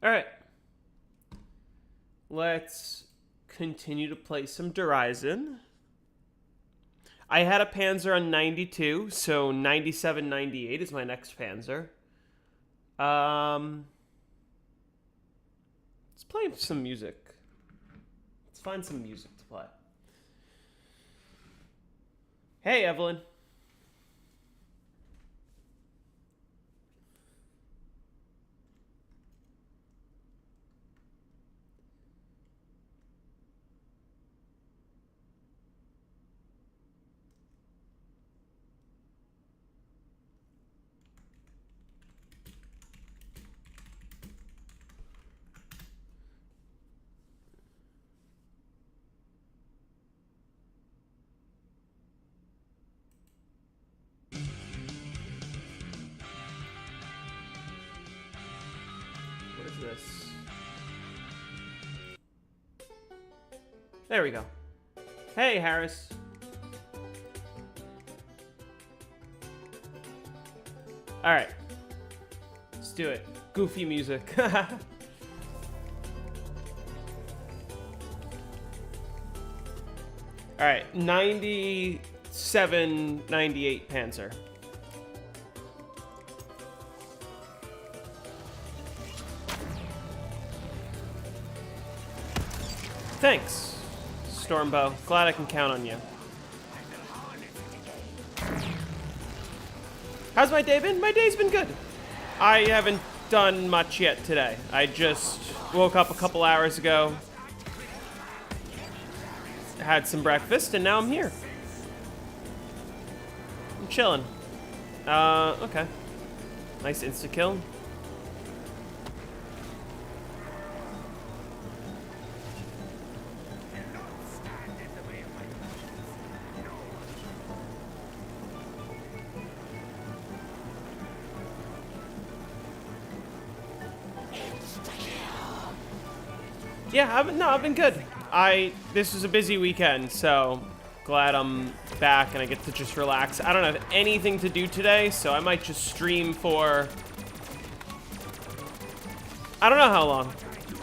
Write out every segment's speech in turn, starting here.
All right. Let's continue to play some Horizon. I had a Panzer on 92, so 97, 98 is my next Panzer. Let's play some music. Let's find some music to play. Hey, Evelyn. What is this? There we go. Hey, Harris. All right. Let's do it. Goofy music. All right. 97, 98 Panzer. Thanks, Stormbow. Glad I can count on you. How's my day been? My day's been good. I haven't done much yet today. I just woke up a couple hours ago, had some breakfast, and now I'm here. I'm chilling. Okay. Nice insta-kill. Yeah, I've been good. This was a busy weekend, so glad I'm back and I get to just relax. I don't have anything to do today, so I might just stream for, I don't know how long.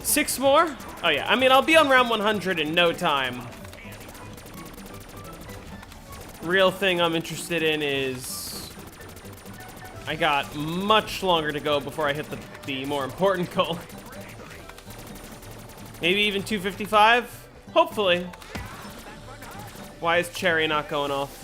6 more? Oh yeah, I mean, I'll be on round 100 in no time. Real thing I'm interested in is I got much longer to go before I hit the more important goal. Maybe even 255? Hopefully. Why is Cherry not going off?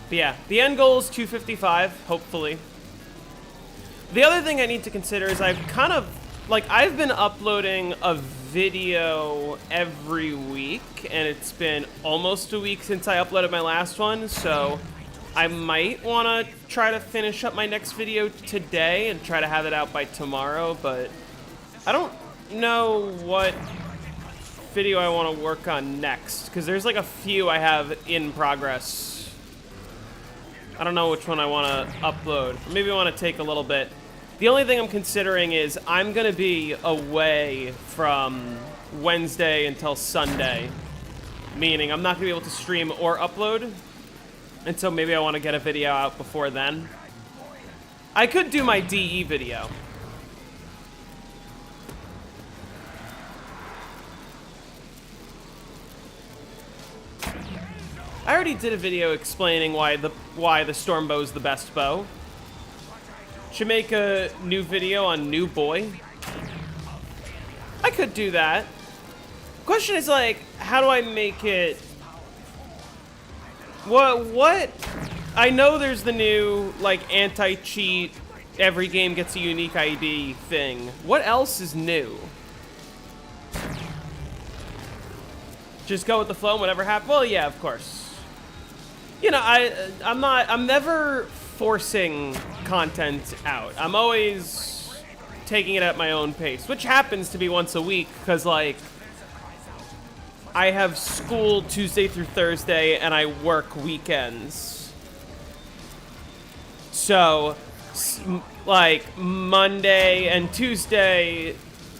But yeah, the end goal is 255, hopefully. The other thing I need to consider is I've been uploading a video every week, and it's been almost a week since I uploaded my last one, so I might want to try to finish up my next video today and try to have it out by tomorrow, but I don't know what video I want to work on next, because there's like a few I have in progress. I don't know which one I want to upload. Or maybe I want to take a little bit. The only thing I'm considering is I'm going to be away from Wednesday until Sunday. Meaning I'm not going to be able to stream or upload. And so maybe I want to get a video out before then. I could do my DE video. I already did a video explaining why the Stormbow is the best bow. Should make a new video on new boy. I could do that. Question is like, how do I make it? What? I know there's the new like anti-cheat, every game gets a unique ID thing. What else is new? Just go with the flow, whatever happens. Well, yeah, of course. You know, I'm never forcing content out. I'm always taking it at my own pace, which happens to be once a week, because, like, I have school Tuesday through Thursday, and I work weekends. So, like Monday and Tuesday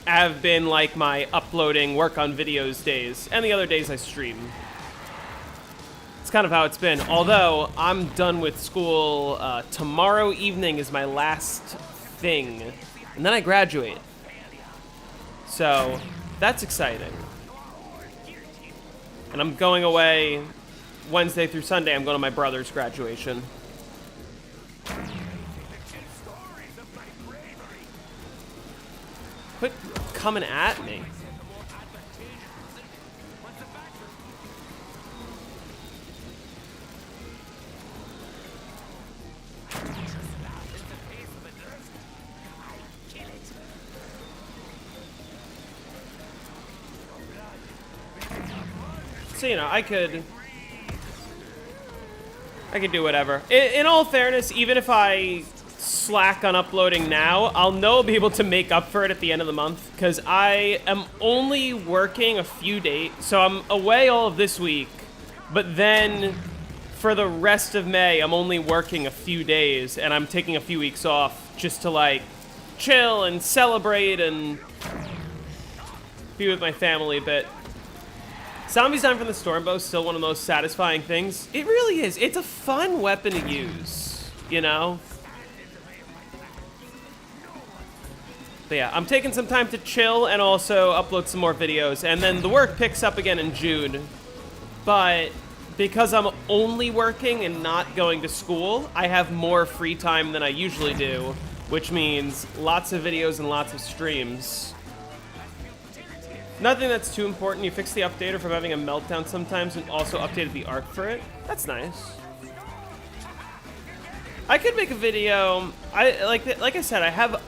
have been like my uploading, work on videos days, and the other days I stream. It's kind of how it's been. Although I'm done with school, tomorrow evening is my last thing, and then I graduate. So that's exciting. And I'm going away Wednesday through Sunday. I'm going to my brother's graduation. Quit coming at me. So, you know, I could do whatever. In all fairness, even if I slack on uploading now, I'll know I'll be able to make up for it at the end of the month, because I am only working a few days. So I'm away all of this week, but then for the rest of May, I'm only working a few days, and I'm taking a few weeks off just to, like, chill and celebrate and be with my family a bit. Zombies Dying from the Stormbow is still one of the most satisfying things. It really is. It's a fun weapon to use, you know? But yeah, I'm taking some time to chill and also upload some more videos. And then the work picks up again in June. But because I'm only working and not going to school, I have more free time than I usually do, which means lots of videos and lots of streams. Nothing that's too important. You fixed the updater from having a meltdown sometimes and also updated the art for it. That's nice. I could make a video. Like I said, I have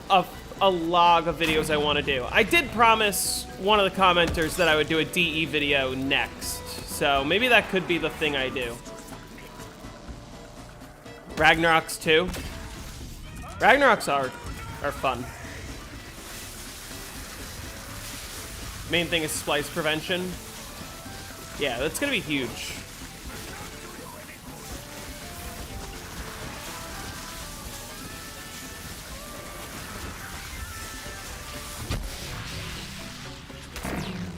a log of videos I want to do. I did promise one of the commenters that I would do a DE video next. So maybe that could be the thing I do. Ragnarok's too. Ragnarok's are fun. Main thing is splice prevention. Yeah, that's gonna be huge.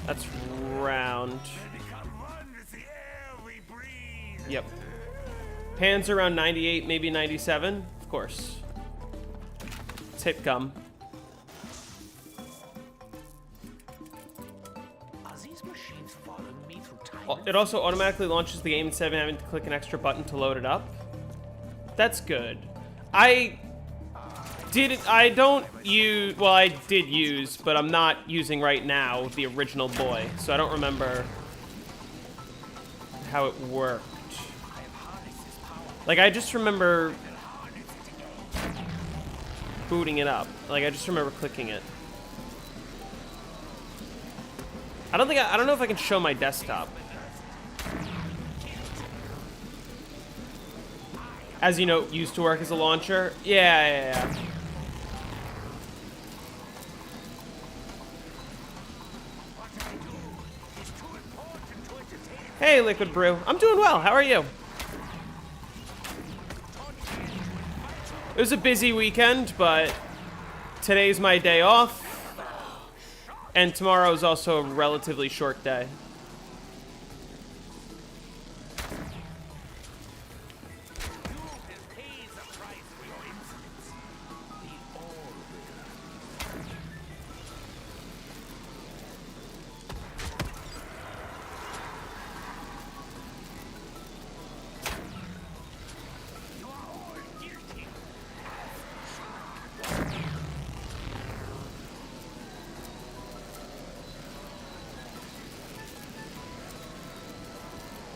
That's round. Yep. Pans around 98, maybe 97. Of course. Let's hit gum. It also automatically launches the game instead of having to click an extra button to load it up. That's good. I don't use, well, I did use, but I'm not using right now the original boy, so I don't remember how it worked. Like, I just remember booting it up. Like, I just remember clicking it. I don't know if I can show my desktop. As you know, used to work as a launcher. Yeah. Hey, Liquid Brew. I'm doing well. How are you? It was a busy weekend, but today's my day off. And tomorrow is also a relatively short day.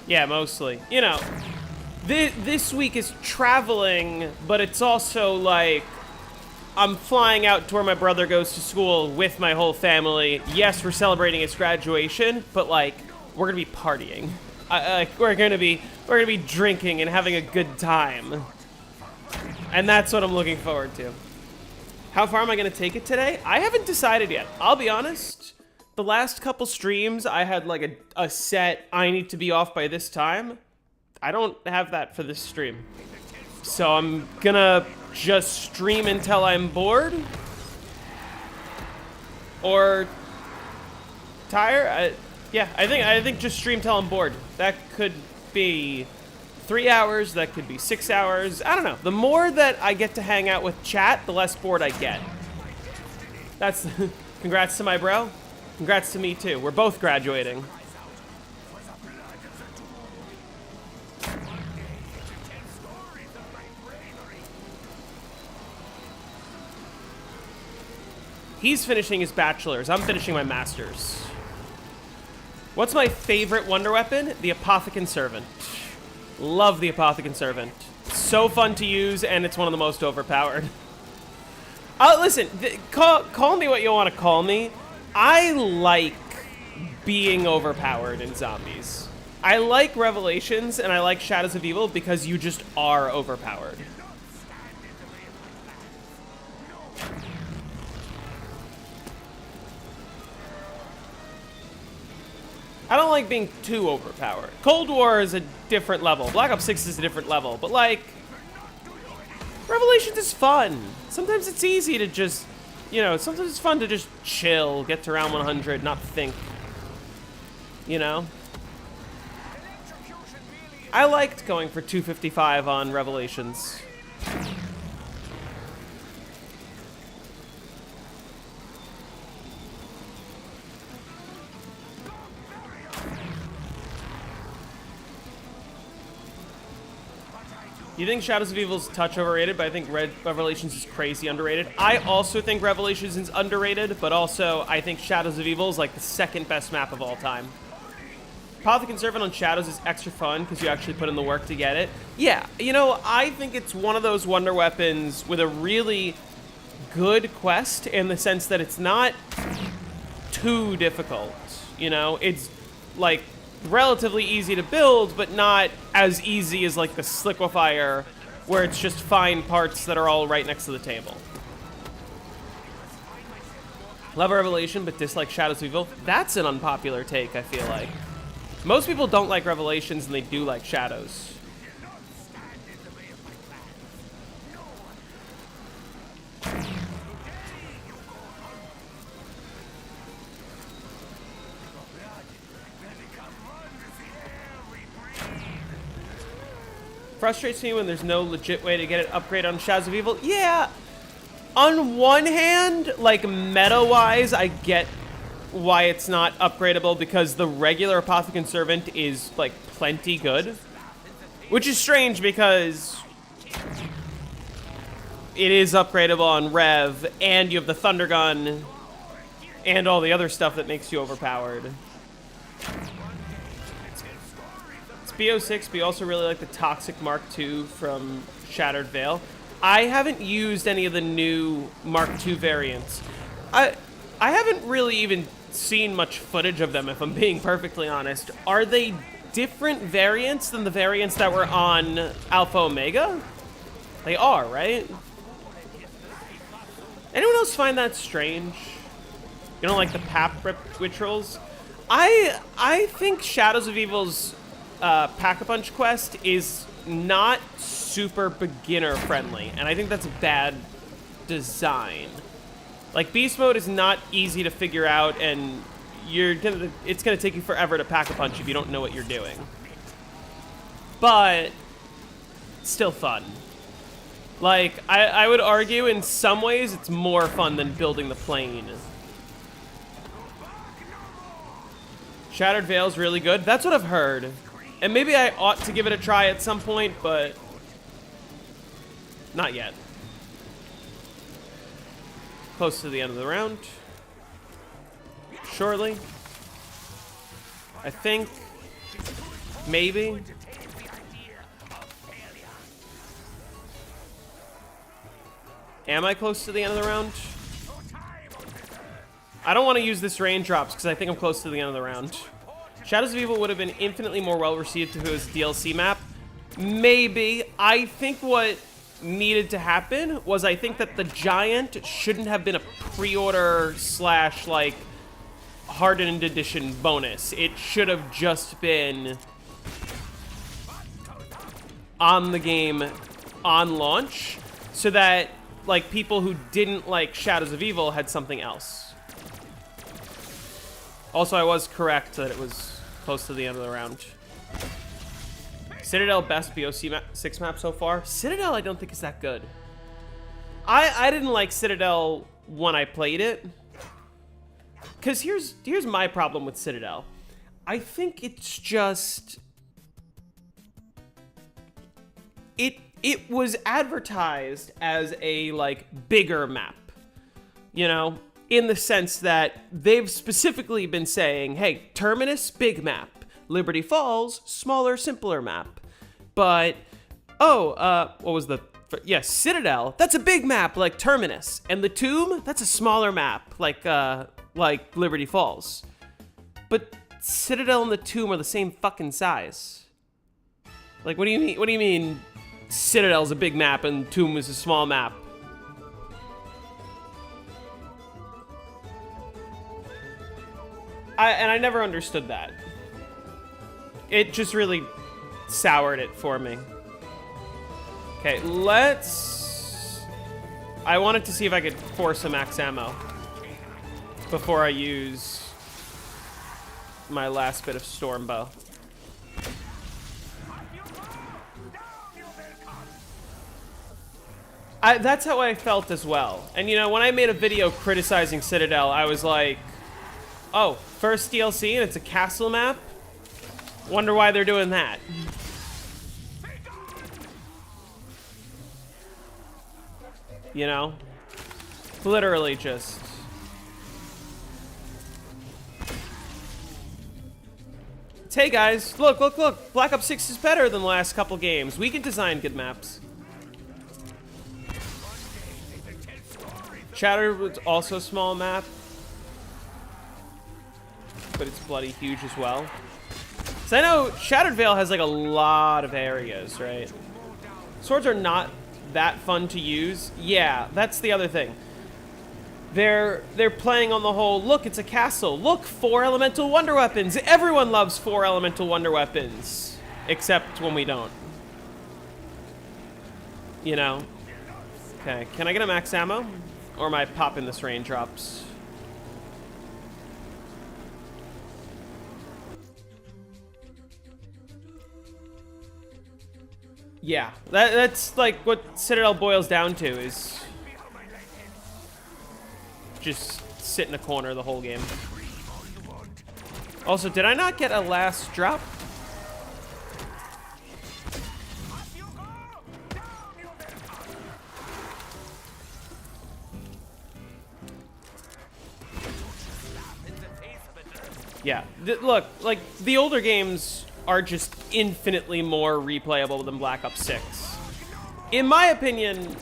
Yeah, mostly. You know, this week is traveling, but it's also like I'm flying out to where my brother goes to school with my whole family. Yes, we're celebrating his graduation, but like we're gonna be partying. We're gonna be drinking and having a good time, and that's what I'm looking forward to. How far am I gonna take it today? I haven't decided yet. I'll be honest. The last couple streams, I had like a set, I need to be off by this time. I don't have that for this stream. So I'm gonna just stream until I'm bored or tired. Yeah, I think just stream till I'm bored. That could be 3 hours. That could be 6 hours. I don't know. The more that I get to hang out with chat, the less bored I get. That's congrats to my bro. Congrats to me too. We're both graduating. He's finishing his bachelor's. I'm finishing my master's. What's my favorite wonder weapon? The Apothecant Servant. Love the Apothecant Servant. So fun to use, and it's one of the most overpowered. Listen, call me what you want to call me. I like being overpowered in zombies. I like Revelations, and I like Shadows of Evil because you just are overpowered. I don't like being too overpowered. Cold War is a different level. Black Ops 6 is a different level. But, like, Revelations is fun. Sometimes it's easy to just, you know, sometimes it's fun to just chill, get to round 100, not think, you know? I liked going for 255 on Revelations. You think Shadows of Evil's touch overrated, but I think Revelations is crazy underrated. I also think Revelations is underrated, but also I think Shadows of Evil is like the second best map of all time. Apothecant Servant on Shadows is extra fun because you actually put in the work to get it. Yeah, you know, I think it's one of those wonder weapons with a really good quest in the sense that it's not too difficult. You know, it's like relatively easy to build, but not as easy as like the Sliquifier, where it's just fine parts that are all right next to the table. Love Revelation, but dislike Shadows of Evil. That's an unpopular take, I feel like. Most people don't like Revelations, and they do like Shadows. Frustrates me when there's no legit way to get it upgrade on Shadows of Evil. Yeah, on one hand, like meta-wise, I get why it's not upgradable because the regular Apothecant Servant is like plenty good, which is strange because it is upgradable on Rev, and you have the Thunder Gun and all the other stuff that makes you overpowered. BO6, but you also really like the Toxic Mark II from Shattered Veil. I haven't used any of the new Mark II variants. I haven't really even seen much footage of them, if I'm being perfectly honest. Are they different variants than the variants that were on Alpha Omega? They are, right? Anyone else find that strange? You don't like the Pap rituals? I think Shadows of Evil's Pack-a-Punch quest is not super beginner friendly, and I think that's a bad design. Like, beast mode is not easy to figure out, and it's gonna take you forever to Pack-a-Punch if you don't know what you're doing. But still fun. Like, I would argue in some ways it's more fun than building the plane. Shattered Veil's really good. That's what I've heard. And maybe I ought to give it a try at some point, but not yet. Close to the end of the round. Surely. I think. Maybe. Am I close to the end of the round? I don't want to use this raindrops because I think I'm close to the end of the round. Shadows of Evil would have been infinitely more well-received if it was a DLC map. Maybe. I think what needed to happen was I think that the Giant shouldn't have been a pre-order / like hardened edition bonus. It should have just been on the game on launch. so that like people who didn't like Shadows of Evil had something else. Also, I was correct that it was close to the end of the round. Citadel, best BO6 map so far. Citadel, I don't think is that good. I didn't like Citadel when I played it. Because here's my problem with Citadel. I think it's just... It was advertised as a, like, bigger map. You know? In the sense that they've specifically been saying, hey, Terminus, big map. Liberty Falls, smaller, simpler map. But, what was the... Yeah, Citadel, that's a big map, like Terminus. And the Tomb, that's a smaller map, like Liberty Falls. But Citadel and the Tomb are the same fucking size. Like, what do you mean? What do you mean Citadel's a big map and Tomb is a small map? I never understood that. It just really soured it for me. Okay, I wanted to see if I could force a max ammo before I use my last bit of Stormbow. That's how I felt as well. And you know, when I made a video criticizing Citadel, I was like, oh, first DLC and it's a castle map? Wonder why they're doing that. You know? Literally just... Hey guys, look, look, look! Black Ops 6 is better than the last couple games. We can design good maps. Shattered was also a small map. But it's bloody huge as well. So I know Shattered Vale has like a lot of areas, right? Swords are not that fun to use. Yeah, that's the other thing. They're playing on the whole, look, it's a castle. Look, 4 elemental wonder weapons. Everyone loves 4 elemental wonder weapons. Except when we don't. You know? Okay, can I get a max ammo? Or am I popping this raindrops? Yeah, that's like what Citadel boils down to, is just sit in a corner the whole game. Also, did I not get a last drop? Yeah, look, like, the older games are just infinitely more replayable than Black Ops 6. In my opinion,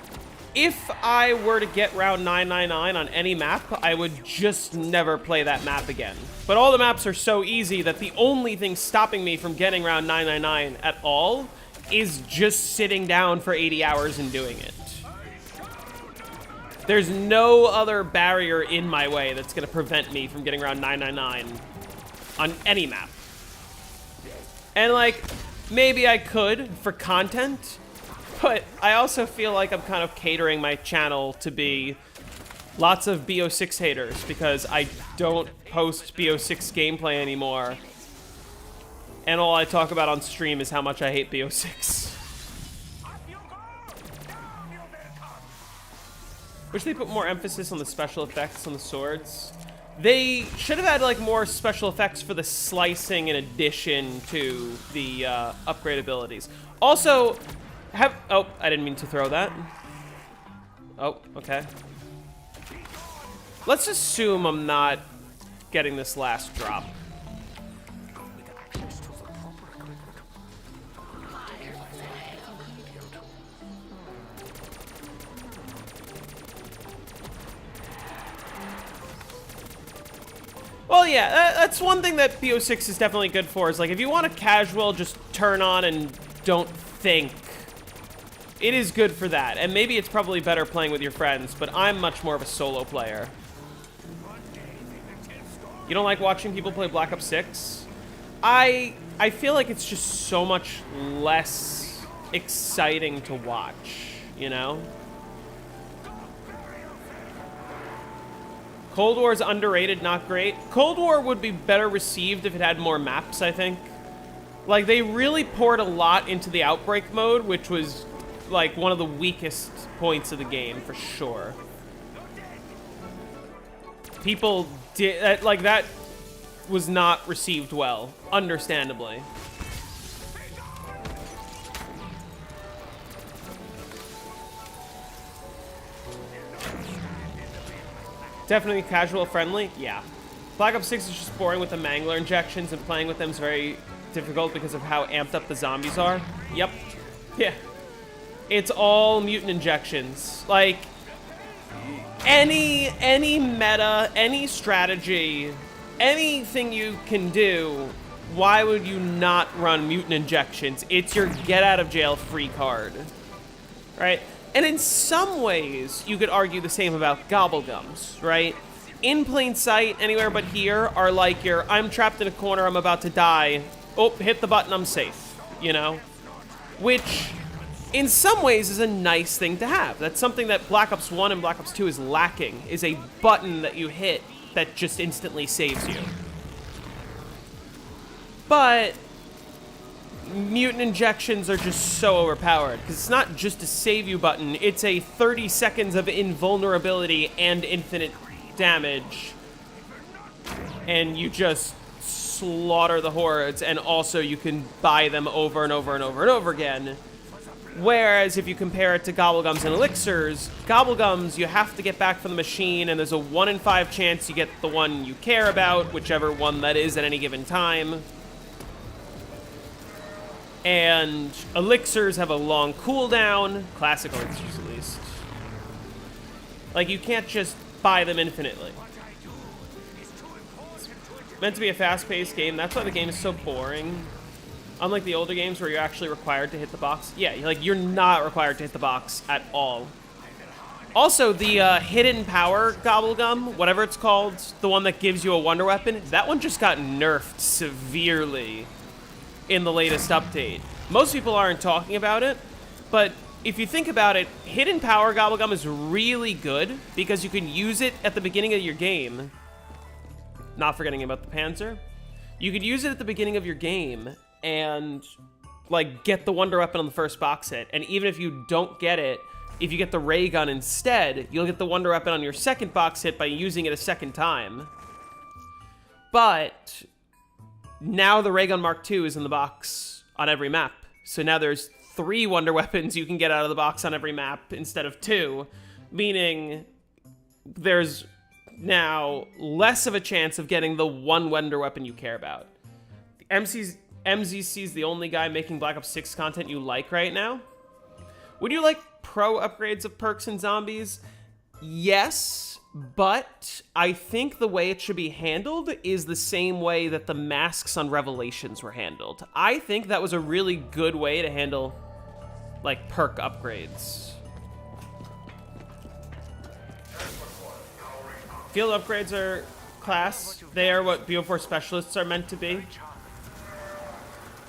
if I were to get round 999 on any map, I would just never play that map again. But all the maps are so easy that the only thing stopping me from getting round 999 at all is just sitting down for 80 hours and doing it. There's no other barrier in my way that's gonna prevent me from getting round 999 on any map. And like, maybe I could for content, but I also feel like I'm kind of catering my channel to be lots of BO6 haters because I don't post BO6 gameplay anymore. And all I talk about on stream is how much I hate BO6. Wish they put more emphasis on the special effects on the swords. They should have had like more special effects for the slicing in addition to the upgrade abilities. Also, oh, I didn't mean to throw that. Oh, okay. Let's assume I'm not getting this last drop. Well, yeah, that's one thing that BO6 is definitely good for, is like, if you want a casual, just turn on and don't think. It is good for that, and maybe it's probably better playing with your friends, but I'm much more of a solo player. You don't like watching people play Black Ops 6? I feel like it's just so much less exciting to watch, you know? Cold War is underrated, not great. Cold War would be better received if it had more maps, I think. Like, they really poured a lot into the Outbreak mode, which was, like, one of the weakest points of the game, for sure. People did, like, that was not received well, understandably. Definitely casual friendly, yeah. Black Ops 6 is just boring with the mangler injections, and playing with them is very difficult because of how amped up the zombies are. Yep. Yeah. It's all mutant injections. Like, any meta, any strategy, anything you can do, why would you not run mutant injections? It's your get out of jail free card, right? And in some ways, you could argue the same about gobblegums, right? In plain sight, anywhere but here, are like your, I'm trapped in a corner, I'm about to die. Oh, hit the button, I'm safe, you know? Which, in some ways, is a nice thing to have. That's something that Black Ops 1 and Black Ops 2 is lacking, is a button that you hit that just instantly saves you. But mutant injections are just so overpowered, because it's not just a save you button, it's a 30 seconds of invulnerability and infinite damage, and you just slaughter the hordes, and also you can buy them over and over and over and over again. Whereas if you compare it to gobblegums and elixirs, gobblegums you have to get back from the machine, and there's a 1 in 5 chance you get the one you care about, whichever one that is at any given time. And elixirs have a long cooldown, classic elixirs at least. Like, you can't just buy them infinitely. It's meant to be a fast-paced game, that's why the game is so boring. Unlike the older games where you're actually required to hit the box. Yeah, like, you're not required to hit the box at all. Also, the hidden power gobblegum, whatever it's called, the one that gives you a wonder weapon, that one just got nerfed severely in the latest update. Most people aren't talking about it, but if you think about it, hidden power gobblegum is really good because you can use it at the beginning of your game. Not forgetting about the Panzer. You could use it at the beginning of your game and, like, get the wonder weapon on the first box hit. And even if you don't get it, if you get the ray gun instead, you'll get the wonder weapon on your second box hit by using it a second time. But now the ray gun Mark II is in the box on every map. So now there's 3 wonder weapons you can get out of the box on every map instead of 2, meaning there's now less of a chance of getting the one wonder weapon you care about. MZC is the only guy making Black Ops 6 content you like right now. Would you like pro upgrades of perks and zombies? Yes, but I think the way it should be handled is the same way that the masks on Revelations were handled. I think that was a really good way to handle, like, perk upgrades. Field upgrades are class. They are what BO4 specialists are meant to be.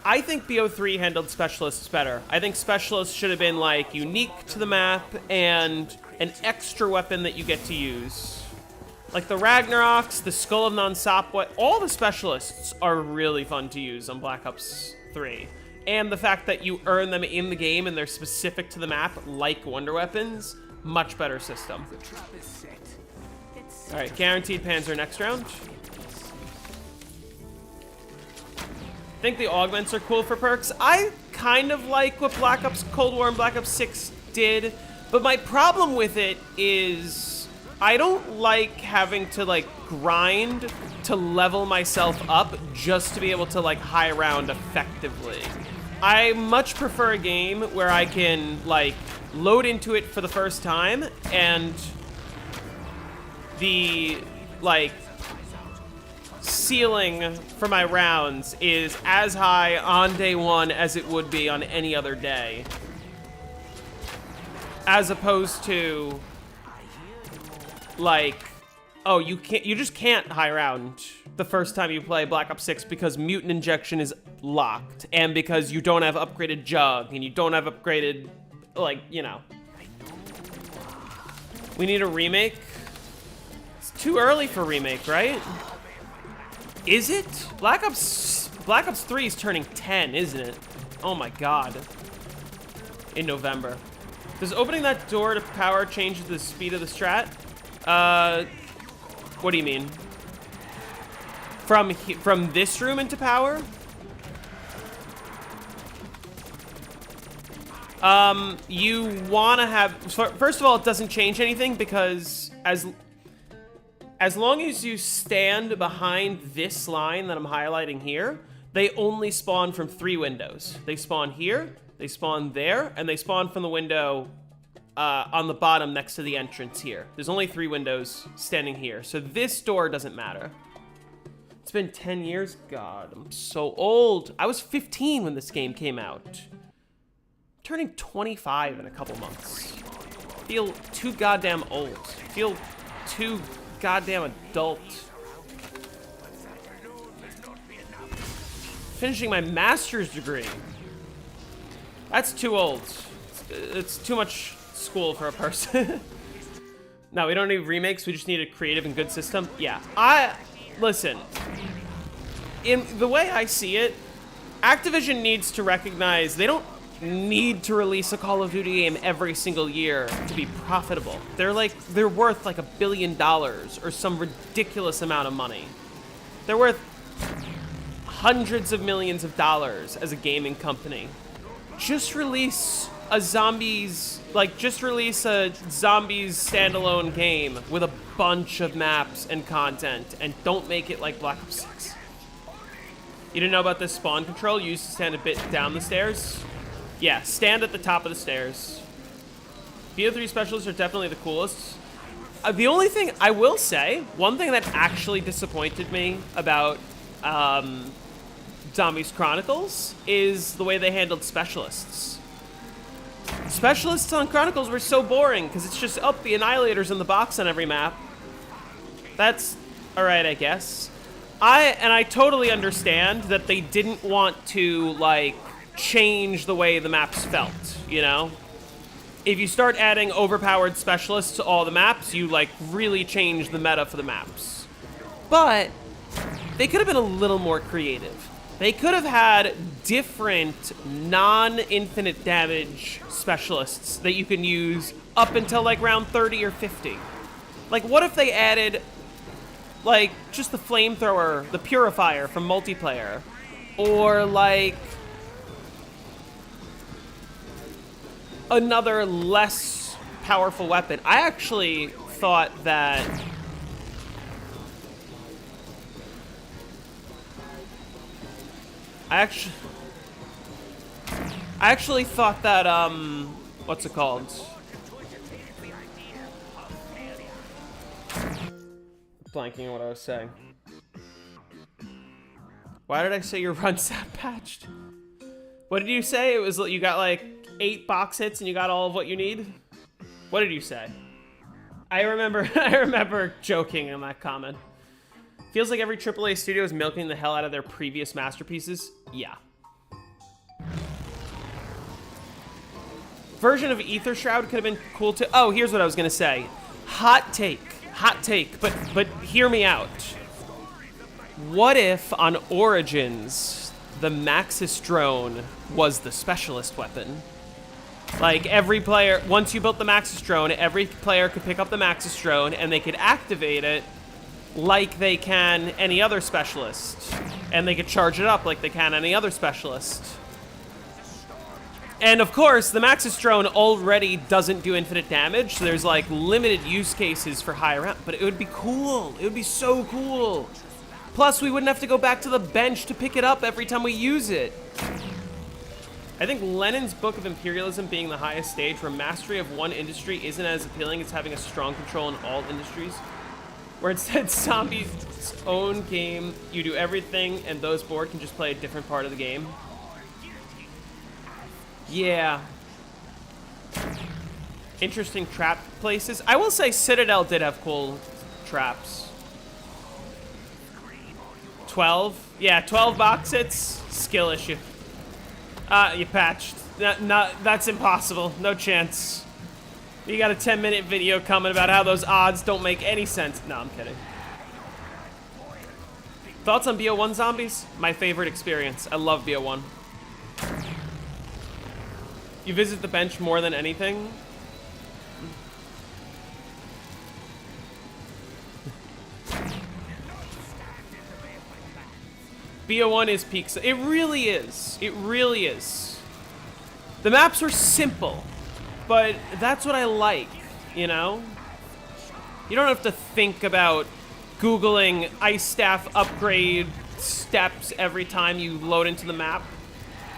I think BO3 handled specialists better. I think specialists should have been, like, unique to the map and an extra weapon that you get to use. Like the Ragnaroks, the Skull of Non-Sopwet, all the specialists are really fun to use on Black Ops 3. And the fact that you earn them in the game and they're specific to the map, like wonder weapons, much better system. All right, guaranteed Panzer next round. I think the augments are cool for perks. I kind of like what Black Ops Cold War and Black Ops 6 did, but my problem with it is I don't like having to, like, grind to level myself up just to be able to, like, high round effectively. I much prefer a game where I can, like, load into it for the first time and the, like, ceiling for my rounds is as high on day 1 as it would be on any other day. As opposed to, like, oh, you just can't high round the first time you play Black Ops 6 because mutant injection is locked, and because you don't have upgraded jug, and you don't have upgraded, like, you know. We need a remake. too early for remake, right? Is it? Black Ops 3 is turning 10, isn't it? Oh my god. In November. Does opening that door to power change the speed of the strat? What do you mean? From this room into power? You want to have... First of all, it doesn't change anything because as long as you stand behind this line that I'm highlighting here, they only spawn from 3 windows. They spawn here, they spawn there, and they spawn from the window on the bottom next to the entrance here. There's only 3 windows standing here, so this door doesn't matter. It's been 10 years? God, I'm so old. I was 15 when this game came out. Turning 25 in a couple months. Feel too goddamn old. Feel too goddamn adult. Finishing my master's degree. That's too old. It's too much school for a person. No, we don't need remakes. We just need a creative and good system. Yeah, listen. In the way I see it, Activision needs to recognize they don't need to release a Call of Duty game every single year to be profitable. They're worth like $1 billion or some ridiculous amount of money. They're worth hundreds of millions of dollars as a gaming company. Just release a zombies standalone game with a bunch of maps and content, and don't make it like Black Ops 6. You didn't know about this spawn control? You used to stand a bit down the stairs? Yeah, stand at the top of the stairs. BO3 specialists are definitely the coolest. The only thing I will say, one thing that actually disappointed me about Zombies Chronicles is the way they handled specialists. Specialists on Chronicles were so boring because it's just, the Annihilator's in the box on every map. That's alright, I guess. I totally understand that they didn't want to, like, change the way the maps felt, you know? If you start adding overpowered specialists to all the maps, you, like, really change the meta for the maps. But they could have been a little more creative. They could have had different non-infinite damage specialists that you can use up until, like, round 30 or 50. Like, what if they added, like, just the flamethrower, the purifier from multiplayer? Or, like, another less powerful weapon. I actually thought that I actually thought that what's it called? Blanking on what I was saying. Why did I say your run stat patched? What did you say? It was you got like 8 box hits and you got all of what you need? What did you say? I remember joking in that comment. Feels like every AAA studio is milking the hell out of their previous masterpieces. Yeah. Version of Ether Shroud could have been cool too. Oh, here's what I was gonna say. Hot take, but hear me out. What if on Origins, the Maxis drone was the specialist weapon? Like, every player, once you built the Maxis drone, every player could pick up the Maxis drone and they could activate it like they can any other specialist. And they could charge it up like they can any other specialist. And of course, the Maxis drone already doesn't do infinite damage, so there's like limited use cases for higher round, but it would be cool. It would be so cool. Plus, we wouldn't have to go back to the bench to pick it up every time we use it. I think Lenin's Book of Imperialism being the highest stage where mastery of one industry isn't as appealing as having a strong control in all industries. Where instead Zombie's own game, you do everything and those bored can just play a different part of the game. Yeah. Interesting trap places. I will say Citadel did have cool traps. 12? Yeah, 12 box hits. Skill issue. You patched. That's impossible. No chance. You got a 10-minute video coming about how those odds don't make any sense. No, I'm kidding. Thoughts on BO1 zombies? My favorite experience. I love BO1. You visit the bench more than anything? BO1 is peak. It really is. It really is. The maps are simple, but that's what I like, you know? You don't have to think about Googling ice staff upgrade steps every time you load into the map.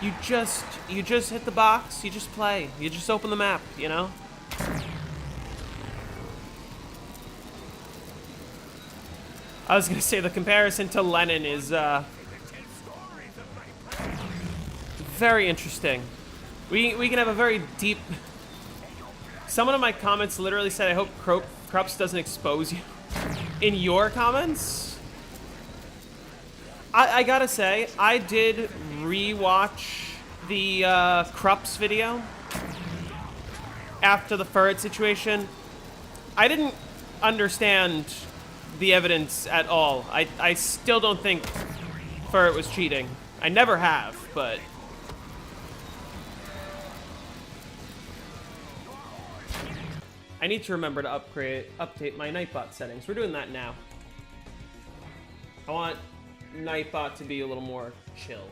You just hit the box, you just play. You just open the map, you know? I was gonna say the comparison to Lenin is very interesting. We can have a very deep... Someone in my comments literally said, I hope Krups doesn't expose you. In your comments? I gotta say, I did rewatch the Krups video after the Furret situation. I didn't understand the evidence at all. I still don't think Furret was cheating. I never have, but... I need to remember to update my Nightbot settings. We're doing that now. I want Nightbot to be a little more chill.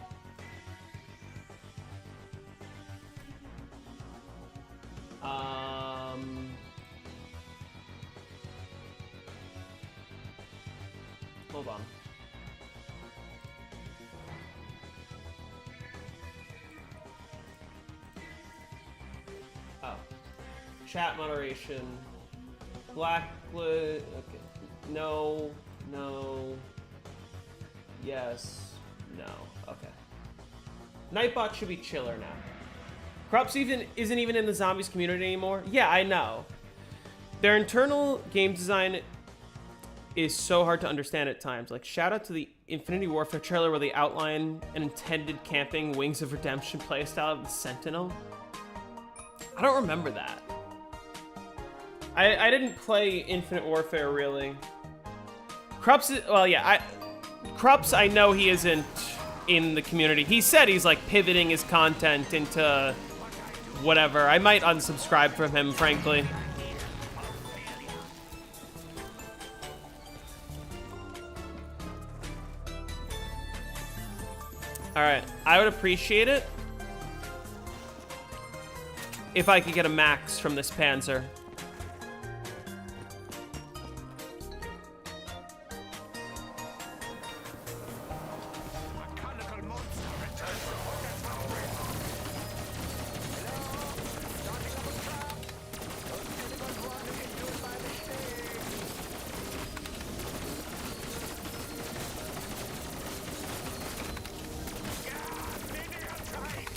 Hold on. Oh. Chat moderation. Blacklist. Okay. No. No. Yes. No. Okay. Nightbot should be chiller now. Krups isn't even in the zombies community anymore. Yeah, I know. Their internal game design is so hard to understand at times. Like, shout out to the Infinity Warfare trailer where they outline an intended camping Wings of Redemption playstyle of the Sentinel. I don't remember that. I didn't play Infinite Warfare, really. Krups, well, yeah, Krups, I know he isn't in the community. He said he's, like, pivoting his content into whatever. I might unsubscribe from him, frankly. Alright, I would appreciate it if I could get a max from this Panzer.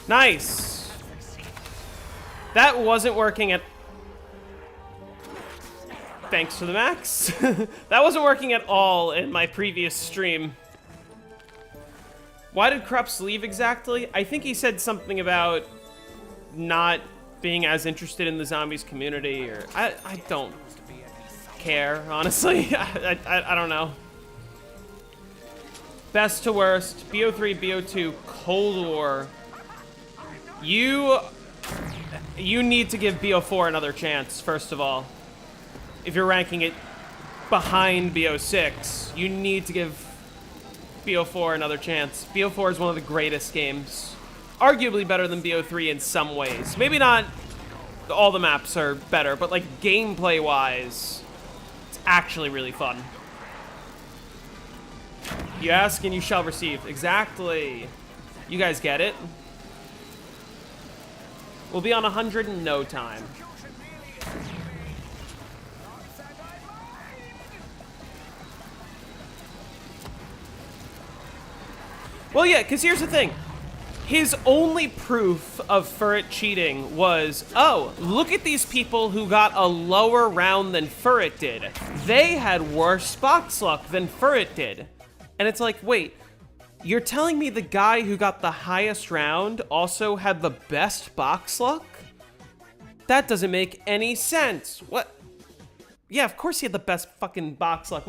Nice. That wasn't working at... Thanks for the max. That wasn't working at all in my previous stream. Why did Krups leave exactly? I think he said something about not being as interested in the zombies community, or... I don't care, honestly. I don't know. Best to worst. BO3, BO2, Cold War. You need to give BO4 another chance, first of all. If you're ranking it behind BO6, you need to give BO4 another chance. BO4 is one of the greatest games. Arguably better than BO3 in some ways. Maybe not all the maps are better, but like gameplay-wise, it's actually really fun. You ask and you shall receive. Exactly. You guys get it? We'll be on 100 in no time. Well, yeah, because here's the thing. His only proof of Furret cheating was, oh, look at these people who got a lower round than Furret did. They had worse box luck than Furret did. And it's like, wait, you're telling me the guy who got the highest round also had the best box luck? That doesn't make any sense. What? Yeah, of course he had the best fucking box luck.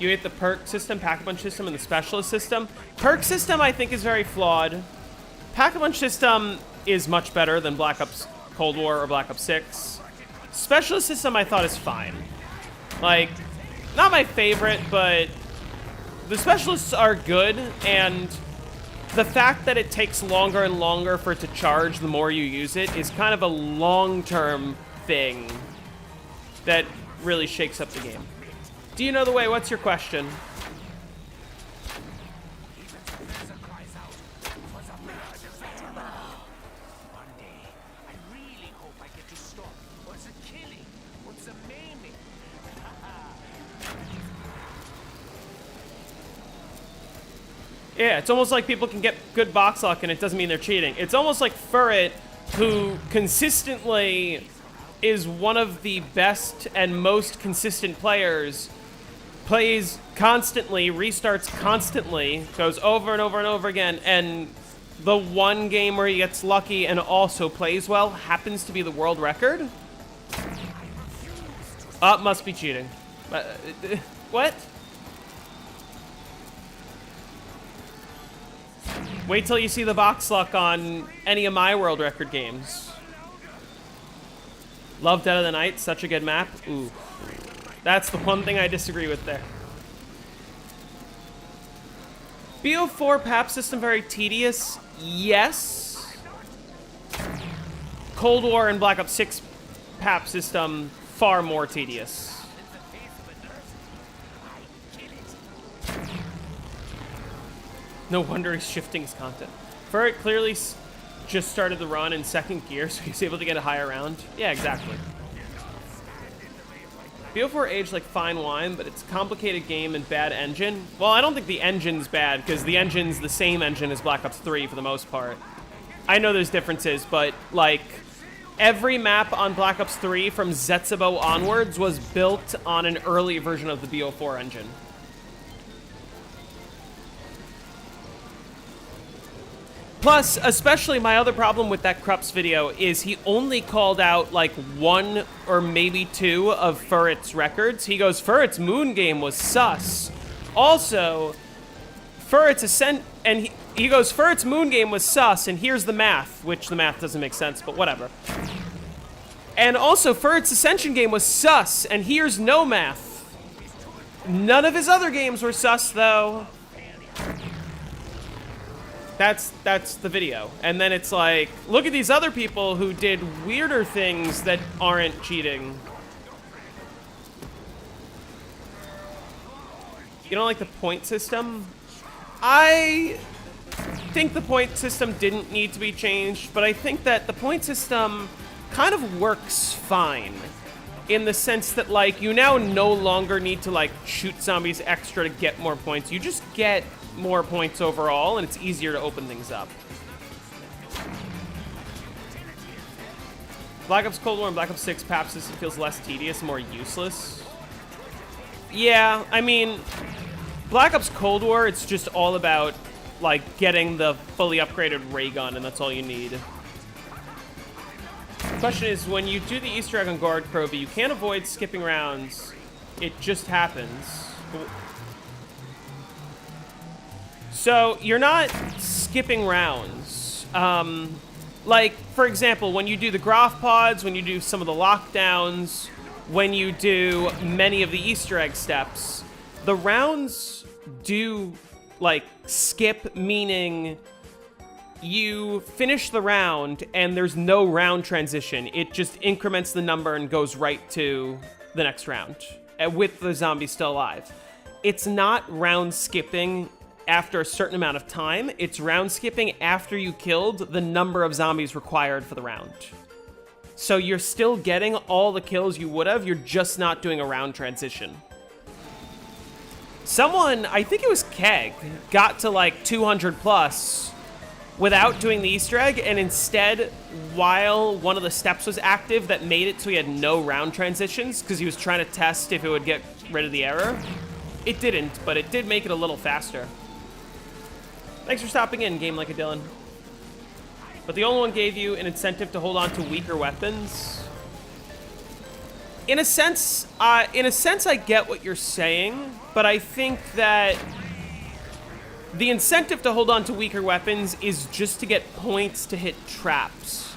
You hate the perk system, pack-a-punch system, and the specialist system. Perk system, I think, is very flawed. Pack-a-punch system is much better than Black Ops Cold War or Black Ops 6. Specialist system, I thought, is fine. Like, not my favorite, but the specialists are good, and the fact that it takes longer and longer for it to charge the more you use it is kind of a long-term thing that really shakes up the game. Do you know the way? What's your question? Yeah, it's almost like people can get good box luck and it doesn't mean they're cheating. It's almost like Furret, who consistently is one of the best and most consistent players, plays constantly, restarts constantly, goes over and over and over again, and the one game where he gets lucky and also plays well happens to be the world record? Must be cheating. What? Wait till you see the box luck on any of my world record games. Love Dead of the Night, such a good map. Ooh. That's the one thing I disagree with there. BO4 PAP system very tedious? Yes. Cold War and Black Ops 6 PAP system far more tedious. No wonder he's shifting his content. Furret clearly just started the run in second gear, so he's able to get a higher round. Yeah, exactly. BO4 aged like fine wine, but it's a complicated game and bad engine. Well, I don't think the engine's bad, because the engine's the same engine as Black Ops 3 for the most part. I know there's differences, but, like, every map on Black Ops 3 from Zetsubo onwards was built on an early version of the BO4 engine. Plus, especially my other problem with that Krups video is he only called out like one or maybe two of Furret's records. He goes, Furret's Moon game was sus. Also, Furret's he goes, Furret's Moon game was sus, and here's the math, which the math doesn't make sense, but whatever. And also, Furret's Ascension game was sus, and here's no math. None of his other games were sus, though. That's the video. And then it's like, look at these other people who did weirder things that aren't cheating. You don't like the point system? I think the point system didn't need to be changed, but I think that the point system kind of works fine. In the sense that, like, you now no longer need to, like, shoot zombies extra to get more points. You just get more points overall, and it's easier to open things up. Black Ops Cold War and Black Ops 6 PAP system feels less tedious and more useless. Yeah, I mean, Black Ops Cold War, it's just all about, like, getting the fully upgraded ray gun, and that's all you need. The question is, when you do the Easter egg on Guard Krovi, you can't avoid skipping rounds. It just happens. So, you're not skipping rounds. Like, for example, when you do the Graph Pods, when you do some of the lockdowns, when you do many of the Easter egg steps, the rounds do, like, skip, meaning you finish the round and there's no round transition. It just increments the number and goes right to the next round with the zombie still alive. It's not round skipping after a certain amount of time. It's round skipping after you killed the number of zombies required for the round. So you're still getting all the kills you would have, you're just not doing a round transition. Someone, I think it was Keg, got to like 200 plus without doing the Easter egg, and instead, while one of the steps was active, that made it so he had no round transitions, because he was trying to test if it would get rid of the error. It didn't, but it did make it a little faster. Thanks for stopping in, Game Like a Dylan. but the only one gave you an incentive to hold on to weaker weapons. In a sense, I get what you're saying, but I think that the incentive to hold on to weaker weapons is just to get points to hit traps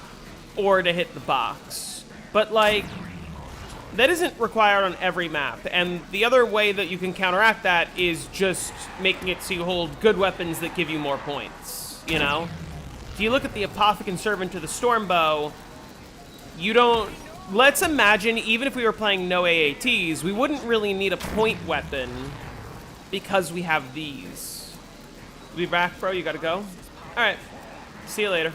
or to hit the box. But, like, that isn't required on every map. And the other way that you can counteract that is just making it so you hold good weapons that give you more points, you know? If you look at the Apothecary Servant to the Stormbow, you don't... Let's imagine, even if we were playing no AATs, we wouldn't really need a point weapon because we have these. We'll be back, bro. You gotta go? Alright. See you later.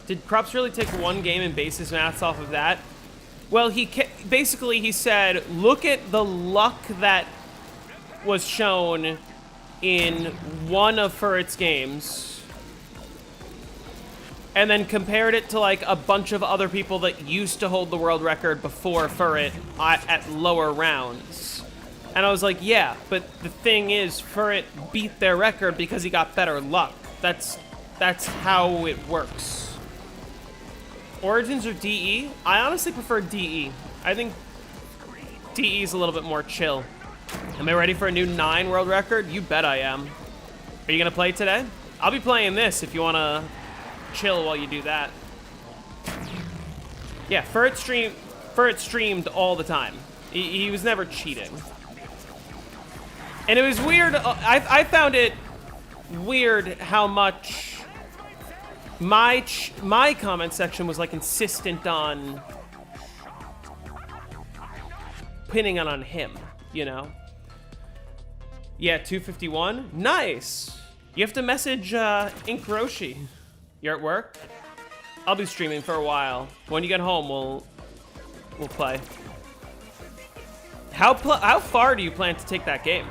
Did Krups really take one game and base his maths off of that? Well, basically he said, look at the luck that was shown in one of Furret's games, and then compared it to, like, a bunch of other people that used to hold the world record before Furret at lower rounds. And I was like, yeah, but the thing is, Furret beat their record because he got better luck. That's how it works. Origins or DE? I honestly prefer DE. I think DE is a little bit more chill. Am I ready for a new 9 world record? You bet I am. Are you gonna play today? I'll be playing this if you wanna chill while you do that. Yeah, Furret streamed all the time. He was never cheating. And it was weird. I found it weird how much my comment section was, like, insistent on pinning it on him, you know? Yeah, 251. Nice. You have to message Ink Roshi. You're at work? I'll be streaming for a while. When you get home, we'll play. How far do you plan to take that game?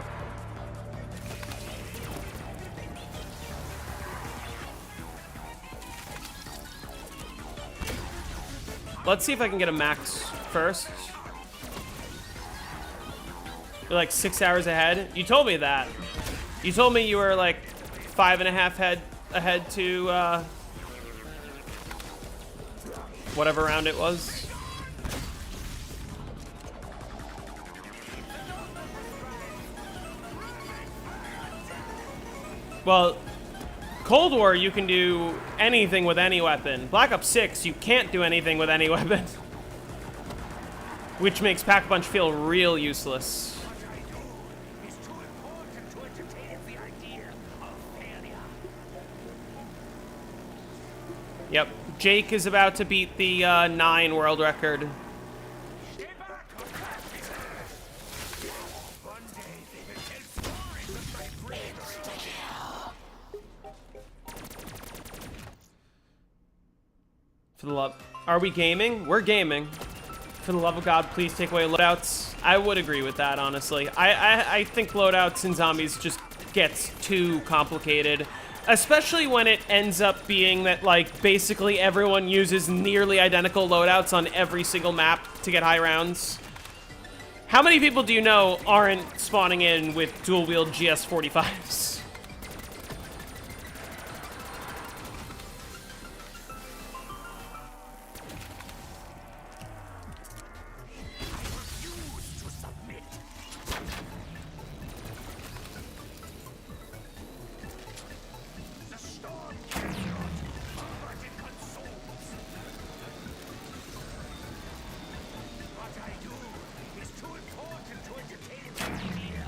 Let's see if I can get a max first. You're like 6 hours ahead. You told me that. You told me you were like 5.5 ahead to whatever round it was. Well, Cold War, you can do anything with any weapon. Black Ops 6, you can't do anything with any weapon. Which makes Pack-a-Punch feel real useless. Yep, Jake is about to beat the 9 world record. For the love... Are we gaming? We're gaming. For the love of God, please take away loadouts. I would agree with that, honestly. I think loadouts in zombies just gets too complicated. Especially when it ends up being that, like, basically everyone uses nearly identical loadouts on every single map to get high rounds. How many people do you know aren't spawning in with dual-wield GS-45s?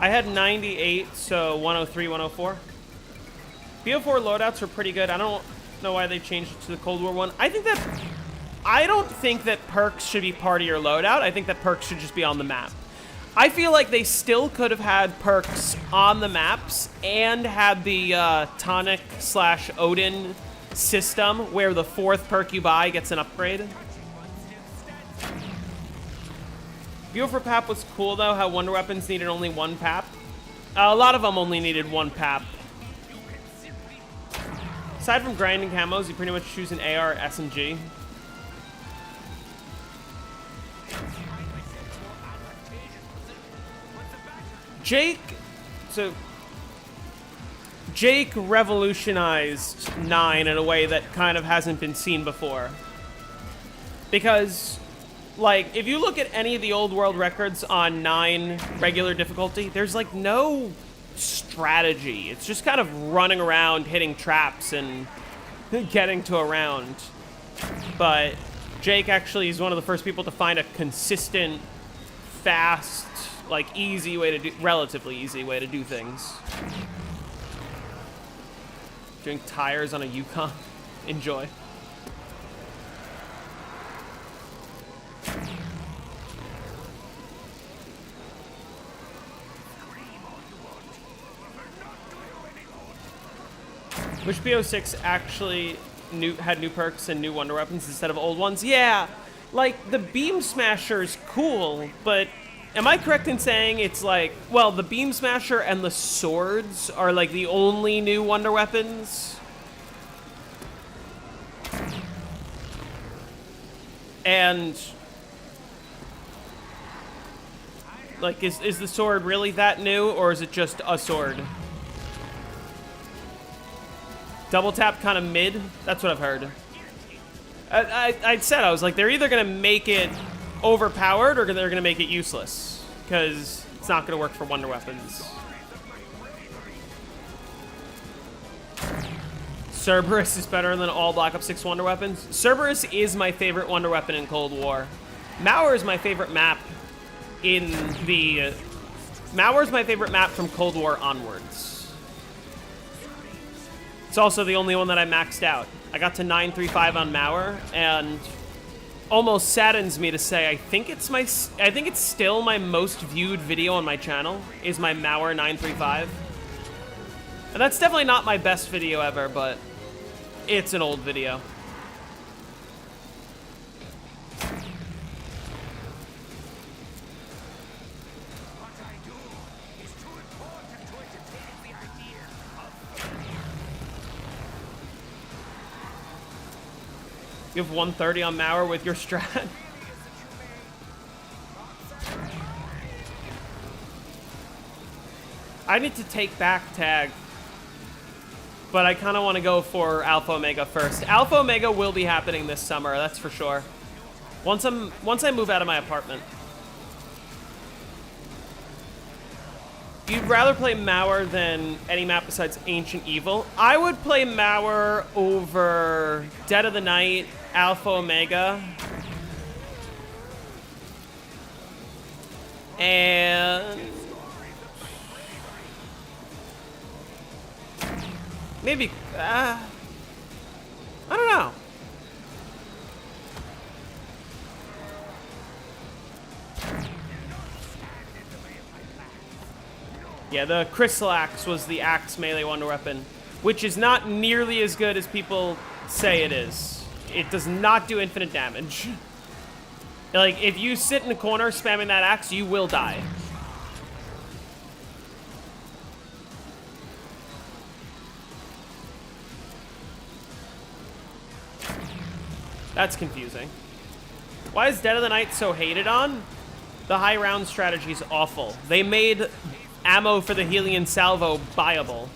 I had 98, so 103, 104. BO4 loadouts are pretty good. I don't know why they changed it to the Cold War one. I don't think that perks should be part of your loadout. I think that perks should just be on the map. I feel like they still could have had perks on the maps and had the tonic/Odin system where the 4th perk you buy gets an upgrade. View for PAP was cool, though, how Wonder Weapons needed only 1 PAP. A lot of them only needed 1 PAP. Aside from grinding camos, you pretty much choose an AR, SMG. Jake, so Jake revolutionized 9 in a way that kind of hasn't been seen before. Because, like, if you look at any of the old world records on 9 regular difficulty, there's, like, no strategy. It's just kind of running around, hitting traps, and getting to a round. But Jake actually is one of the first people to find a consistent, fast, like, easy way to do, relatively easy way to do things. Doing tires on a Yukon. Enjoy. Wish BO6 actually had new perks and new wonder weapons instead of old ones. Yeah, like the Beam Smasher's cool, but am I correct in saying it's like, well, the Beam Smasher and the swords are like the only new wonder weapons? And like, is the sword really that new, or is it just a sword? Double tap kind of mid? That's what I've heard. I said, I was like, they're either going to make it overpowered or they're going to make it useless. Because it's not going to work for wonder weapons. Cerberus is better than all Black Ops 6 wonder weapons. Cerberus is my favorite wonder weapon in Cold War. Mauer is my favorite map in the... Mauer is my favorite map from Cold War onwards. It's also the only one that I maxed out. I got to 935 on Mauer, and almost saddens me to say I think it's still my most viewed video on my channel is my Mauer 935. And that's definitely not my best video ever, but it's an old video. You have 130 on Mauer with your strat. I need to take back tag, but I kind of want to go for Alpha Omega first. Alpha Omega will be happening this summer, that's for sure. Once I move out of my apartment. You'd rather play Mauer than any map besides Ancient Evil? I would play Mauer over Dead of the Night, Alpha Omega, and maybe, I don't know. Yeah, the Crystal Axe was the axe melee wonder weapon, which is not nearly as good as people say it is. It does not do infinite damage. Like, if you sit in the corner spamming that axe, you will die. That's confusing. Why is Dead of the Night so hated on? The high round strategy is awful. They made ammo for the Helion Salvo buyable.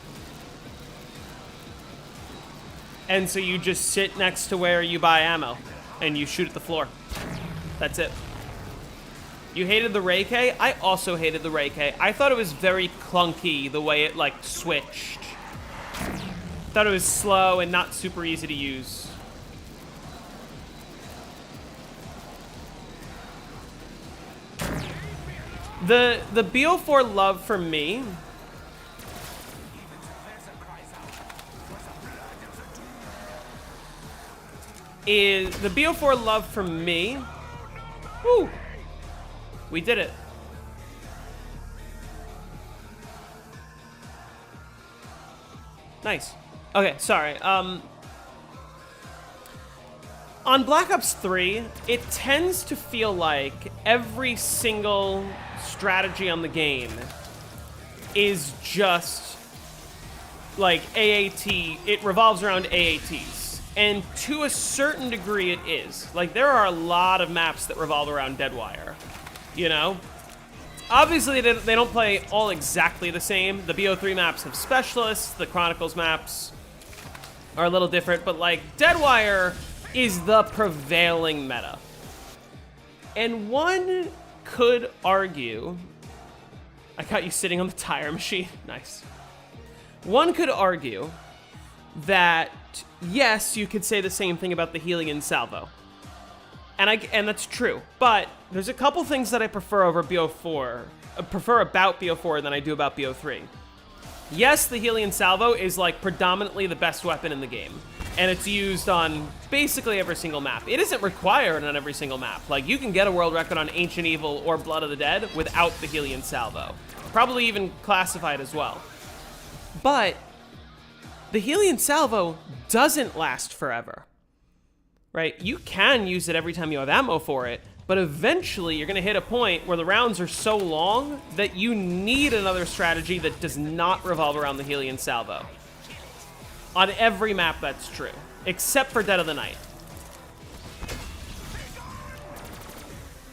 And so you just sit next to where you buy ammo and you shoot at the floor. That's it. You hated the Ray K? I also hated the Ray K. I thought it was very clunky the way it like switched. Thought it was slow and not super easy to use. The BO4 love for me is the BO4 love for me. Woo! We did it. Nice. Okay, sorry. On Black Ops 3, it tends to feel like every single strategy on the game is just like AAT. It revolves around AATs. And to a certain degree it is. Like, there are a lot of maps that revolve around Deadwire, you know? Obviously, they don't play all exactly the same. The BO3 maps have specialists. The Chronicles maps are a little different. But, like, Deadwire is the prevailing meta. And one could argue... I got you sitting on the tire machine. Nice. One could argue that, yes, you could say the same thing about the Helion Salvo. And that's true. But there's a couple things that I prefer over BO4, prefer about BO4 than I do about BO3. Yes, the Helion Salvo is like predominantly the best weapon in the game. And it's used on basically every single map. It isn't required on every single map. Like, you can get a world record on Ancient Evil or Blood of the Dead without the Helion Salvo. Probably even classified as well. But the Helion Salvo doesn't last forever. Right? You can use it every time you have ammo for it, but eventually you're going to hit a point where the rounds are so long that you need another strategy that does not revolve around the Helion Salvo. On every map, that's true, except for Dead of the Night.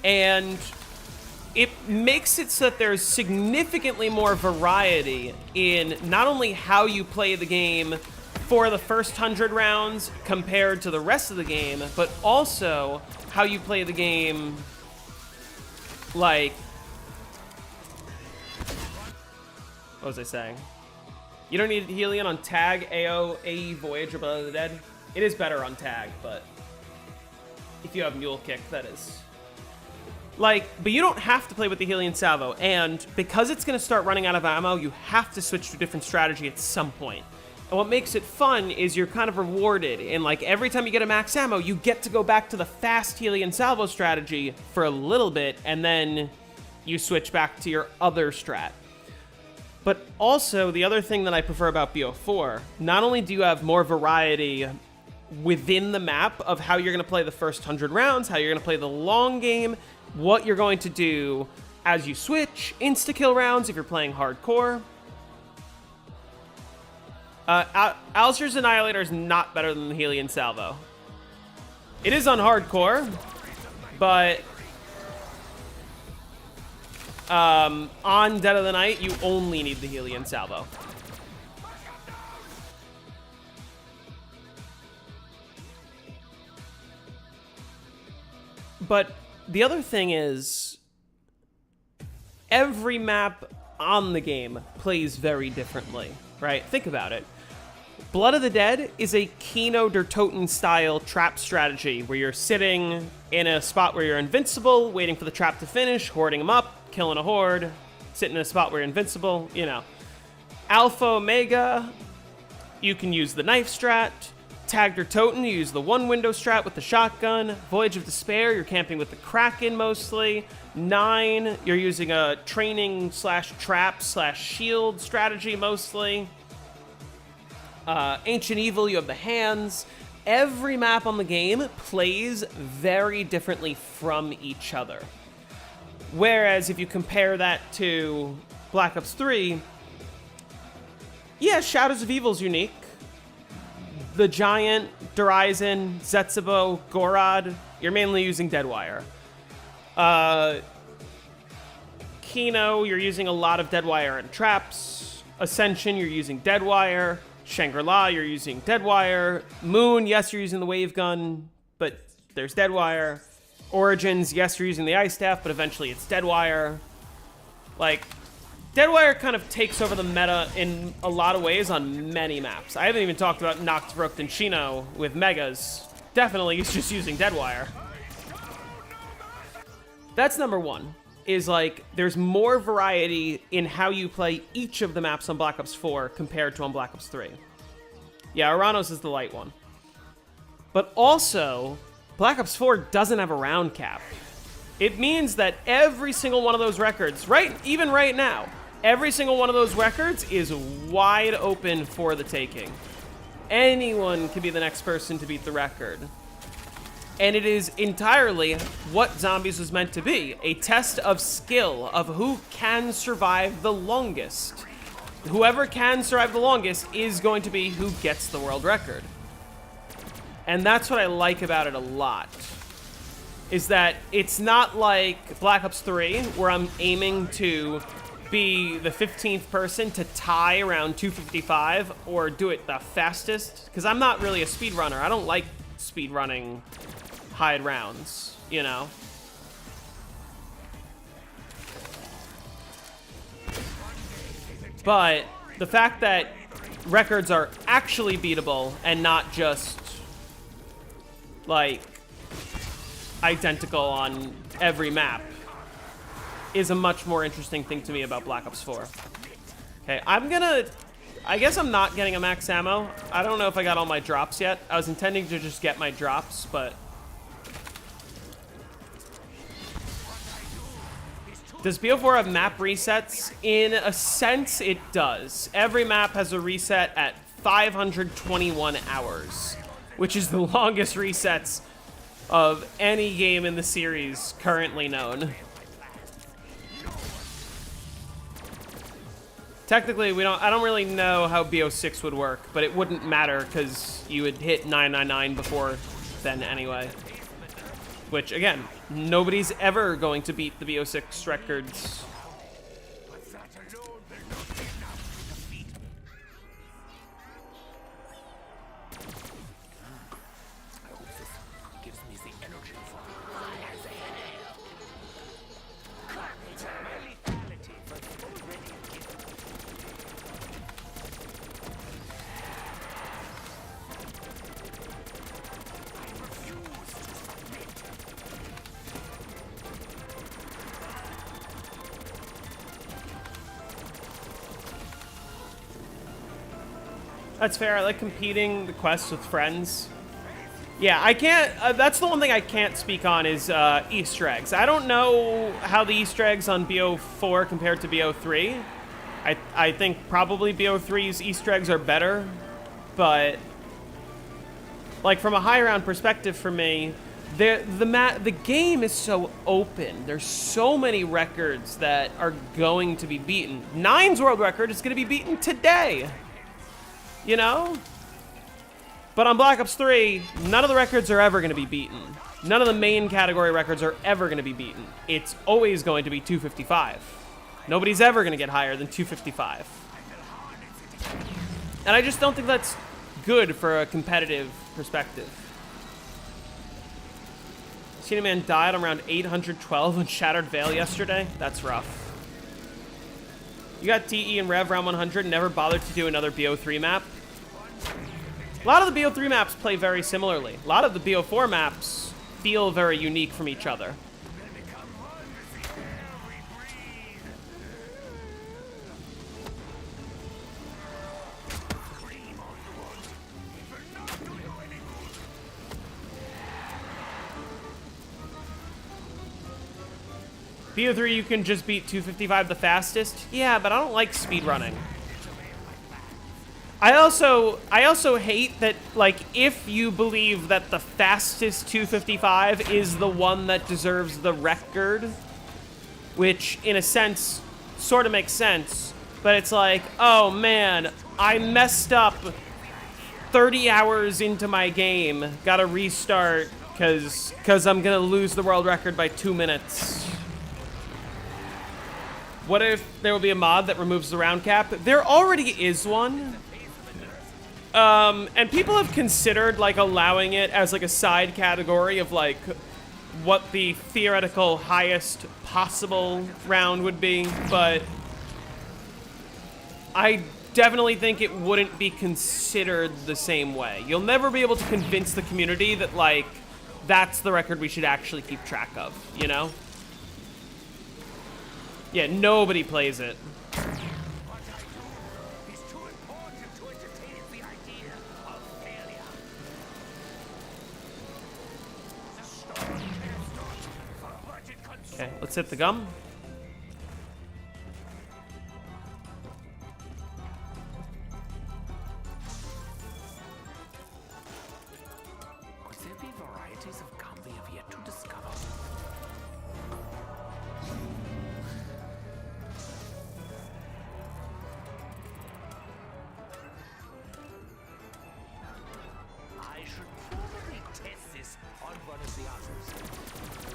And it makes it so that there's significantly more variety in not only how you play the game for the first 100 rounds compared to the rest of the game, but also how you play the game, like... What was I saying? You don't need Helion on Tag, AO, AE, Voyage, or Blood of the Dead. It is better on Tag, but... if you have Mule Kick, that is. Like, but you don't have to play with the Helion Salvo, and because it's going to start running out of ammo, you have to switch to a different strategy at some point. And what makes it fun is you're kind of rewarded. And like every time you get a max ammo, you get to go back to the fast Helion Salvo strategy for a little bit, and then you switch back to your other strat. But also, the other thing that I prefer about BO4, not only do you have more variety within the map of how you're going to play the first 100 rounds, how you're going to play the long game, what you're going to do as you switch, insta-kill rounds if you're playing hardcore. Alistair's Annihilator is not better than the Helion Salvo. It is on hardcore, but on Dead of the Night, you only need the Helion Salvo. But the other thing is, every map on the game plays very differently, right? Think about it. Blood of the Dead is a Kino der Toten style trap strategy where you're sitting in a spot where you're invincible, waiting for the trap to finish, hoarding them up, killing a horde, sitting in a spot where you're invincible, you know. Alpha Omega, you can use the knife strat. Tag der Toten, you use the one window strat with the shotgun. Voyage of Despair, you're camping with the Kraken mostly. 9, you're using a training slash trap slash shield strategy mostly. Ancient Evil, you have the hands. Every map on the game plays very differently from each other. Whereas if you compare that to Black Ops 3, yeah, Shadows of Evil's unique. The Giant, Durizen, Zetsubo, Gorod, you're mainly using Deadwire. Kino, you're using a lot of Deadwire and traps. Ascension, you're using Deadwire. Shangri-La, you're using Deadwire. Moon, yes, you're using the wave gun, but there's Deadwire. Origins, yes, you're using the Ice Staff, but eventually it's Deadwire. Like, Deadwire kind of takes over the meta in a lot of ways on many maps. I haven't even talked about Nachtrucht and Shino with Megas. Definitely he's just using Deadwire. That's number one, is like, there's more variety in how you play each of the maps on Black Ops 4 compared to on Black Ops 3. Yeah, Aranos is the light one. But also, Black Ops 4 doesn't have a round cap. It means that every single one of those records, even right now, every single one of those records is wide open for the taking. Anyone can be the next person to beat the record. And it is entirely what Zombies was meant to be, a test of skill, of who can survive the longest. Whoever can survive the longest is going to be who gets the world record. And that's what I like about it a lot. is that it's not like Black Ops 3, where I'm aiming to be the 15th person to tie around 255 or do it the fastest, because I'm not really a speedrunner. I don't like speedrunning hide rounds, you know? But the fact that records are actually beatable and not just, like, identical on every map is a much more interesting thing to me about Black Ops 4. Okay, I guess I'm not getting a max ammo. I don't know if I got all my drops yet. I was intending to just get my drops, but... Does BO4 have map resets? In a sense, it does. Every map has a reset at 521 hours, which is the longest resets of any game in the series currently known. Technically, I don't really know how BO6 would work, but it wouldn't matter because you would hit 999 before then anyway. Which, again, nobody's ever going to beat the BO6 records. That's fair. I like competing the quests with friends. Yeah, I can't... that's the one thing I can't speak on is Easter eggs. I don't know how the Easter eggs on BO4 compared to BO3. I think probably BO3's Easter eggs are better, but... Like, from a high-round perspective for me, the game is so open. There's so many records that are going to be beaten. 9's world record is going to be beaten today. You know? But on Black Ops 3, none of the records are ever going to be beaten. None of the main category records are ever going to be beaten. It's always going to be 255. Nobody's ever going to get higher than 255. And I just don't think that's good for a competitive perspective. Cena Man died on round 812 on Shattered Veil yesterday. That's rough. You got TE and Rev round 100 and never bothered to do another BO3 map. A lot of the BO3 maps play very similarly. A lot of the BO4 maps feel very unique from each other. BO3, you can just beat 255 the fastest. Yeah, but I don't like speedrunning. I also hate that, like, if you believe that the fastest 255 is the one that deserves the record, which, in a sense, sort of makes sense, but it's like, oh man, I messed up 30 hours into my game, gotta restart, because I'm gonna lose the world record by 2 minutes. What if there will be a mod that removes the round cap? There already is one. And people have considered, like, allowing it as, like, a side category of, like, what the theoretical highest possible round would be, but I definitely think it wouldn't be considered the same way. You'll never be able to convince the community that, like, that's the record we should actually keep track of, you know? Yeah, nobody plays it. Okay, let's hit the gum. Could there be varieties of gum we have yet to discover? I should probably test this on one of the others.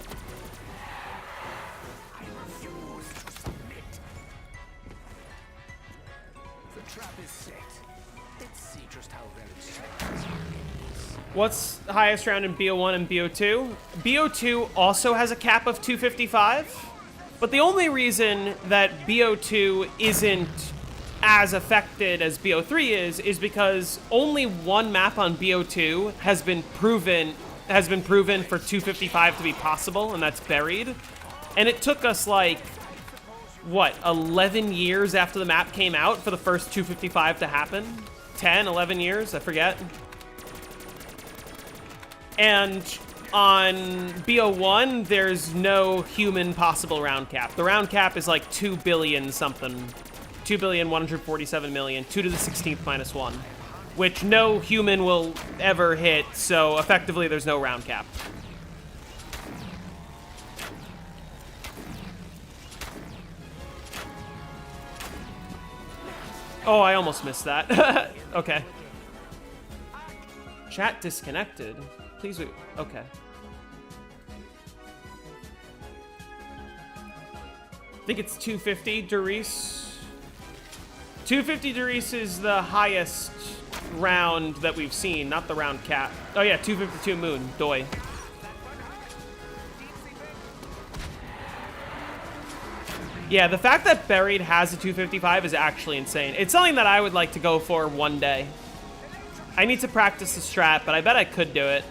What's the highest round in BO1 and BO2? BO2 also has a cap of 255, but the only reason that BO2 isn't as affected as BO3 is because only one map on BO2 has been proven for 255 to be possible, and that's Buried. And it took us like, what, 11 years after the map came out for the first 255 to happen? 10, 11 years, I forget. And on BO1, there's no human possible round cap. The round cap is like 2 billion something. 2,147,000,000, 2 to the 16th minus 1. Which no human will ever hit, so effectively there's no round cap. Oh, I almost missed that. Okay. Chat disconnected. Please wait. Okay. I think it's 250, Doris. 250, Doris, is the highest round that we've seen, not the round cap. Oh yeah, 252 Moon, Doi. Yeah, the fact that Buried has a 255 is actually insane. It's something that I would like to go for one day. I need to practice the strat, but I bet I could do it.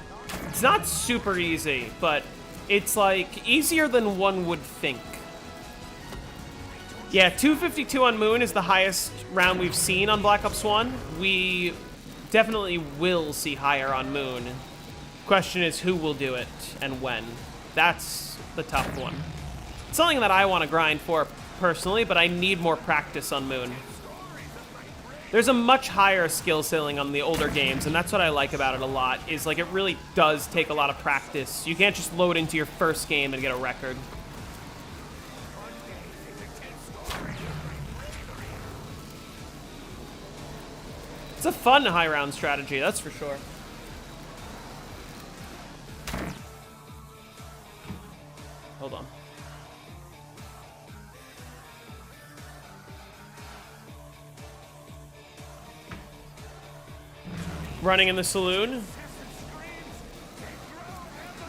It's not super easy, but it's like easier than one would think. Yeah, 252 on Moon is the highest round we've seen on Black Ops 1. We definitely will see higher on Moon. Question is who will do it and when. That's the tough one. It's something that I want to grind for personally, but I need more practice on Moon. There's a much higher skill ceiling on the older games, and that's what I like about it a lot, is like it really does take a lot of practice. You can't just load into your first game and get a record. It's a fun high round strategy, that's for sure. Hold on. Running in the saloon.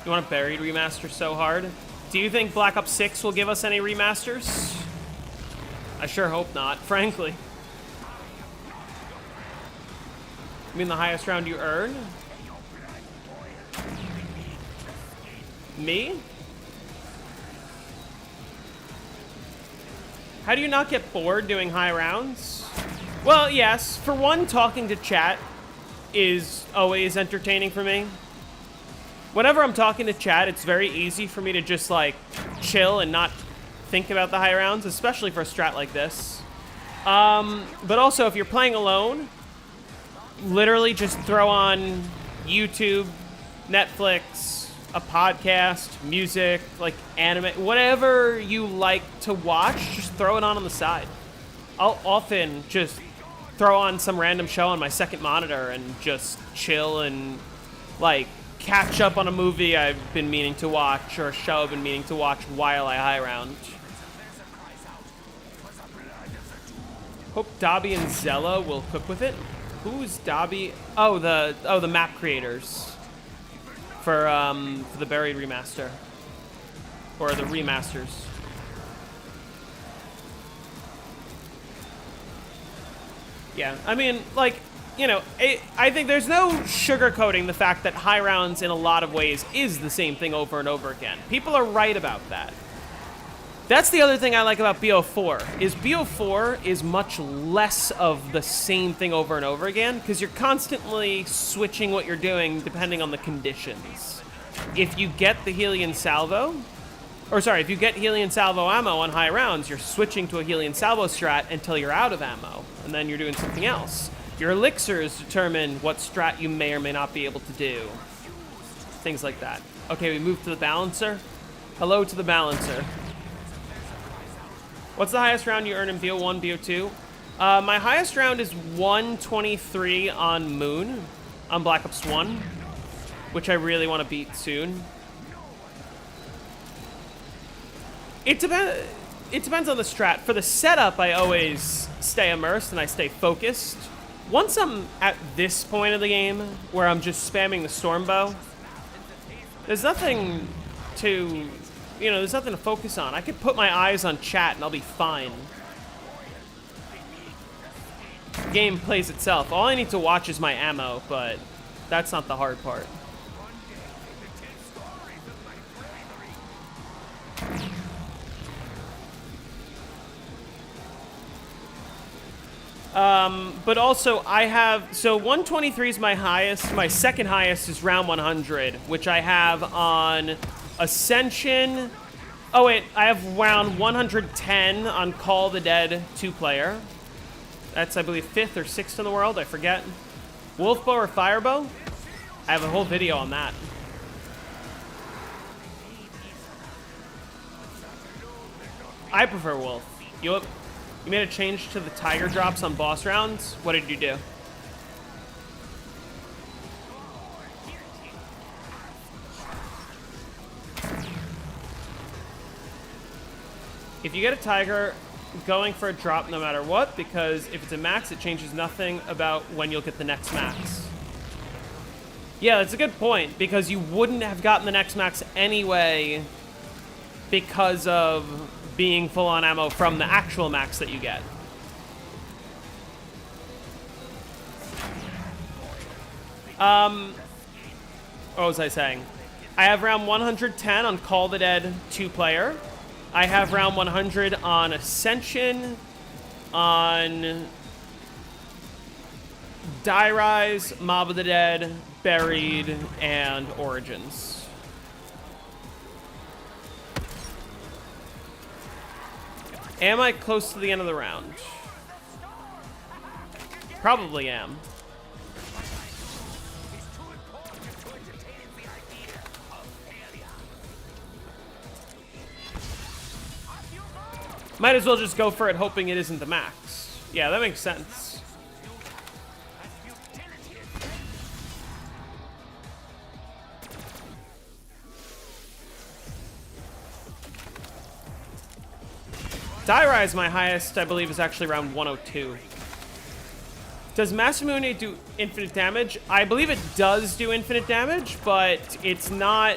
You want a Buried remaster so hard? Do you think Black Ops 6 will give us any remasters? I sure hope not, frankly. You mean the highest round you earn? Me? How do you not get bored doing high rounds? Well, yes. For one, talking to chat is always entertaining for me. Whenever I'm talking to chat, it's very easy for me to just like chill and not think about the high rounds, especially for a strat like this. But also, if you're playing alone, literally just throw on YouTube, Netflix, a podcast, music, like anime, whatever you like to watch, just throw it on the side. I'll often just throw on some random show on my second monitor and just chill and like catch up on a movie I've been meaning to watch or a show I've been meaning to watch while I high round. Hope Dobby and Zella will cook with it. Who's Dobby? Oh, the map creators for the Buried remaster or the remasters. Yeah, I mean, like, you know, I think there's no sugarcoating the fact that high rounds in a lot of ways is the same thing over and over again. People are right about that. That's the other thing I like about BO4, is BO4 is much less of the same thing over and over again, because you're constantly switching what you're doing depending on the conditions. If you get the Helion Salvo, if you get Helion Salvo ammo on high rounds, you're switching to a Helion Salvo strat until you're out of ammo, and then you're doing something else. Your elixirs determine what strat you may or may not be able to do. Things like that. Okay, we move to the balancer. Hello to the balancer. What's the highest round you earn in BO1, BO2? My highest round is 123 on Moon, on Black Ops 1, which I really want to beat soon. It it depends on the strat. For the setup, I always stay immersed and I stay focused. Once I'm at this point of the game where I'm just spamming the Stormbow, there's nothing to, there's nothing to focus on. I could put my eyes on chat and I'll be fine. The game plays itself. All I need to watch is my ammo, but that's not the hard part. But also I have, so 123 is my highest. My second highest is round 100, which I have on Ascension. Oh wait, I have round 110 on Call of the Dead 2-player. That's, I believe, 5th or 6th in the world, I forget. Wolfbow or Firebow? I have a whole video on that. I prefer Wolf. You made a change to the Tiger drops on boss rounds? What did you do? If you get a Tiger, going for a drop no matter what, because if it's a max, it changes nothing about when you'll get the next max. Yeah, that's a good point, because you wouldn't have gotten the next max anyway because of being full on ammo from the actual max that you get. What was I saying? I have round 110 on Call of the Dead 2-player. I have round 100 on Ascension, on Die Rise, Mob of the Dead, Buried, and Origins. Am I close to the end of the round? Probably am. Might as well just go for it hoping it isn't the max. Yeah, that makes sense. Die Rise, my highest, I believe, is actually around 102. Does Masamune do infinite damage? I believe it does do infinite damage, but it's not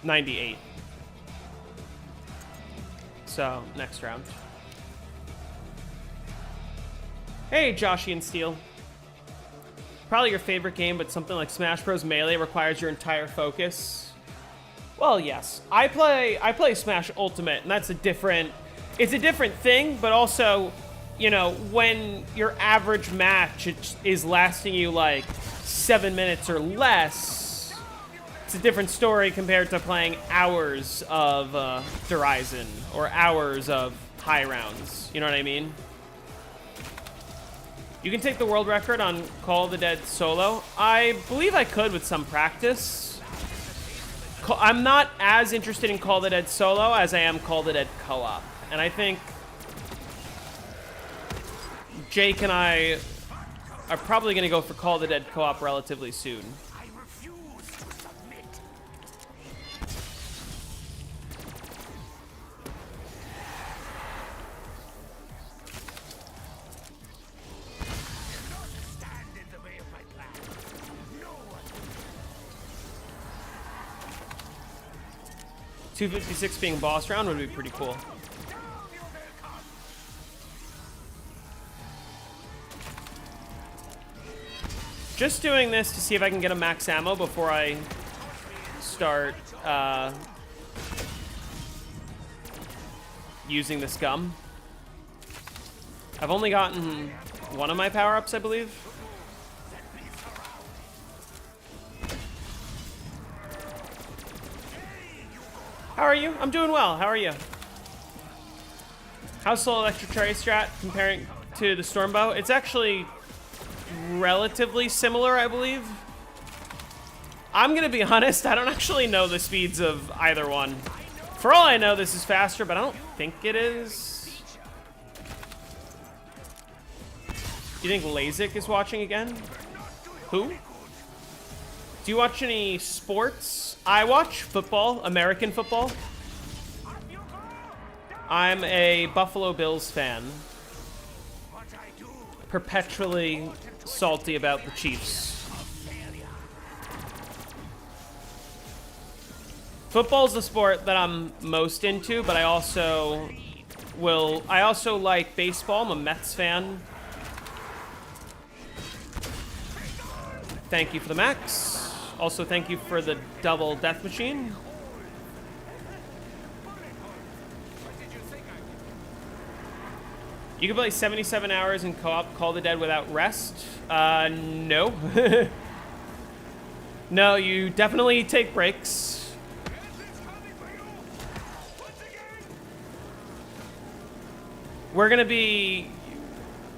98. So, next round. Hey, Joshy and Steel. Probably your favorite game, but something like Smash Bros. Melee requires your entire focus. Well, yes. I play Smash Ultimate, and that's it's a different thing, but also, when your average match is lasting you like 7 minutes or less, it's a different story compared to playing hours of Horizon or hours of high rounds. You know what I mean? You can take the world record on Call of the Dead solo. I believe I could with some practice. I'm not as interested in Call of the Dead solo as I am Call of the Dead co-op. And I think Jake and I are probably going to go for Call of the Dead co-op relatively soon. I refuse to submit. Stand in the way of my plan. No one. 256 being boss round would be pretty cool. Just doing this to see if I can get a max ammo before I start using this gum. I've only gotten one of my power-ups, I believe. How are you? I'm doing well. How are you? How's Soul Electric Cherry Strat comparing to the Stormbow? It's actually relatively similar, I believe. I'm gonna be honest, I don't actually know the speeds of either one. For all I know, this is faster, but I don't think it is. You think LASIK is watching again? Who? Do you watch any sports? I watch football, American football. I'm a Buffalo Bills fan. Perpetually salty about the Chiefs. Football's the sport that I'm most into, but I also like baseball. I'm a Mets fan. Thank you for the max. Also, thank you for the double death machine. You can play 77 hours in co-op Call the Dead without rest? No. No, you definitely take breaks. We're gonna be...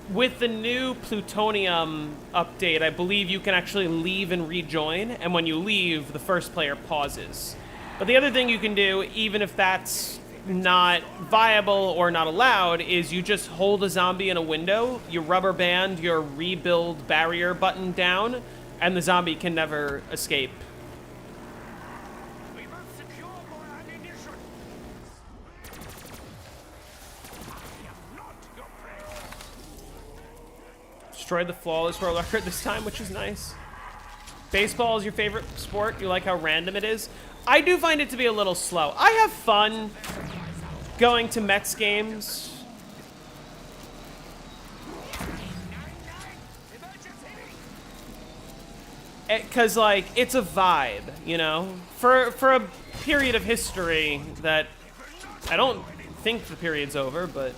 With the new plutonium update, I believe you can actually leave and rejoin, and when you leave, the first player pauses. But the other thing you can do, even if that's not viable or not allowed, is you just hold a zombie in a window, you rubber band your rebuild barrier button down, and the zombie can never escape. Destroyed the flawless world record this time, which is nice. Baseball is your favorite sport? You like how random it is? I do find it to be a little slow. I have fun going to Mets games. Because, like, it's a vibe, you know? For a period of history that I don't think the period's over, but,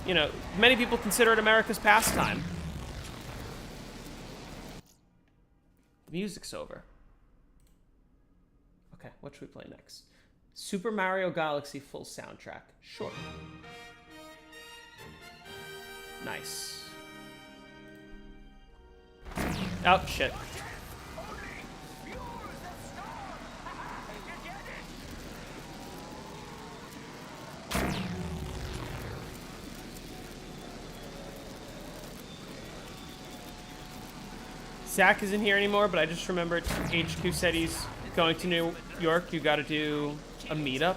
you know, many people consider it America's pastime. The music's over. Okay, what should we play next? Super Mario Galaxy full soundtrack. Sure. Nice. Oh, shit. Zach isn't here anymore, but I just remembered HQ said he's going to New York. You gotta do a meetup.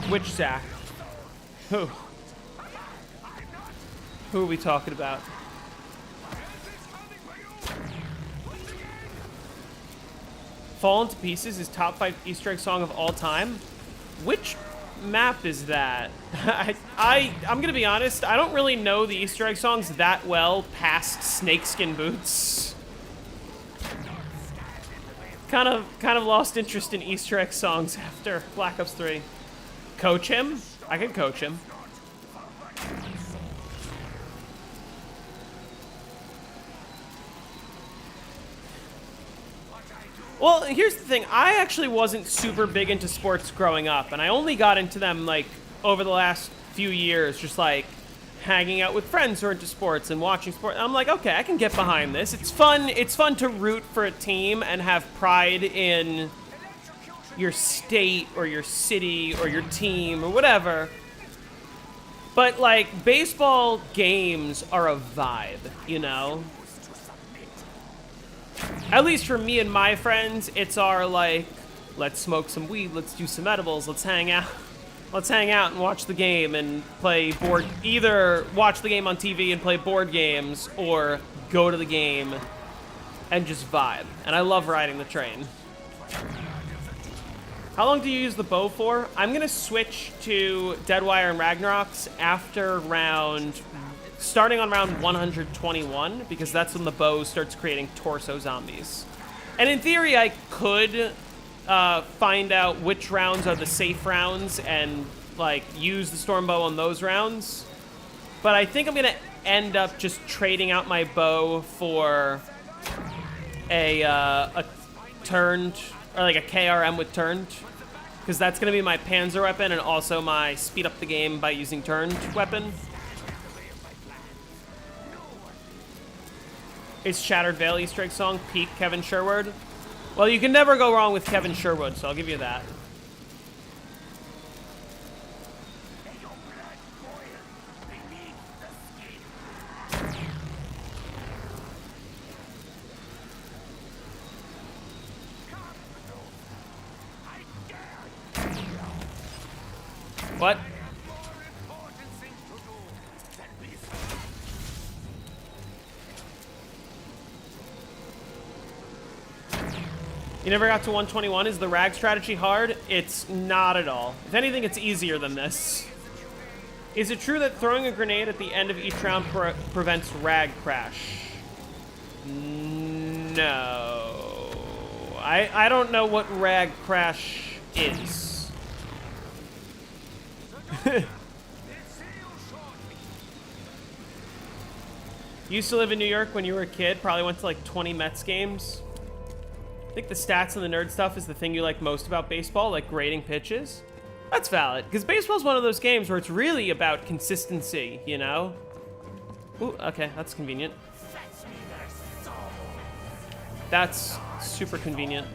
Which Zach? Who? Who are we talking about? Fallen to Pieces is top 5 Easter egg song of all time? Which map is that? I'm gonna be honest, I don't really know the Easter egg songs that well past Snakeskin Boots. Kind of lost interest in Easter egg songs after Black Ops 3. Coach him? I can coach him. Well, here's the thing. I actually wasn't super big into sports growing up, and I only got into them, like, over the last few years, just, like, hanging out with friends who are into sports and watching sports. And I'm like, okay, I can get behind this. It's fun. It's fun to root for a team and have pride in your state or your city or your team or whatever. But, like, baseball games are a vibe, you know? At least for me and my friends, it's our, like, let's smoke some weed, let's do some edibles, let's hang out. Let's hang out and watch the game and play board... Either watch the game on TV and play board games, or go to the game and just vibe. And I love riding the train. How long do you use the bow for? I'm gonna switch to Deadwire and Ragnarok's after round... Starting on round 121, because that's when the bow starts creating torso zombies. And in theory, I could find out which rounds are the safe rounds and, like, use the storm bow on those rounds. But I think I'm gonna end up just trading out my bow for a turned, or like a KRM with turned, because that's gonna be my panzer weapon and also my speed up the game by using turned weapon. Is Shattered Veil Easter egg song peak Kevin Sherwood? Well, you can never go wrong with Kevin Sherwood, so I'll give you that. What? You never got to 121? Is the rag strategy hard? It's not at all. If anything, it's easier than this. Is it true that throwing a grenade at the end of each round prevents rag crash? No. I don't know what rag crash is. You used to live in New York when you were a kid, probably went to like 20 Mets games. I think the stats and the nerd stuff is the thing you like most about baseball, like grading pitches. That's valid, because baseball's one of those games where it's really about consistency, you know? Ooh, okay, that's convenient. That's super convenient.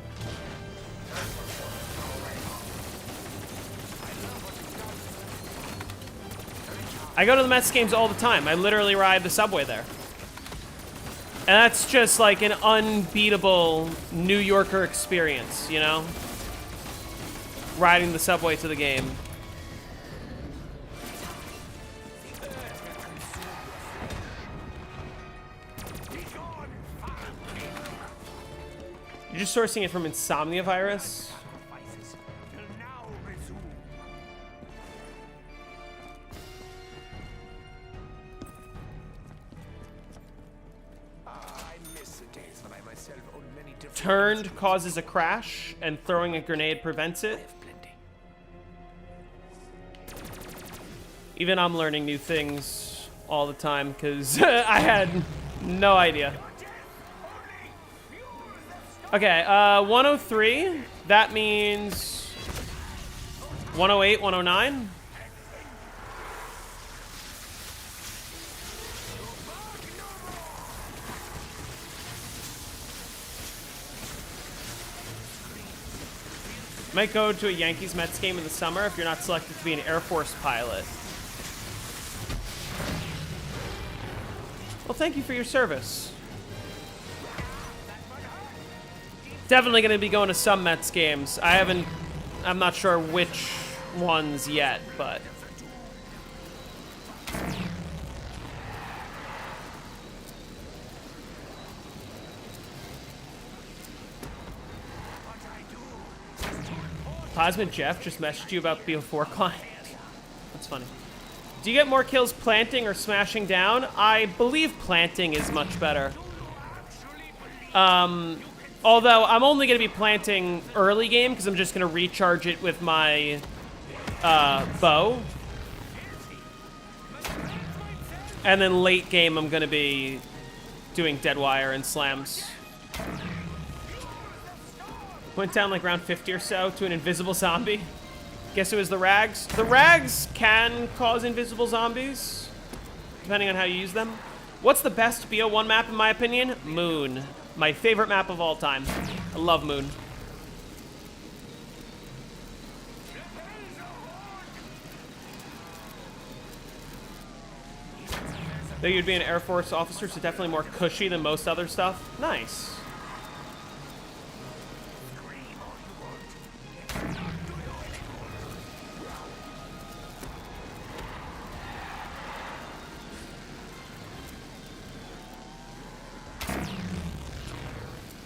I go to the Mets games all the time. I literally ride the subway there. And that's just like an unbeatable New Yorker experience, you know? Riding the subway to the game. You're just sourcing it from Insomnia Virus? Turned causes a crash, and throwing a grenade prevents it. Even I'm learning new things all the time, because I had no idea. Okay, 103, that means 108, 109. Might go to a Yankees-Mets game in the summer if you're not selected to be an Air Force pilot. Well, thank you for your service. Definitely going to be going to some Mets games. I'm not sure which ones yet, but... Plasma Jeff just messaged you about BO4 client. That's funny. Do you get more kills planting or smashing down? I believe planting is much better. Although I'm only going to be planting early game because I'm just going to recharge it with my bow. And then late game I'm going to be doing dead wire and slams. Went down like round 50 or so to an invisible zombie. Guess it was the rags. The rags can cause invisible zombies, depending on how you use them. What's the best BO1 map in my opinion? Moon. My favorite map of all time. I love Moon. Though you'd be an Air Force officer, so definitely more cushy than most other stuff. Nice.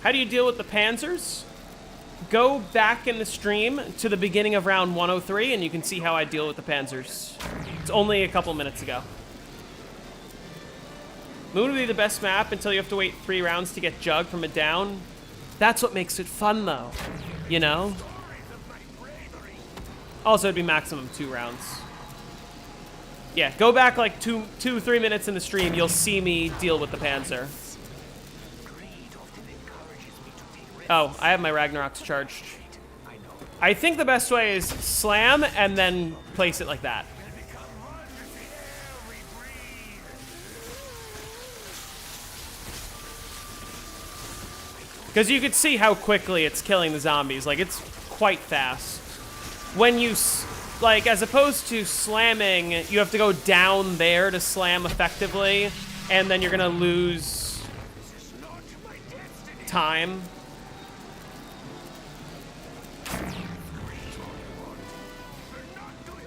How do you deal with the Panzers? Go back in the stream to the beginning of round 103 and you can see how I deal with the Panzers. It's only a couple minutes ago. Moon would be the best map until you have to wait 3 rounds to get Jug from a down. That's what makes it fun though, you know? Also, it'd be maximum 2 rounds. Yeah, go back like 3 minutes in the stream, you'll see me deal with the Panzer. Oh, I have my Ragnaroks charged. I think the best way is slam and then place it like that. Because you could see how quickly it's killing the zombies. Like, it's quite fast. When you, like, as opposed to slamming, you have to go down there to slam effectively, and then you're gonna lose time.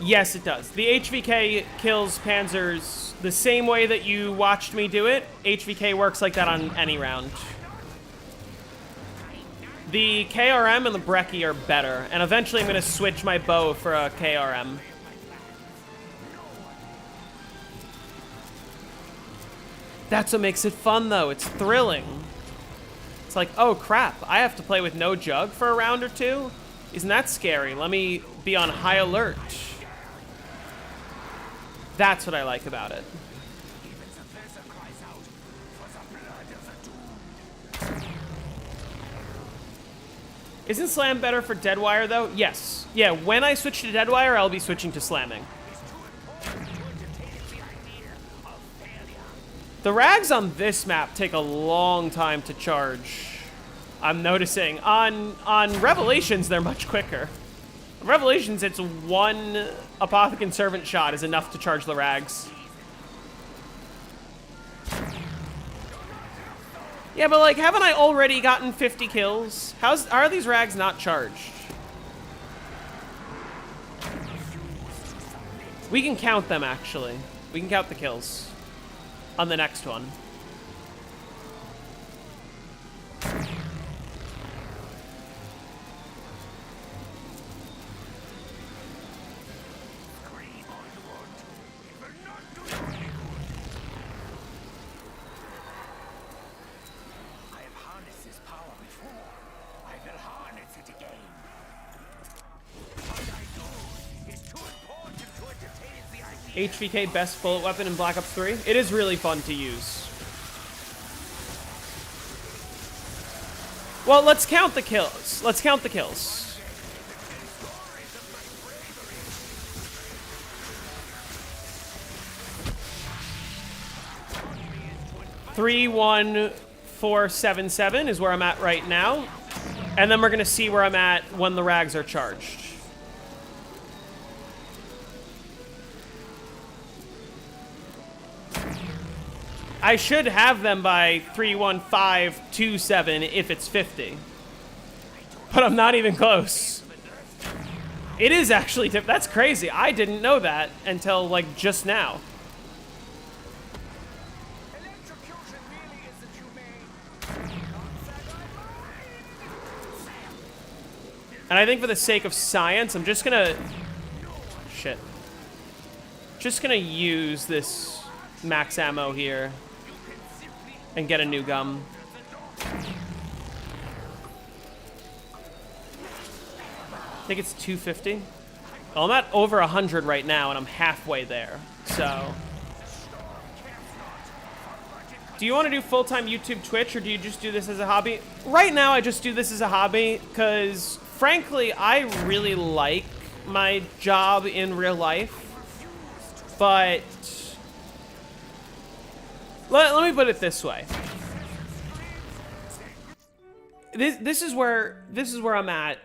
Yes, it does. The HVK kills panzers the same way that you watched me do it. HVK works like that on any round. The KRM and the Brecci are better, and eventually I'm going to switch my bow for a KRM. That's what makes it fun, though. It's thrilling. It's like, oh crap, I have to play with no jug for a round or two? Isn't that scary? Let me be on high alert. That's what I like about it. Isn't slam better for Deadwire, though? Yes. Yeah, when I switch to Deadwire, I'll be switching to slamming. The rags on this map take a long time to charge. I'm noticing. On Revelations, they're much quicker. On Revelations, it's one Apothecant Servant shot is enough to charge the rags. Yeah, but like, haven't I already gotten 50 kills? Are these rags not charged? We can count them, actually. We can count the kills on the next one. HVK best bullet weapon in Black Ops 3. It is really fun to use. Well, let's count the kills. Let's count the kills. Three, 1, 4, 7, 7 is where I'm at right now. And then we're gonna see where I'm at when the rags are charged. I should have them by 3, 1, 5, 2, 7 if it's 50. But I'm not even close. It is actually, that's crazy. I didn't know that until like just now. And I think for the sake of science, I'm just gonna, just gonna use this max ammo here and get a new gum. I think it's 250. Well, I'm at over 100 right now, and I'm halfway there, so. Do you want to do full-time YouTube, Twitch, or do you just do this as a hobby? Right now, I just do this as a hobby, because, frankly, I really like my job in real life, but let me put it this way. This is where I'm at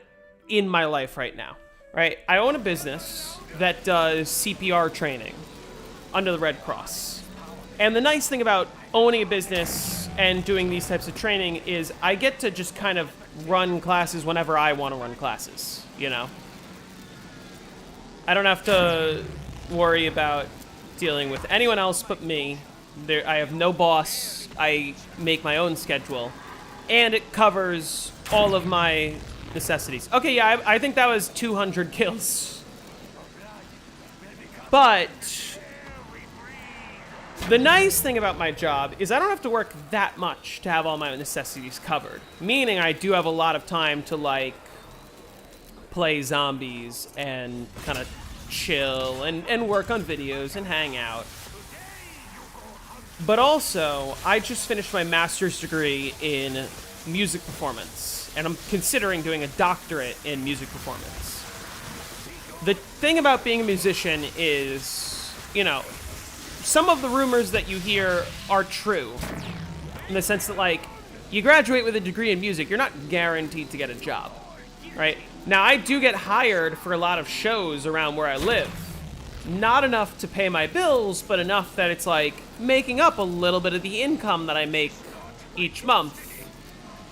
in my life right now, right? I own a business that does CPR training under the Red Cross. And the nice thing about owning a business and doing these types of training is I get to just kind of run classes whenever I want to run classes, you know? I don't have to worry about dealing with anyone else but me. I have no boss. I make my own schedule. And it covers all of my necessities. Okay, yeah, I think that was 200 kills. But the nice thing about my job is I don't have to work that much to have all my necessities covered. Meaning I do have a lot of time to, like, play zombies and kind of chill and work on videos and hang out. But also, I just finished my master's degree in music performance, and I'm considering doing a doctorate in music performance. The thing about being a musician is, you know, some of the rumors that you hear are true, in the sense that, like, you graduate with a degree in music, you're not guaranteed to get a job, right? Now, I do get hired for a lot of shows around where I live. Not enough to pay my bills, but enough that it's like making up a little bit of the income that I make each month.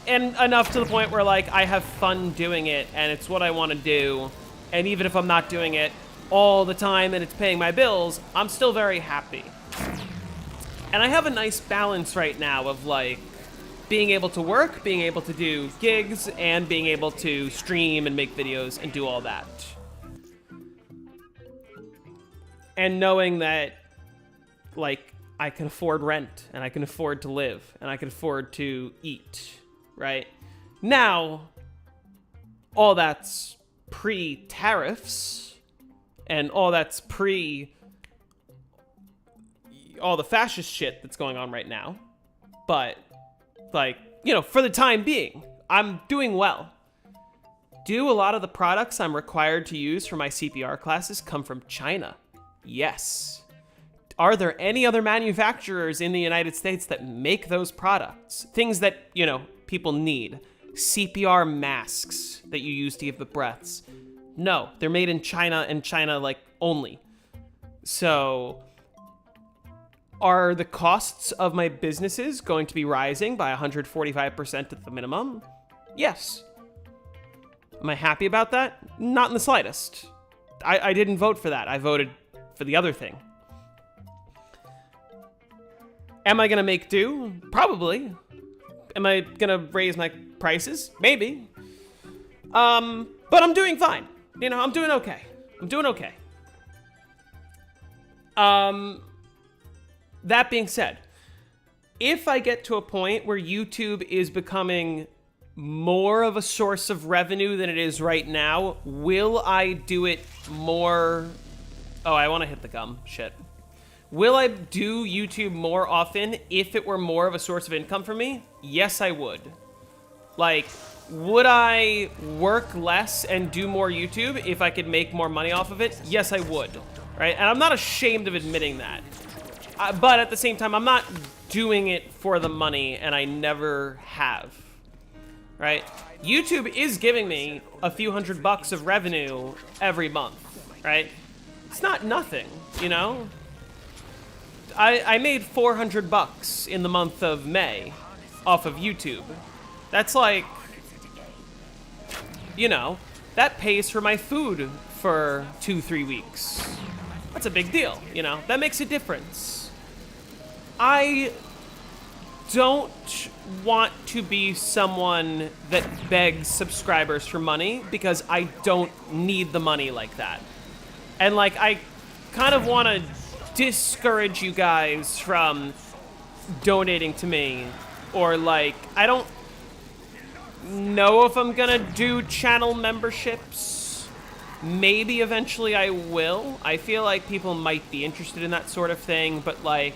And enough to the point where, like, I have fun doing it, and it's what I want to do. And even if I'm not doing it all the time and it's paying my bills, I'm still very happy. And I have a nice balance right now of like being able to work, being able to do gigs, and being able to stream and make videos and do all that. And knowing that, like, I can afford rent, and I can afford to live, and I can afford to eat, right? Now, all that's pre-tariffs, and all that's pre all the fascist shit that's going on right now. But, like, you know, for the time being, I'm doing well. Do a lot of the products I'm required to use for my CPR classes come from China? Yes. Are there any other manufacturers in the United States that make those products? Things that, you know, people need. CPR masks that you use to give the breaths. No, they're made in China and China, like, only. So, are the costs of my businesses going to be rising by 145% at the minimum? Yes. Am I happy about that? Not in the slightest. I didn't vote for that. I voted for the other thing. Am I gonna make do? Probably. Am I gonna raise my prices? Maybe. But I'm doing fine. You know, I'm doing okay. I'm doing okay. That being said, if I get to a point where YouTube is becoming more of a source of revenue than it is right now, will I do it more? Oh, I want to hit the gum. Shit. Will I do YouTube more often if it were more of a source of income for me? Yes, I would. Like, would I work less and do more YouTube if I could make more money off of it? Yes, I would. Right? And I'm not ashamed of admitting that. But at the same time, I'm not doing it for the money, and I never have. Right? YouTube is giving me a few $100 of revenue every month. Right? It's not nothing, you know? I made $400 in the month of May off of YouTube. That's like, you know, that pays for my food for 2-3 weeks. That's a big deal, you know? That makes a difference. I don't want to be someone that begs subscribers for money because I don't need the money like that. And like, I kind of want to discourage you guys from donating to me, or like, I don't know if I'm gonna do channel memberships. Maybe eventually I will. I feel like people might be interested in that sort of thing, but like,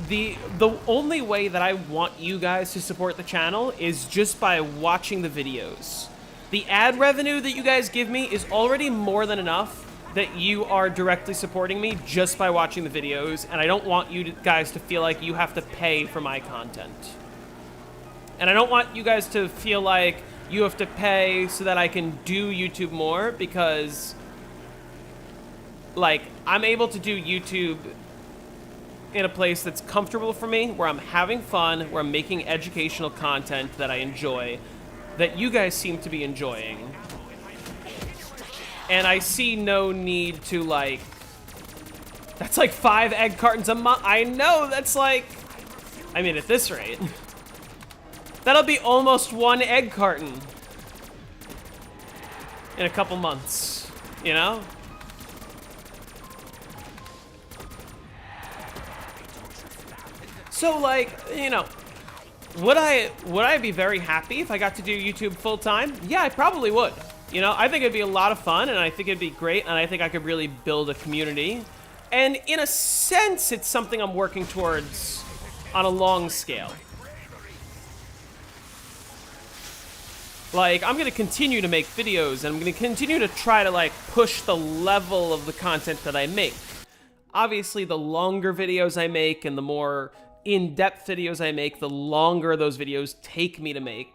the only way that I want you guys to support the channel is just by watching the videos. The ad revenue that you guys give me is already more than enough that you are directly supporting me just by watching the videos, and I don't want you guys to feel like you have to pay for my content. And I don't want you guys to feel like you have to pay so that I can do YouTube more, because, like, I'm able to do YouTube in a place that's comfortable for me, where I'm having fun, where I'm making educational content that I enjoy, that you guys seem to be enjoying. And I see no need to, like, that's like 5 egg cartons a month. I know, that's like, I mean, at this rate, that'll be almost 1 egg carton in a couple months, you know? So, like, you know, would I be very happy if I got to do YouTube full time? Yeah, I probably would. You know, I think it'd be a lot of fun, and I think it'd be great, and I think I could really build a community. And in a sense, it's something I'm working towards on a long scale. Like, I'm gonna continue to make videos, and I'm gonna continue to try to, like, push the level of the content that I make. Obviously, the longer videos I make and the more in-depth videos I make, the longer those videos take me to make.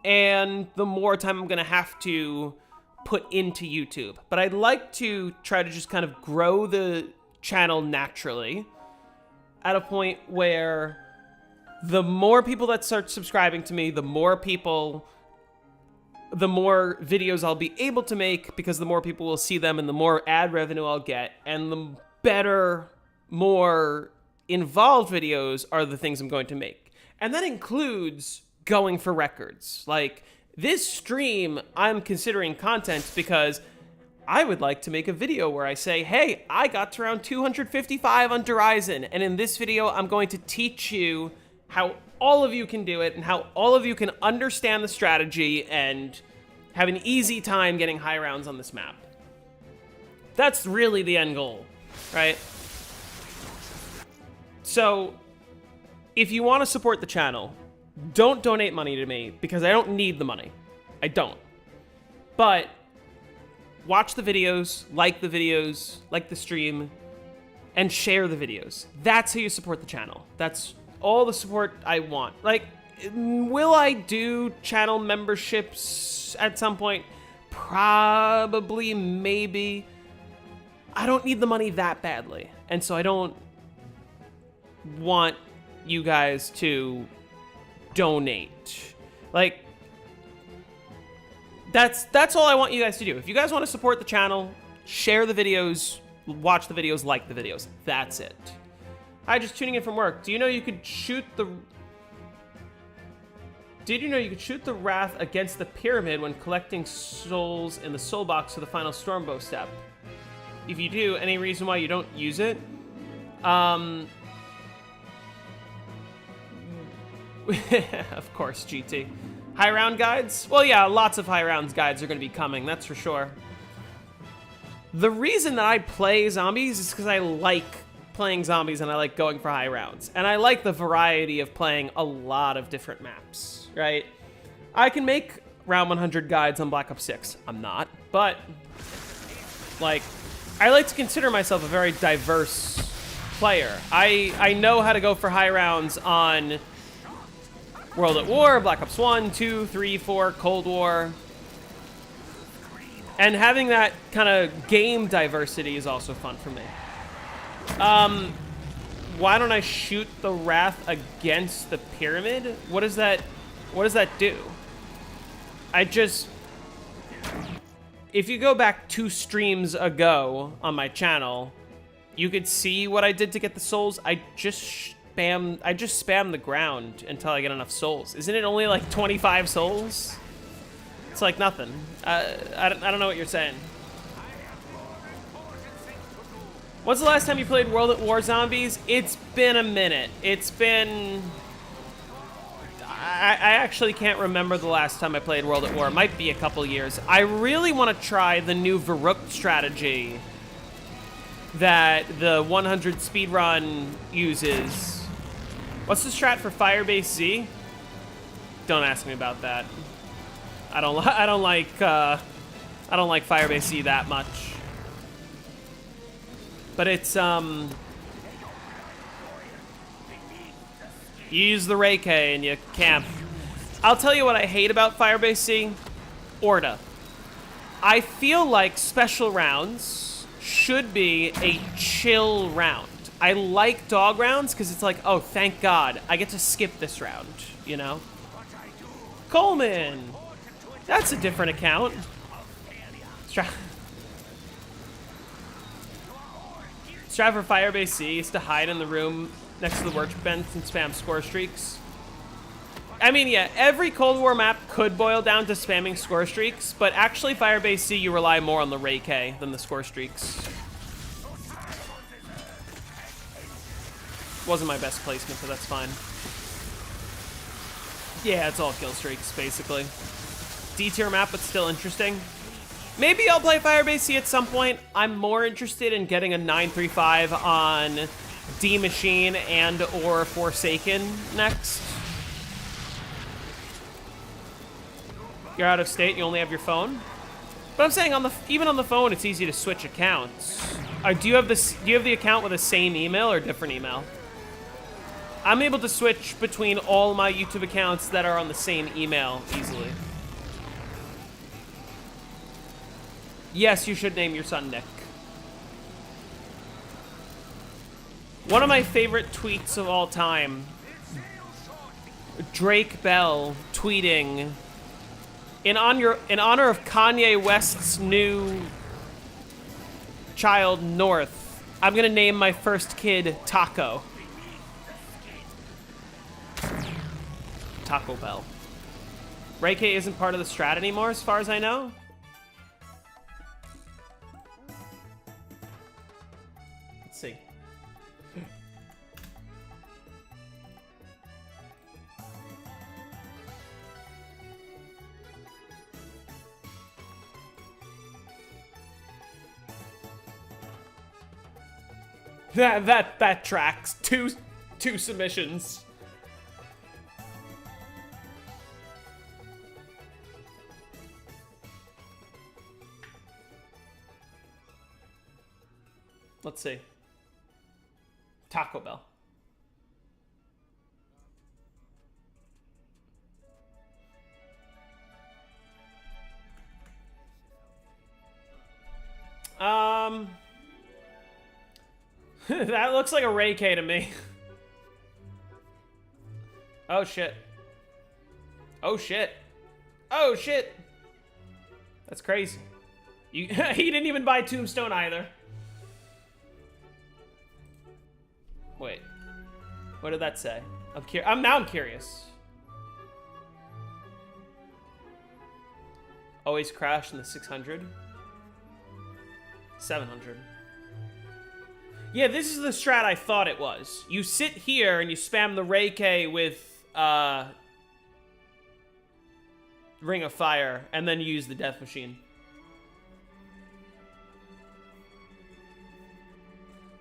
And the more time I'm gonna have to put into YouTube. But I'd like to try to just kind of grow the channel naturally at a point where the more people that start subscribing to me, the more people the more videos I'll be able to make, because the more people will see them and the more ad revenue I'll get, and the better, more involved videos are the things I'm going to make. And that includes going for records. Like, this stream, I'm considering content because I would like to make a video where I say, hey, I got to round 255 on Horizon, and in this video, I'm going to teach you how all of you can do it and how all of you can understand the strategy and have an easy time getting high rounds on this map. That's really the end goal, right? So, if you want to support the channel, don't donate money to me, because I don't need the money. I don't. But watch the videos, like the stream, and share the videos. That's how you support the channel. That's all the support I want. Like, will I do channel memberships at some point? Probably, maybe. I don't need the money that badly, and so I don't want you guys to donate. Like, that's all I want you guys to do. If you guys want to support the channel, share the videos, watch the videos, like the videos. That's it. Hi, just tuning in from work. Do you know you could shoot the... Did you know you could shoot the Wrath against the pyramid when collecting souls in the soul box for the final Stormbow step? If you do, any reason why you don't use it? Of course, GT. High round guides? Well, yeah, lots of high rounds guides are going to be coming, that's for sure. The reason that I play zombies is because I like playing zombies and I like going for high rounds. And I like the variety of playing a lot of different maps, right? I can make round 100 guides on Black Ops 6. I'm not, but like, I like to consider myself a very diverse player. I know how to go for high rounds on World at War, Black Ops 1, 2, 3, 4, Cold War. And having that kind of game diversity is also fun for me. Why don't I shoot the Wrath against the pyramid? What does that do? If you go back 2 streams ago on my channel, you could see what I did to get the souls. I just spam the ground until I get enough souls. Isn't it only like 25 souls? It's like nothing. I don't know what you're saying. When's the last time you played World at War Zombies? It's been a minute. It's been... I actually can't remember the last time I played World at War. It might be a couple years. I really want to try the new Varuk strategy that the 100 speedrun uses. What's the strat for Firebase Z? Don't ask me about that. I don't like Firebase Z that much. But it's you use the Ray K and you camp. I'll tell you what I hate about Firebase Z. Orda. I feel like special rounds should be a chill round. I like dog rounds because it's like, oh, thank God, I get to skip this round, you know? Coleman! That's a different account. Strat for Firebase C is to hide in the room next to the workbench and spam score streaks. I mean, yeah, every Cold War map could boil down to spamming score streaks, but actually Firebase C, you rely more on the Ray K than the score streaks. Wasn't my best placement, but that's fine. Yeah, it's all kill streaks, basically. D-tier map, but still interesting. Maybe I'll play Firebase C at some point. I'm more interested in getting a 935 on D-Machine and or Forsaken next. You're out of state, you only have your phone? But I'm saying even on the phone, it's easy to switch accounts. Do you have the account with the same email or different email? I'm able to switch between all my YouTube accounts that are on the same email easily. Yes, you should name your son Nick. One of my favorite tweets of all time, Drake Bell tweeting In honor of Kanye West's new child, North, I'm gonna name my first kid Taco. Taco Bell. Reiki isn't part of the strat anymore, as far as I know. Let's see. That tracks. Two submissions. Let's see. Taco Bell. That looks like a Ray K to me. Oh shit. Oh shit. Oh shit. That's crazy. He didn't even buy Tombstone either. Wait. What did that say? I'm curious. Always crash in the 600. 700. Yeah, this is the strat I thought it was. You sit here and you spam the Ray K with Ring of Fire, and then you use the Death Machine.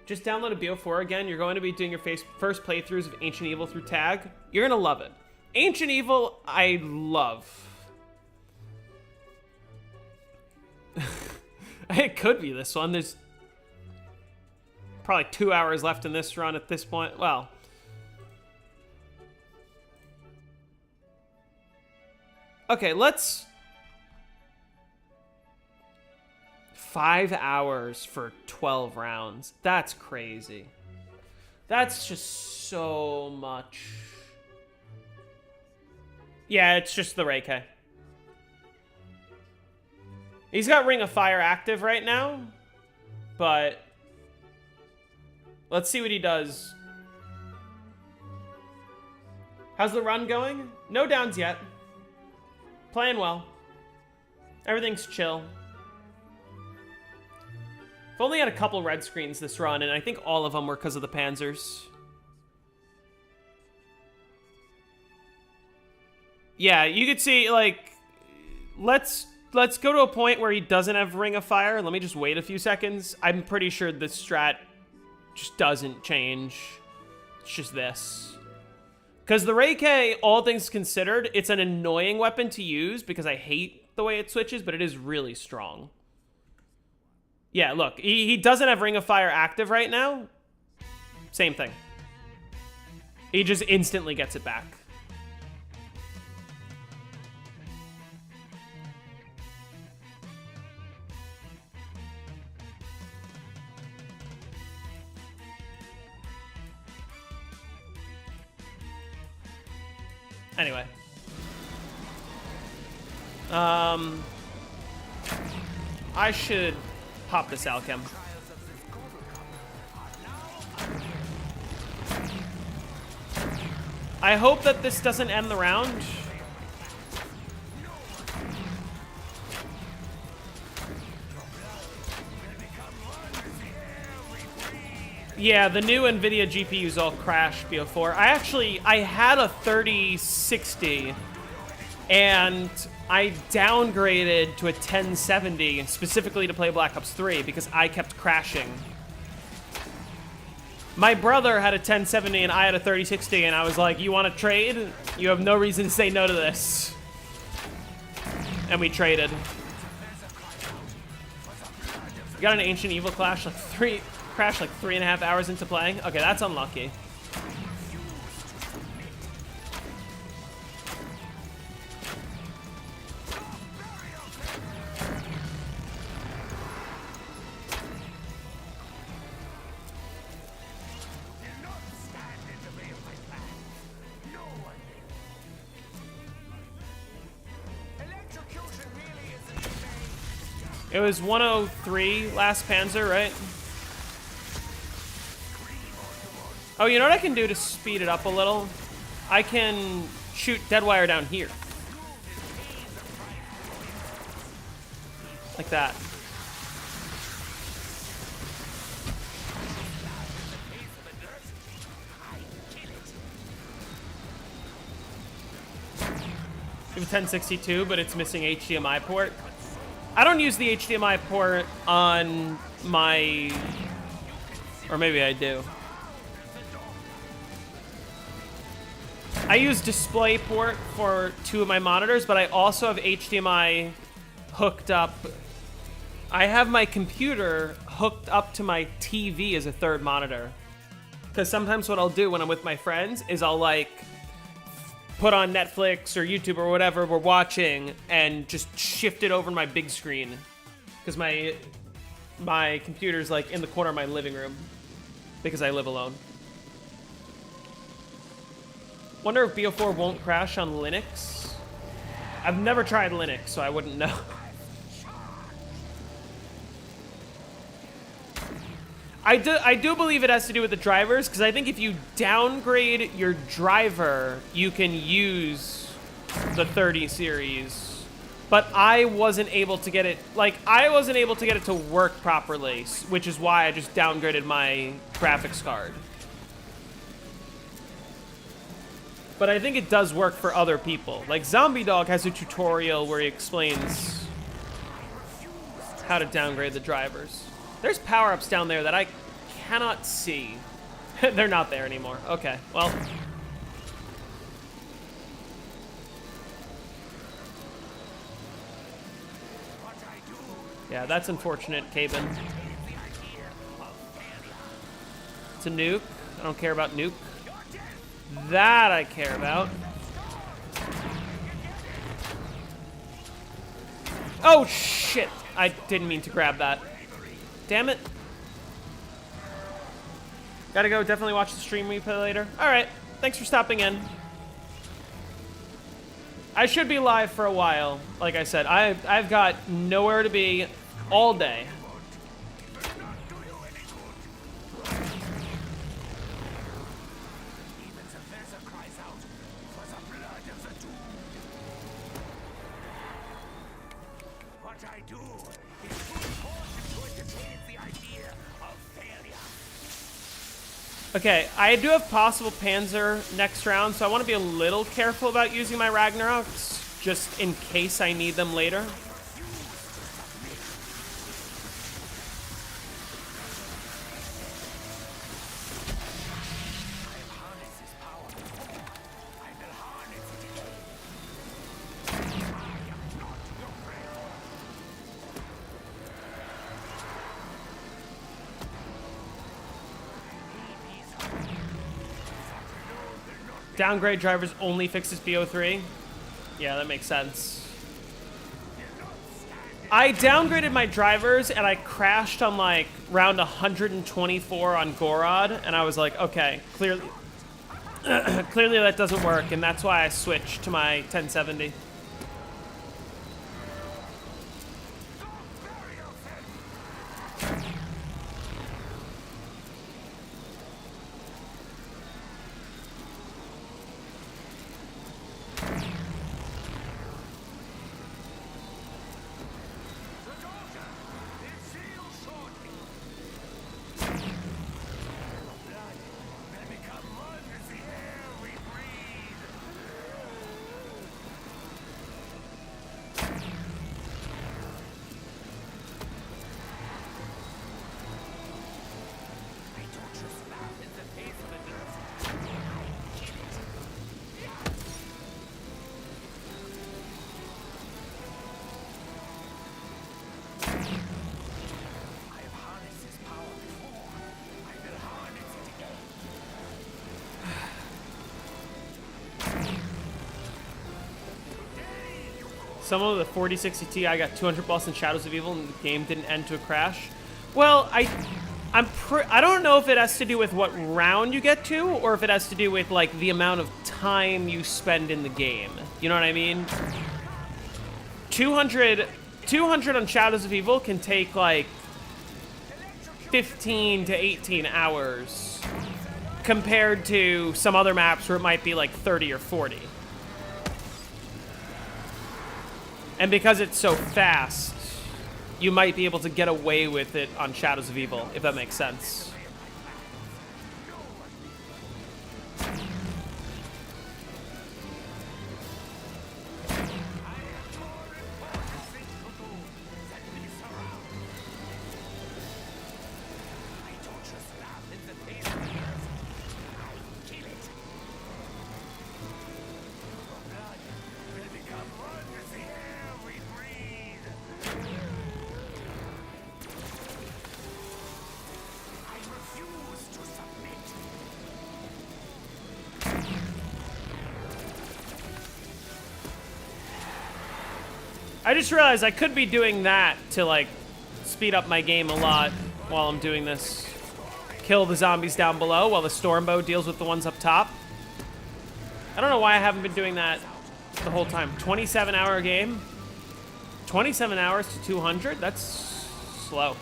Just download a BO4 again. You're going to be doing your first playthroughs of Ancient Evil through Tag. You're going to love it. Ancient Evil, I love. It could be this one. There's probably 2 hours left in this run at this point. Well, okay, let's... 5 hours for 12 rounds. That's crazy. That's just so much. Yeah, it's just the Ray K. He's got Ring of Fire active right now, but let's see what he does. How's the run going? No downs yet. Playing well. Everything's chill. I've only had a couple red screens this run, and I think all of them were because of the Panzers. Yeah, you could see, like, let's go to a point where he doesn't have Ring of Fire. Let me just wait a few seconds. I'm pretty sure this strat just doesn't change. It's just this. Because the Ray K, all things considered, it's an annoying weapon to use because I hate the way it switches, but it is really strong. Yeah, look, he doesn't have Ring of Fire active right now. Same thing. He just instantly gets it back. Anyway. I should pop this Alchem. I hope that this doesn't end the round. Yeah, the new NVIDIA GPUs all crash BO4. I had a 3060 and I downgraded to a 1070 specifically to play Black Ops 3 because I kept crashing. My brother had a 1070 and I had a 3060 and I was like, you want to trade? You have no reason to say no to this. And we traded. We got an Ancient Evil crash like 3.5 hours into playing. Okay, that's unlucky. It was 103 last Panzer, right? Oh, you know what I can do to speed it up a little? I can shoot Deadwire down here. Like that. It was 1062, but it's missing HDMI port. I don't use the HDMI port on my... Or maybe I do. I use DisplayPort for 2 of my monitors, but I also have HDMI hooked up. I have my computer hooked up to my TV as a third monitor. Because sometimes what I'll do when I'm with my friends is I'll like put on Netflix or YouTube or whatever we're watching and just shift it over to my big screen. Because my computer's like in the corner of my living room because I live alone. Wonder if BO4 won't crash on Linux. I've never tried Linux, so I wouldn't know. I do believe it has to do with the drivers, because I think if you downgrade your driver, you can use the 30 series. But I wasn't able to get it, to work properly, which is why I just downgraded my graphics card. But I think it does work for other people. Like Zombie Dog has a tutorial where he explains how to downgrade the drivers. There's power-ups down there that I cannot see. They're not there anymore. Okay, well. Yeah, that's unfortunate, Caben. It's a nuke. I don't care about nuke. That I care about. Oh, shit. I didn't mean to grab that. Damn it. Gotta go. Definitely watch the stream replay later. All right. Thanks for stopping in. I should be live for a while. Like I said, I've got nowhere to be all day. Okay, I do have possible Panzer next round, so I want to be a little careful about using my Ragnaroks, just in case I need them later. Downgrade drivers only fixes BO3. Yeah, that makes sense. I downgraded my drivers and I crashed on like round 124 on Gorod, and I was like, okay, clearly that doesn't work, and that's why I switched to my 1070. Someone with a 4060 Ti got 200 balls in Shadows of Evil and the game didn't end to a crash. Well, I don't know if it has to do with what round you get to, or if it has to do with like the amount of time you spend in the game. You know what I mean? 200 200 on Shadows of Evil can take like 15 to 18 hours compared to some other maps where it might be like 30 or 40. And because it's so fast, you might be able to get away with it on Shadows of Evil, if that makes sense. I just realized I could be doing that to, like, speed up my game a lot while I'm doing this. Kill the zombies down below while the Stormbow deals with the ones up top. I don't know why I haven't been doing that the whole time. 27-hour game? 27 hours to 200? That's slow.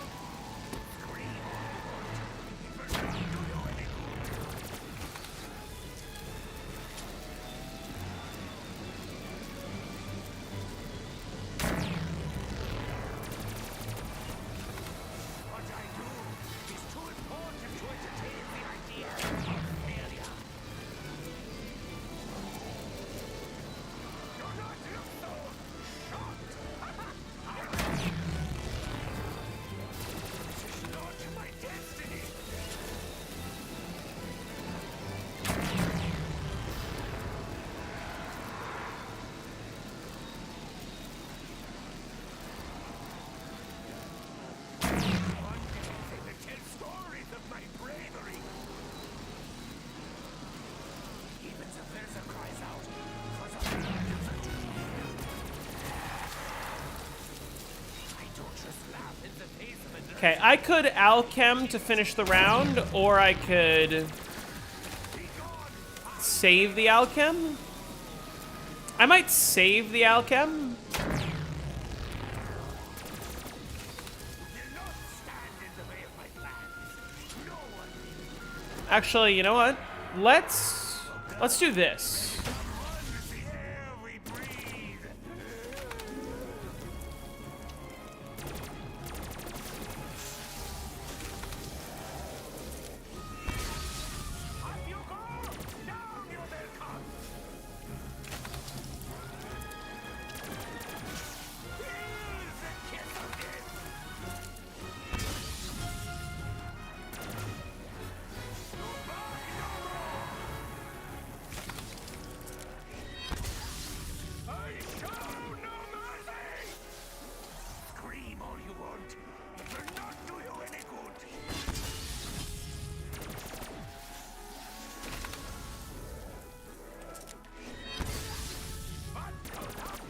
Okay, I could alchem to finish the round, or I could save the alchem. I might save the alchem. Actually, you know what? Let's do this.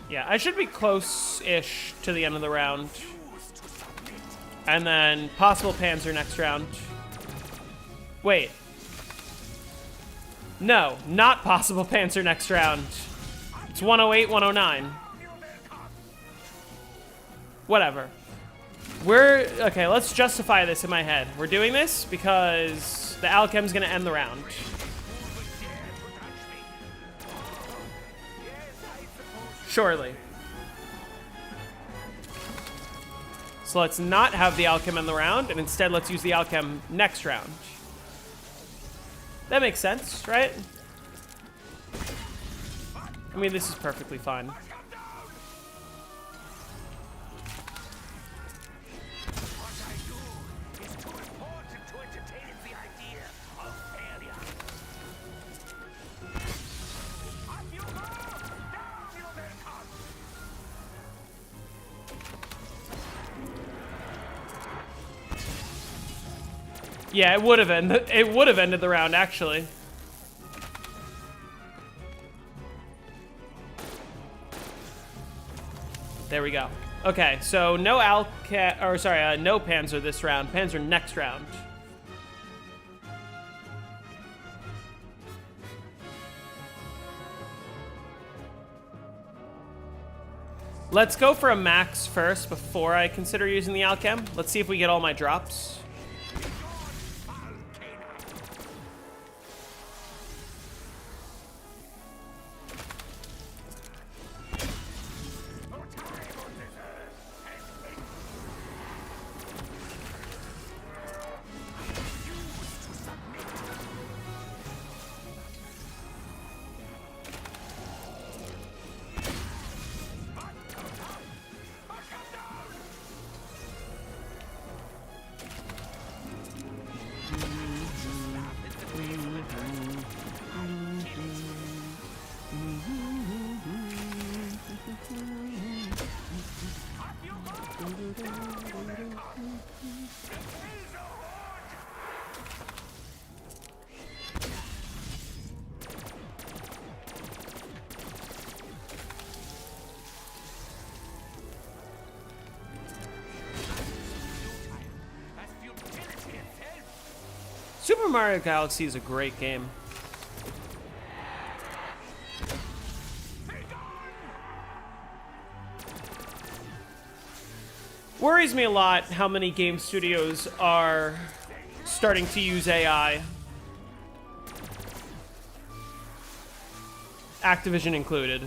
Yeah, I should be close-ish to the end of the round. And then possible Panzer next round. Wait. No, not possible Panzer next round. It's 108, 109. Whatever. Okay, let's justify this in my head. We're doing this because the alchem's gonna end the round. Surely. So let's not have the alchem in the round, and instead let's use the alchem next round. That makes sense, right? I mean, this is perfectly fine. Yeah, it would have ended the round, actually. There we go. Okay, so no no Panzer this round. Panzer next round. Let's go for a max first before I consider using the alchem. Let's see if we get all my drops. Super Mario Galaxy is a great game. Worries me a lot how many game studios are starting to use AI. Activision included.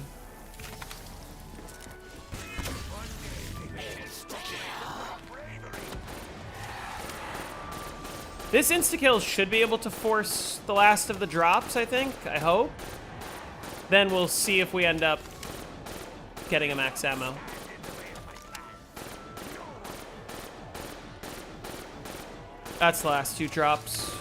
This insta-kill should be able to force the last of the drops, I think. I hope. Then we'll see if we end up getting a max ammo. That's the last 2 drops.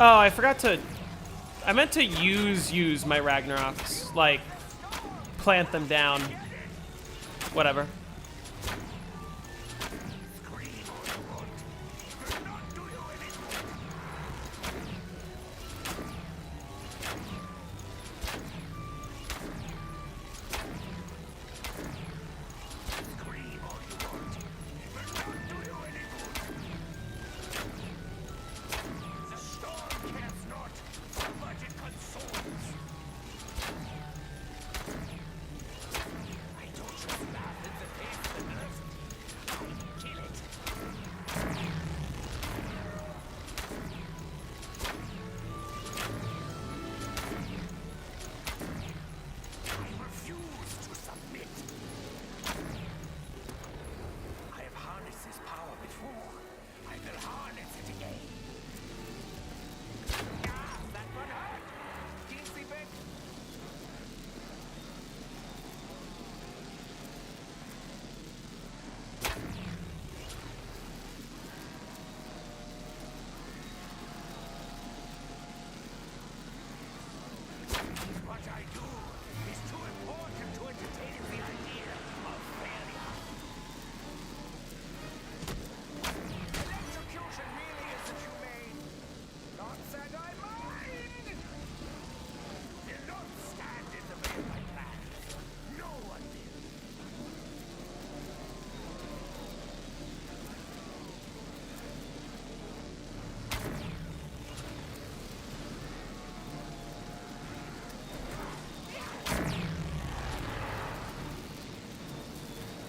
Oh, I forgot to... I meant to use my Ragnaroks. Like, plant them down. Whatever.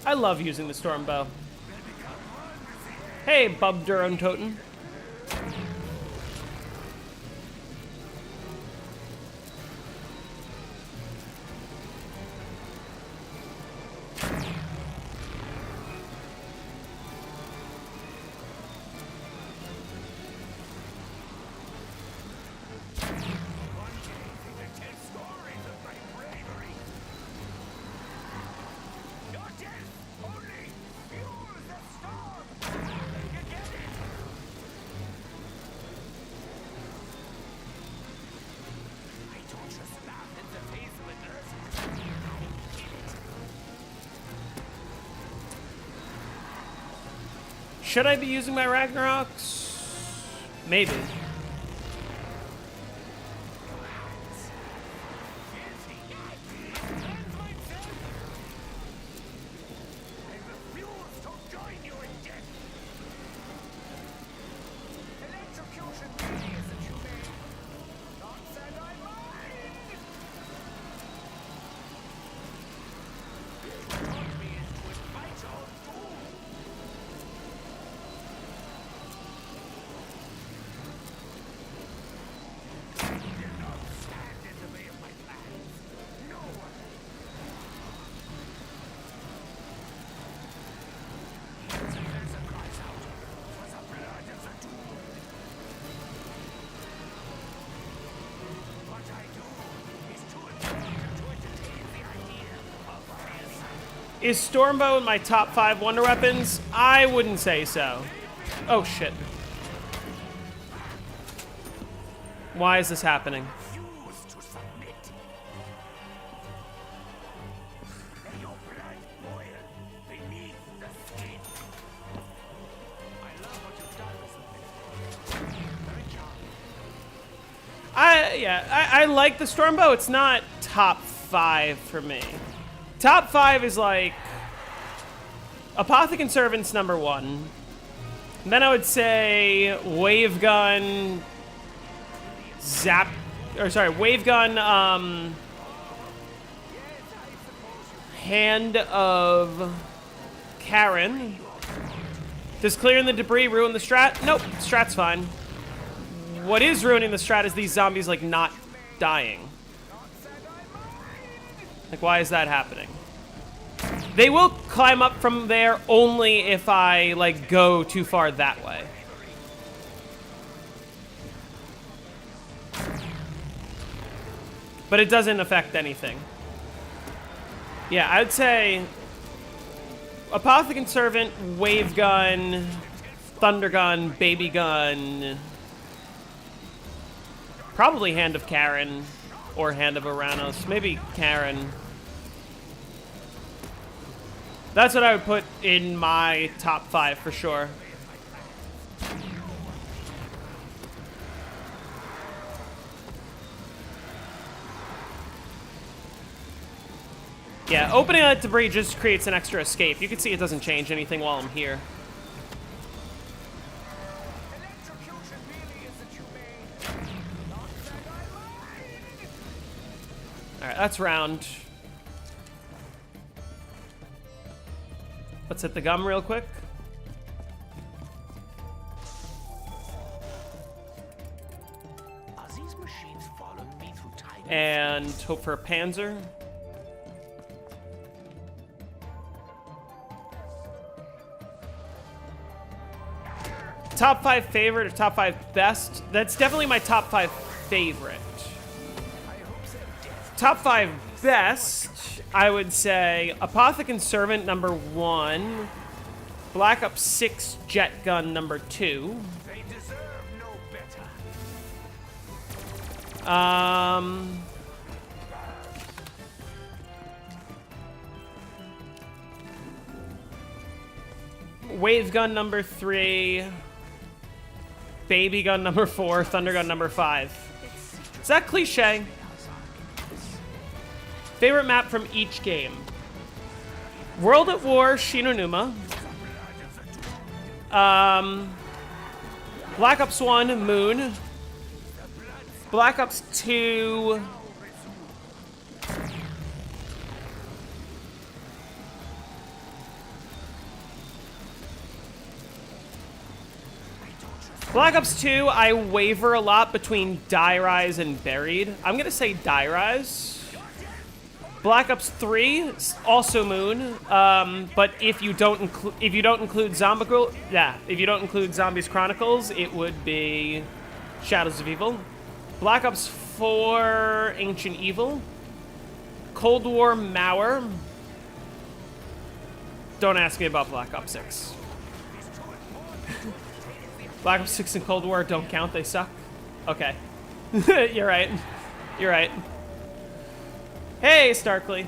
I love using the storm bow. Hey, Bub Duron Toten. Should I be using my Ragnaroks? Maybe. Is Stormbow in my top 5 wonder weapons? I wouldn't say so. Oh shit. Why is this happening? I like the Stormbow. It's not top 5 for me. Top 5 is like Apothecant Servant's number 1. And then I would say Wave Gun, Wave Gun, Hand of Karen. Does clearing the debris ruin the strat? Nope, strat's fine. What is ruining the strat is these zombies like not dying. Like, why is that happening? They will climb up from there only if I, like, go too far that way. But it doesn't affect anything. Yeah, I would say Apothecant Servant, Wave Gun, Thunder Gun, Baby Gun, probably Hand of Karen or Hand of Aranos, maybe Karen. That's what I would put in my top 5 for sure. Yeah, opening that debris just creates an extra escape. You can see it doesn't change anything while I'm here. Alright, that's round. Let's hit the gum real quick. And hope for a Panzer. Top 5 favorite or top 5 best? That's definitely my top 5 favorite. Top 5 best, I would say Apothecant Servant number 1, Black Ops 6 Jet Gun number 2. They deserve no better. Wave Gun number 3, Baby Gun number 4, Thunder Gun number 5. Is that cliche? Favorite map from each game. World at War, Shinonuma. Black Ops 1, Moon. Black Ops 2... Black Ops 2, I waver a lot between Die Rise and Buried. I'm gonna say Die Rise. Black Ops 3, also Moon, but if you don't include Zombies Chronicles, it would be Shadows of Evil. Black Ops 4, Ancient Evil. Cold War, Mauer. Don't ask me about Black Ops 6. Black Ops 6 and Cold War don't count, they suck. Okay. You're right. You're right. Hey, Starkly.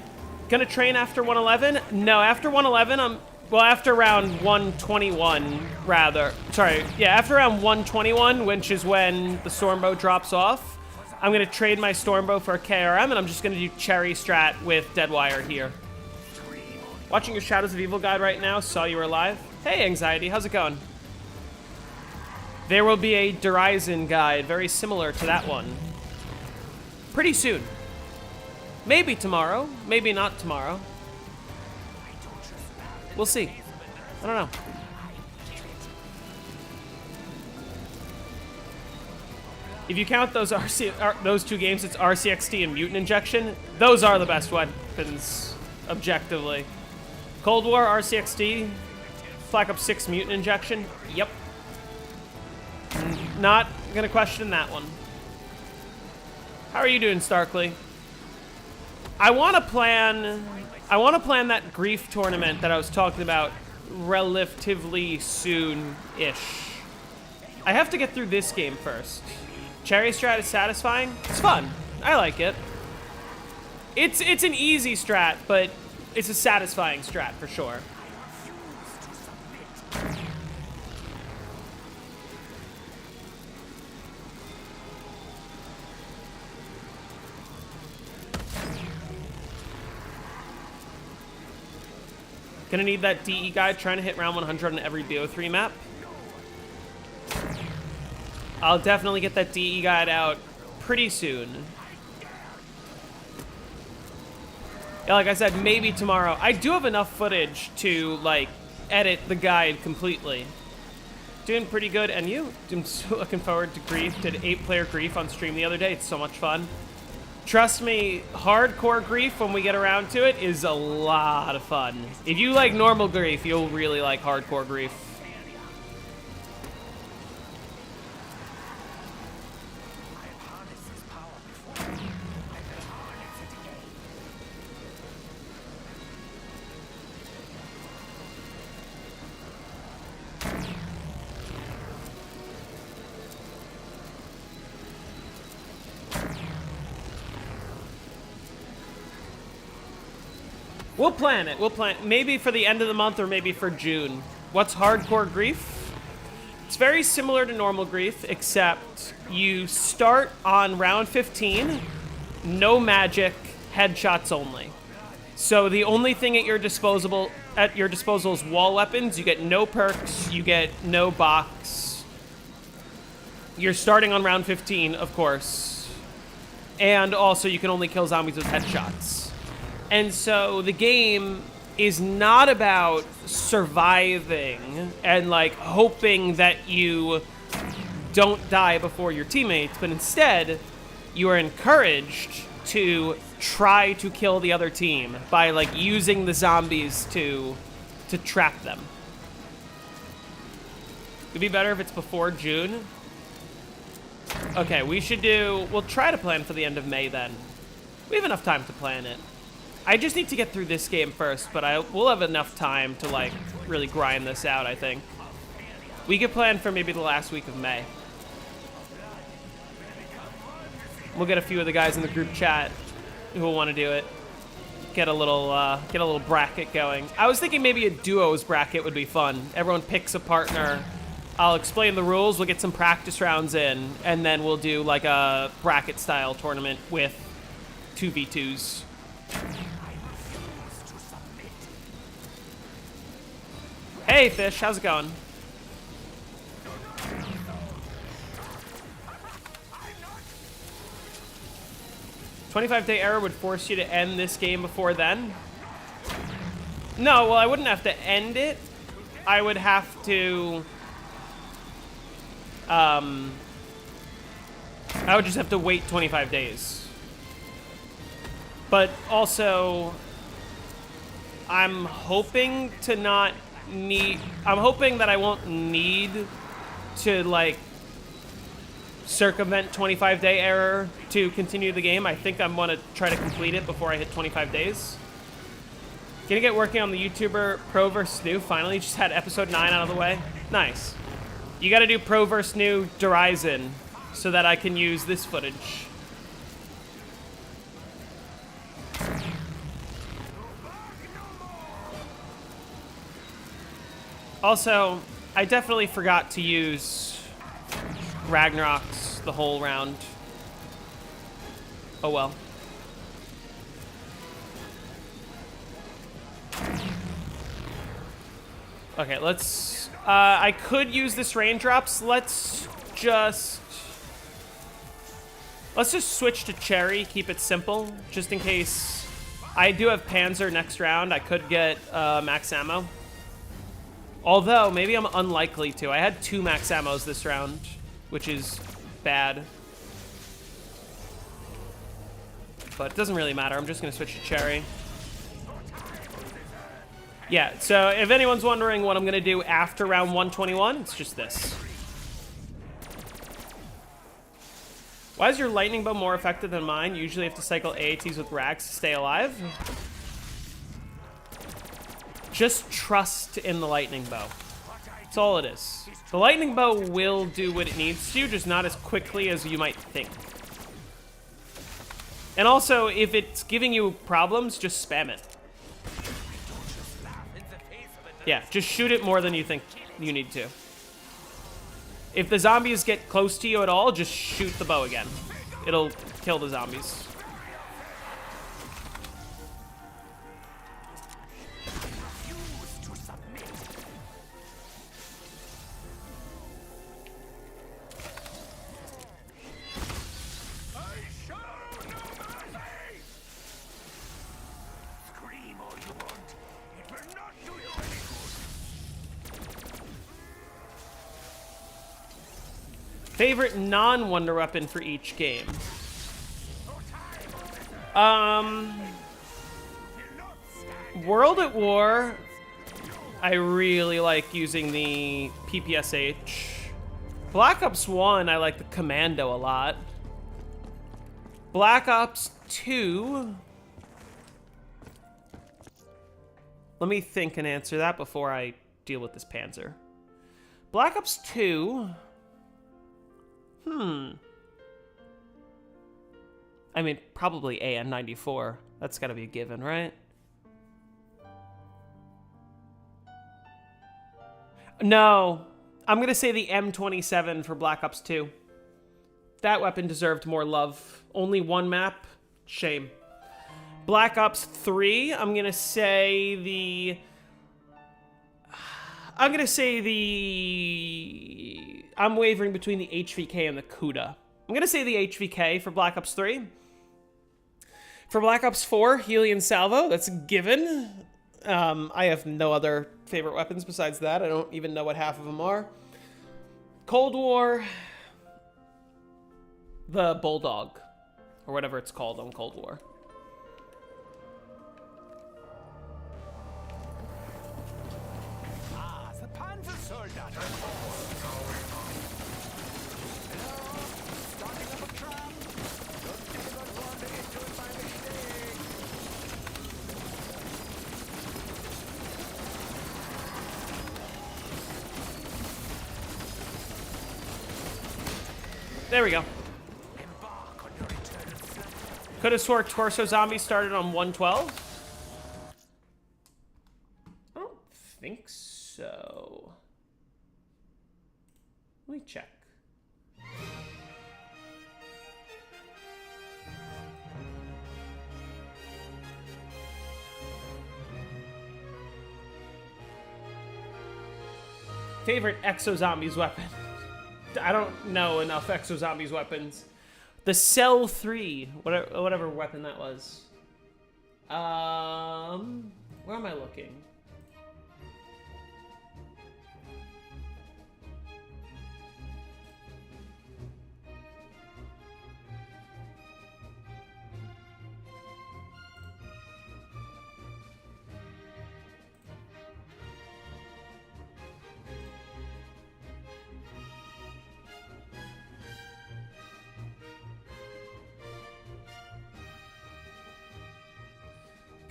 Gonna train after 111? No, after 111, well, after round 121, rather. Sorry, yeah, after round 121, which is when the Stormbow drops off, I'm going to trade my Stormbow for a KRM, and I'm just going to do Cherry Strat with Deadwire here. Watching your Shadows of Evil guide right now, saw you were live. Hey, Anxiety, how's it going? There will be a Derizen guide, very similar to that one. Pretty soon. Maybe tomorrow, maybe not tomorrow. We'll see. I don't know. If you count those those two games, it's RCXT and Mutant Injection. Those are the best weapons, objectively. Cold War, RCXT, Black Ops 6, Mutant Injection. Yep. Not gonna question that one. How are you doing, Starkly? I want to plan that Grief tournament that I was talking about relatively soon-ish. I have to get through this game first. Cherry Strat is satisfying. It's fun. I like it. It's an easy strat, but it's a satisfying strat for sure. Gonna need that DE guide, trying to hit round 100 on every BO3 map. I'll definitely get that DE guide out pretty soon. Yeah, like I said, maybe tomorrow. I do have enough footage to, like, edit the guide completely. Doing pretty good, and you? I'm so looking forward to Grief. Did 8-player Grief on stream the other day. It's so much fun. Trust me, hardcore Grief, when we get around to it, is a lot of fun. If you like normal Grief, you'll really like hardcore Grief. We'll plan it. We'll plan maybe for the end of the month or maybe for June. What's hardcore Grief? It's very similar to normal Grief, except you start on round 15, no magic, headshots only. So the only thing at your disposal is wall weapons. You get no perks, you get no box. You're starting on round 15, of course. And also you can only kill zombies with headshots. And so the game is not about surviving and, like, hoping that you don't die before your teammates, but instead you are encouraged to try to kill the other team by, like, using the zombies to trap them. It'd be better if it's before June. Okay, we'll try to plan for the end of May then. We have enough time to plan it. I just need to get through this game first, but we'll have enough time to, like, really grind this out, I think. We could plan for maybe the last week of May. We'll get a few of the guys in the group chat who will want to do it. Get a little bracket going. I was thinking maybe a duos bracket would be fun. Everyone picks a partner. I'll explain the rules. We'll get some practice rounds in, and then we'll do, like, a bracket-style tournament with 2v2s. Hey, Fish, how's it going? "25-day error would force you to end this game before then?" No, well, I wouldn't have to end it. I would have to... I would just have to wait 25 days. But also, I'm hoping to not need... I'm hoping that I won't need to, like, circumvent 25-day error to continue the game. I think I'm going to try to complete it before I hit 25 days. Gonna get working on the YouTuber Pro vs. New. Finally, just had episode 9 out of the way. Nice. You gotta do Pro vs. New Derizen so that I can use this footage. Also, I definitely forgot to use Ragnarok's the whole round. Oh well. Okay, let's... I could use this raindrops. Let's just switch to Cherry, keep it simple, just in case. I do have Panzer next round. I could get max ammo. Although, maybe I'm unlikely to. I had 2 max ammos this round, which is bad. But it doesn't really matter. I'm just going to switch to Cherry. Yeah, so if anyone's wondering what I'm going to do after round 121, it's just this. Why is your lightning bow more effective than mine? Usually have to cycle AATs with rags to stay alive. Just trust in the lightning bow. That's all it is. The lightning bow will do what it needs to, just not as quickly as you might think. And also, if it's giving you problems, just spam it. Yeah, just shoot it more than you think you need to. If the zombies get close to you at all, just shoot the bow again. It'll kill the zombies. Favorite non-wonder weapon for each game? World at War, I really like using the PPSH. Black Ops 1, I like the Commando a lot. Black Ops 2... Let me think and answer that before I deal with this Panzer. Black Ops 2... I mean, probably AN-94. That's gotta be a given, right? No. I'm gonna say the M27 for Black Ops 2. That weapon deserved more love. Only one map? Shame. Black Ops 3, I'm gonna say the... I'm wavering between the HVK and the Kuda. I'm gonna say the HVK for Black Ops 3. For Black Ops 4, Helion Salvo, that's a given. I have no other favorite weapons besides that. I don't even know what half of them are. Cold War, the Bulldog, or whatever it's called on Cold War. There we go. Could have swore Torso Zombie started on 112. I don't think so. Let me check. Favorite Exo Zombies weapon? I don't know enough Exo Zombies weapons. The Cell 3, whatever weapon that was. Where am I looking?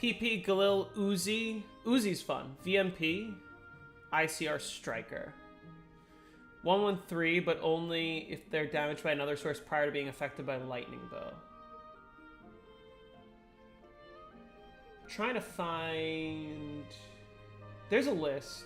PP, Galil, Uzi. Uzi's fun. VMP, ICR Striker. 113, but only if they're damaged by another source prior to being affected by lightning bow. Trying to find... There's a list.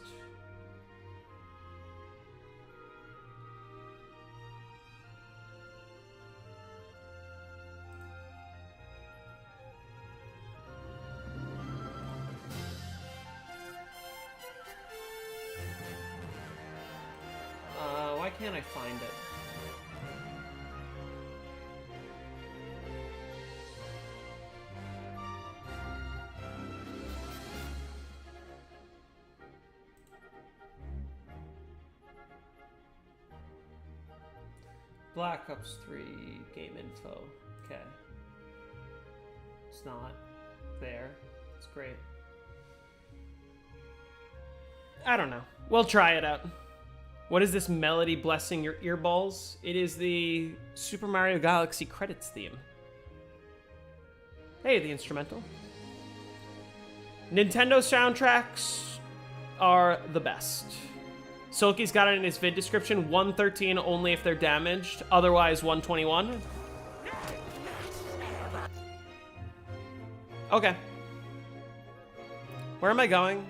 can't I find it? Black Ops 3 game info. Okay. It's not there. It's great. I don't know. We'll try it out. What is this melody blessing your earballs? It is the Super Mario Galaxy credits theme. Hey, the instrumental. Nintendo soundtracks are the best. Silky's got it in his vid description. 113 only if they're damaged. Otherwise, 121. Okay. Where am I going?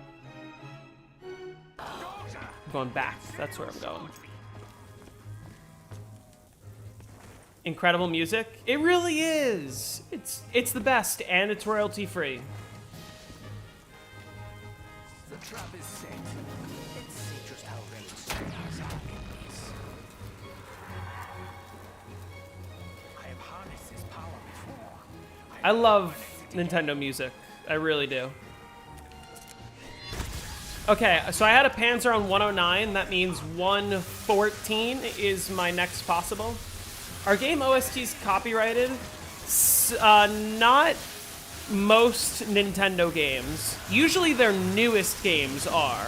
I'm going back. That's where I'm going. Incredible music. It really is. It's the best, and it's royalty free. The trap is set. Let's see just how ready Stars are in this. I have harnessed this power before. I love Nintendo music. I really do. Okay, so I had a Panzer on 109. That means 114 is my next possible. Our game OST's copyrighted. Not most Nintendo games. Usually their newest games are.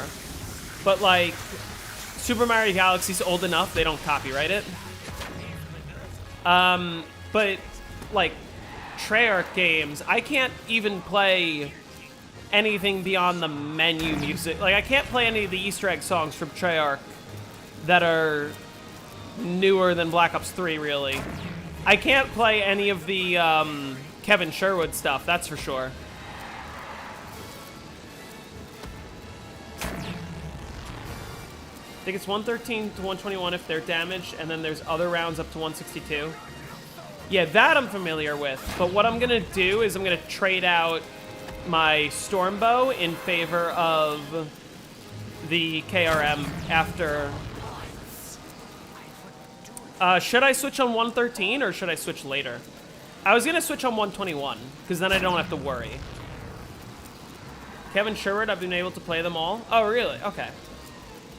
But like, Super Mario Galaxy's old enough, they don't copyright it. But like, Treyarch games, I can't even play anything beyond the menu music. Like, I can't play any of the Easter egg songs from Treyarch that are newer than Black Ops 3, really. I can't play any of the Kevin Sherwood stuff, that's for sure. I think it's 113 to 121 if they're damaged, and then there's other rounds up to 162. Yeah, that I'm familiar with, but what I'm gonna do is I'm gonna trade out my Stormbow in favor of the KRM after. Should I switch on 113 or should I switch later? I was gonna switch on 121 because then I don't have to worry. Kevin Sherwood, I've been able to play them all. Oh, really? Okay.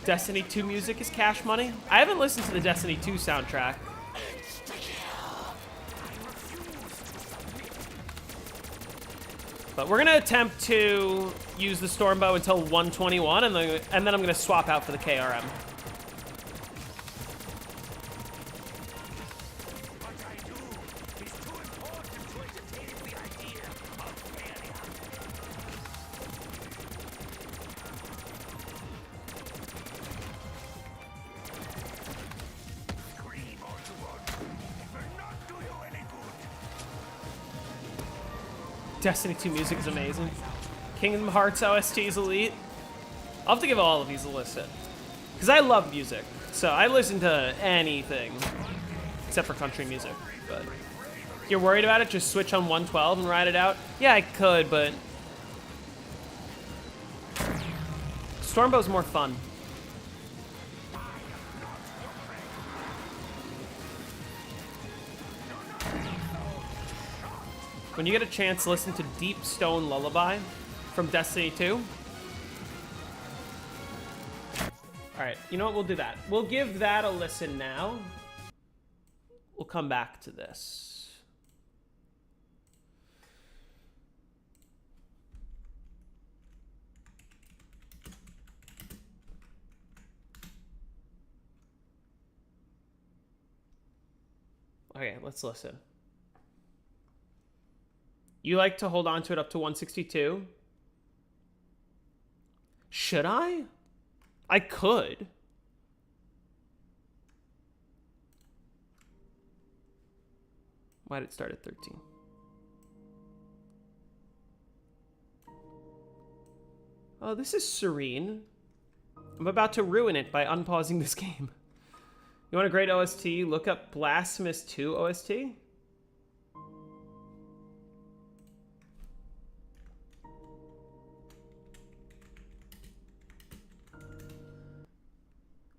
Destiny 2 music is cash money. I haven't listened to the Destiny 2 soundtrack. But we're gonna attempt to use the Stormbow until 121, and then I'm gonna swap out for the KRM. Destiny 2 music is amazing. Kingdom Hearts OST is elite. I'll have to give all of these a listen. Because I love music. So I listen to anything. Except for country music. But if you're worried about it, just switch on 112 and ride it out. Yeah, I could, but Stormbow's more fun. When you get a chance, listen to Deep Stone Lullaby from Destiny 2. Alright, you know what? We'll do that. We'll give that a listen now. We'll come back to this. Okay, let's listen. You like to hold on to it up to 162? Should I? I could. Why did it start at 13? Oh, this is serene. I'm about to ruin it by unpausing this game. You want a great OST? Look up Blasphemous 2 OST.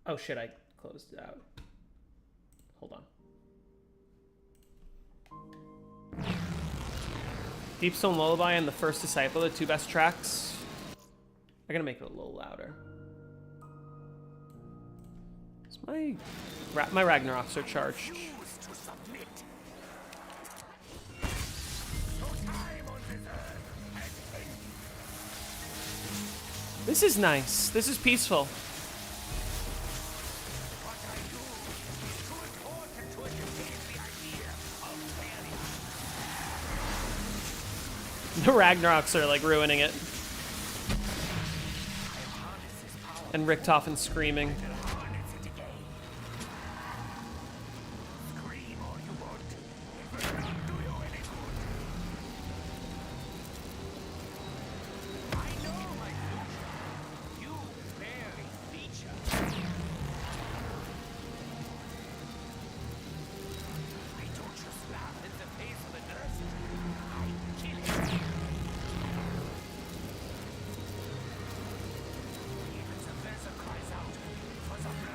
Oh shit, I closed it out. Deepstone Lullaby and The First Disciple, the two best tracks. I gotta make it a little louder. Is my Ragnaroks are charged. This is nice. This is peaceful. The Ragnaroks are like ruining it. And Richtofen screaming.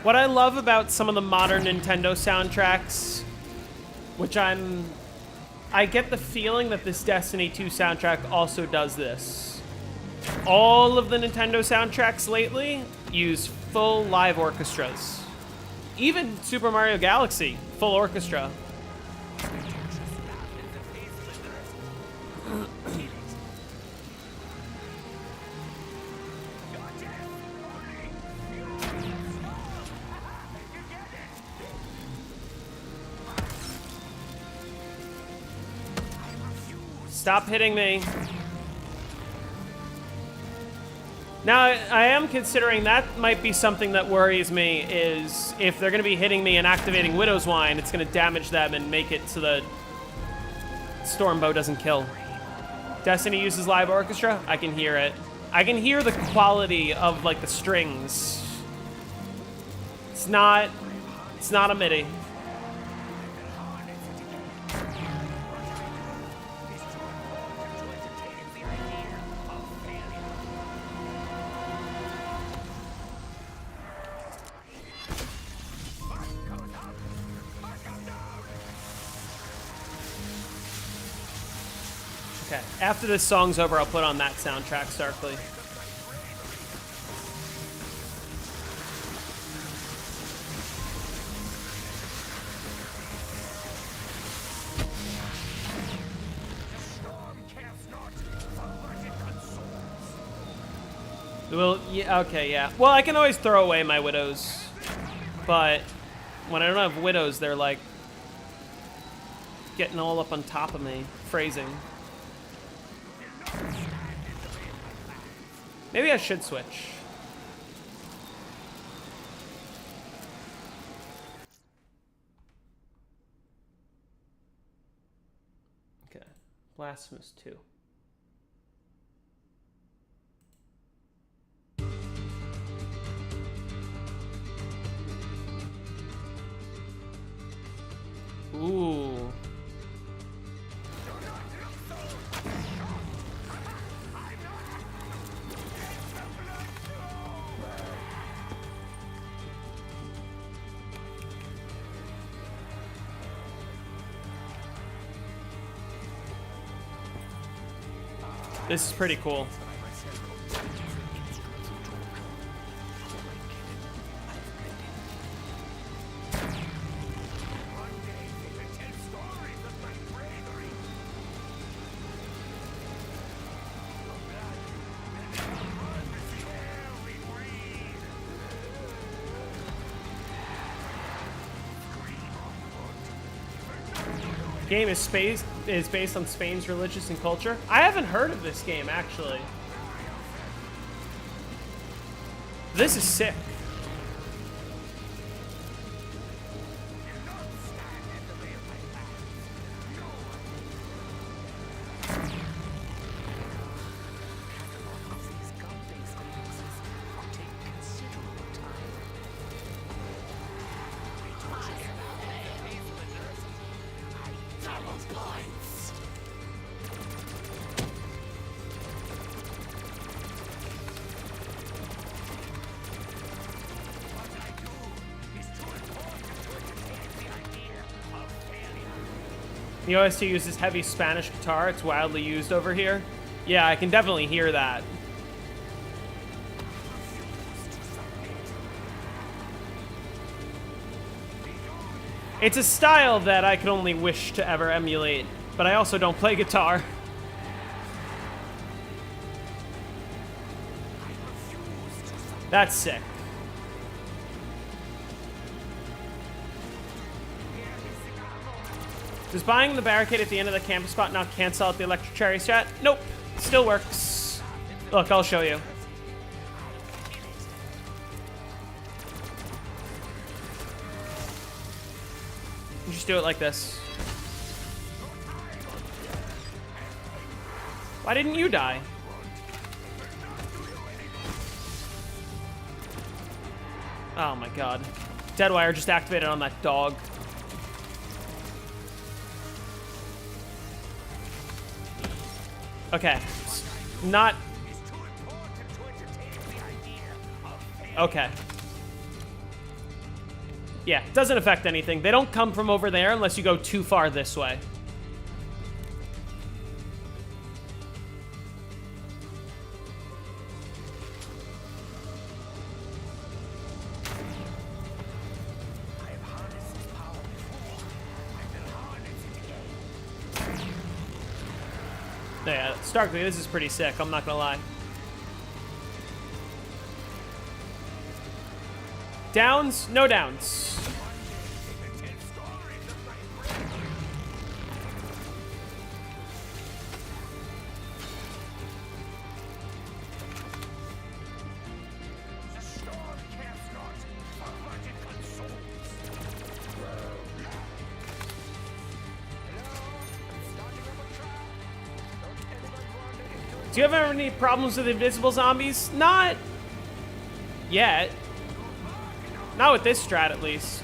What I love about some of the modern Nintendo soundtracks, which I get the feeling that this Destiny 2 soundtrack also does this. All of the Nintendo soundtracks lately use full live orchestras. Even Super Mario Galaxy, full orchestra. Stop hitting me. Now, I am considering that might be something that worries me, is if they're going to be hitting me and activating Widow's Wine, it's going to damage them and make it so the Stormbow doesn't kill. Destiny uses live orchestra. I can hear it. I can hear the quality of, like, the strings. It's not a MIDI. Okay, after this song's over, I'll put on that soundtrack, Starkly. Well, yeah, okay, yeah. Well, I can always throw away my widows, but when I don't have widows, they're like getting all up on top of me. Phrasing. Maybe I should switch. Okay, Blasphemous 2. Ooh. This is pretty cool. Game is based on Spain's religious and culture. I haven't heard of this game, actually. This is sick. The OST uses heavy Spanish guitar. It's wildly used over here. Yeah, I can definitely hear that. It's a style that I could only wish to ever emulate, but I also don't play guitar. That's sick. Does buying the barricade at the end of the campus spot not cancel out the electric cherry strat? Nope. Still works. Look, I'll show you. You just do it like this. Why didn't you die? Oh my god. Deadwire just activated on that dog. Okay. Not... Okay. Yeah, doesn't affect anything. They don't come from over there unless you go too far this way. Yeah, Starkly, this is pretty sick, I'm not gonna lie. Downs? No downs. Do you have any problems with invisible zombies? Not yet. Not with this strat, at least.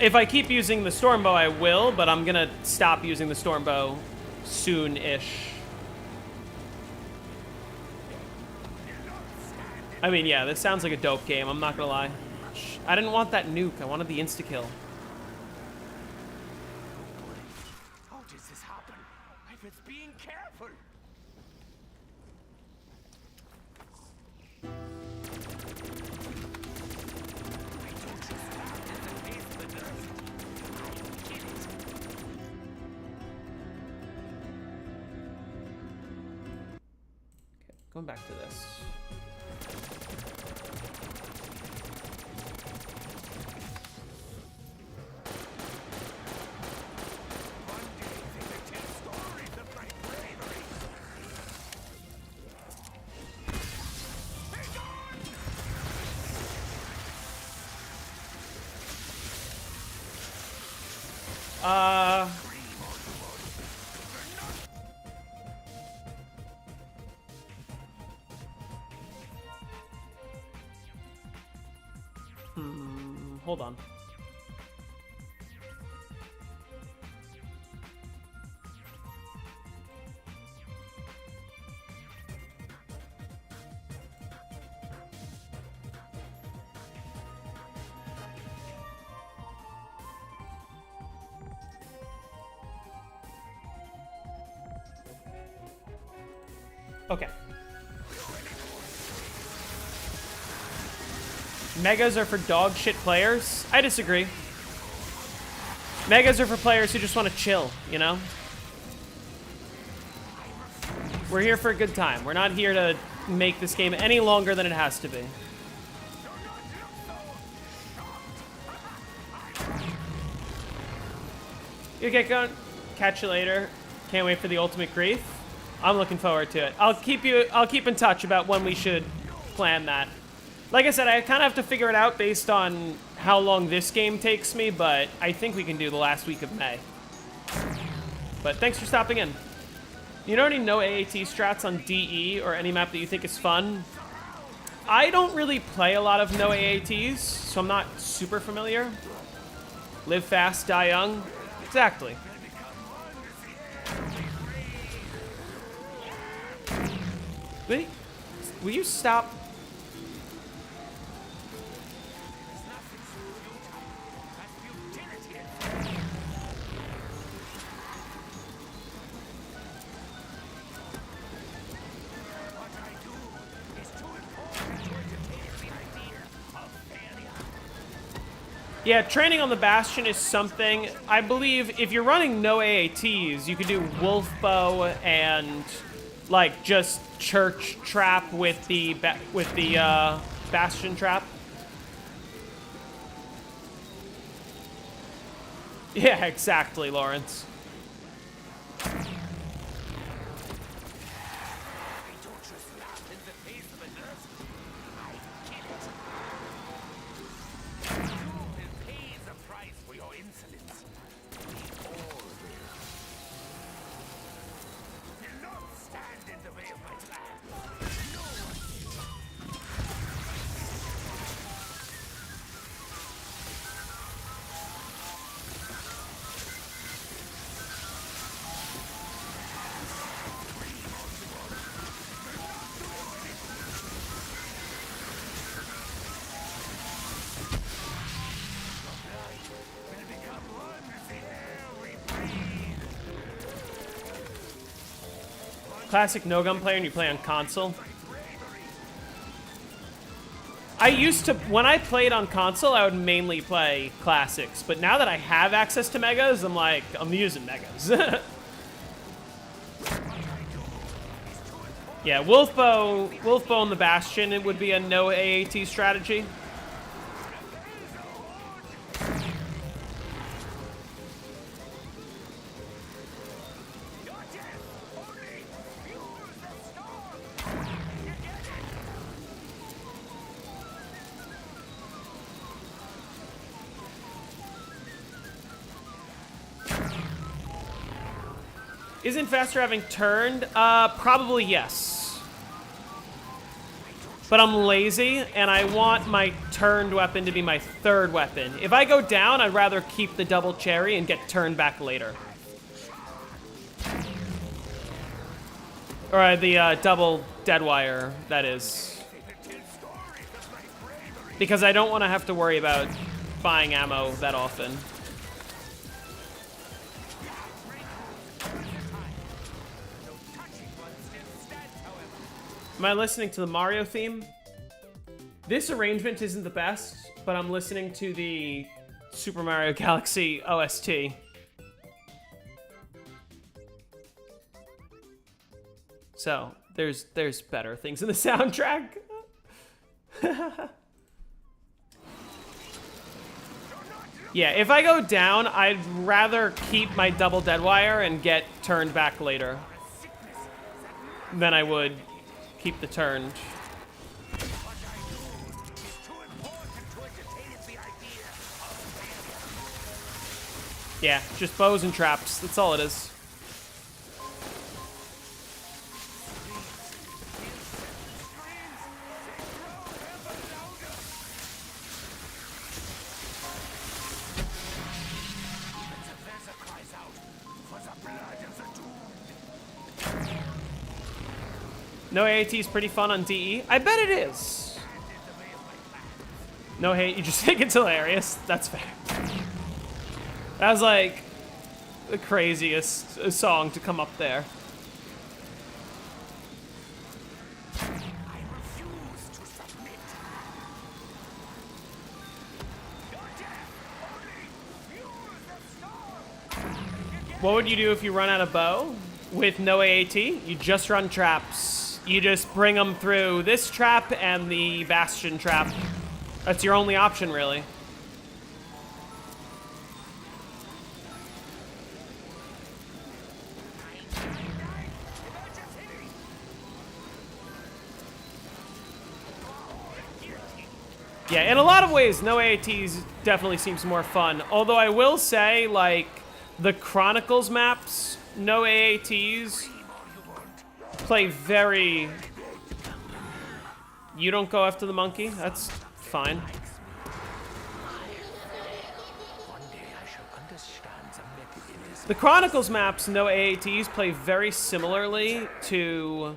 If I keep using the Stormbow, I will, but I'm gonna stop using the Stormbow soon-ish. I mean, yeah, this sounds like a dope game, I'm not gonna lie. I didn't want that nuke, I wanted the insta-kill. How does this happen? I was being careful. Going back to this. Hold on. Okay. Megas are for dog shit players? I disagree. Megas are for players who just want to chill, you know? We're here for a good time. We're not here to make this game any longer than it has to be. You get going. Catch you later. Can't wait for the ultimate grief. I'm looking forward to it. I'll keep in touch about when we should plan that. Like I said, I kind of have to figure it out based on how long this game takes me, but I think we can do the last week of May. But thanks for stopping in. You know any no AAT strats on DE or any map that you think is fun? I don't really play a lot of no AATs, so I'm not super familiar. Live fast, die young. Exactly. Wait, will you stop? Yeah, training on the Bastion is something, I believe, if you're running no AATs, you could do Wolf Bow and, like, just Church Trap with the Bastion Trap. Yeah, exactly, Lawrence. Classic no-gun player and you play on console? I used to, when I played on console, I would mainly play classics, but now that I have access to megas, I'm like, I'm using megas. Yeah, Wolfbow and the Bastion, it would be a no AAT strategy. Isn't faster having turned? Probably yes. But I'm lazy, and I want my turned weapon to be my third weapon. If I go down, I'd rather keep the double cherry and get turned back later. Or the double deadwire, that is. Because I don't want to have to worry about buying ammo that often. Am I listening to the Mario theme? This arrangement isn't the best, but I'm listening to the Super Mario Galaxy OST. So, there's better things in the soundtrack. Yeah, if I go down, I'd rather keep my double deadwire and get turned back later than I would keep the turned. Yeah, just bows and traps. That's all it is. No AAT is pretty fun on DE. I bet it is. No hate, you just think it's hilarious. That's fair. That was like the craziest song to come up there. What would you do if you run out of bow with no AAT? You just run traps. You just bring them through this trap and the Bastion trap. That's your only option, really. Yeah, in a lot of ways, no AATs definitely seems more fun. Although I will say, like, the Chronicles maps, no AATs, play very... You don't go after the monkey? That's fine. The Chronicles maps, no AATs, play very similarly to...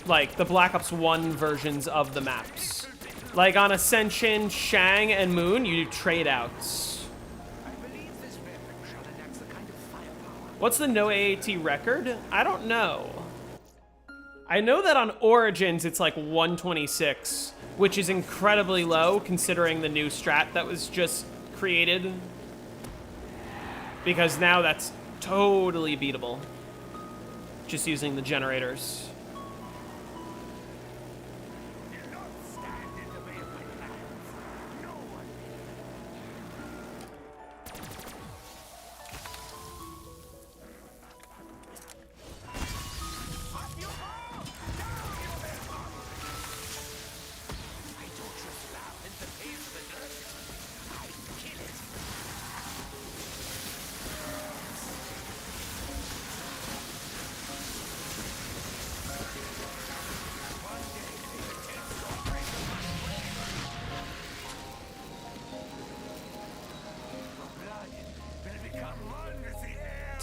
like, the Black Ops 1 versions of the maps. Like, on Ascension, Shang, and Moon, you do trade-outs. What's the no AAT record? I don't know. I know that on Origins it's like 126, which is incredibly low considering the new strat that was just created. Because now that's totally beatable. Just using the generators.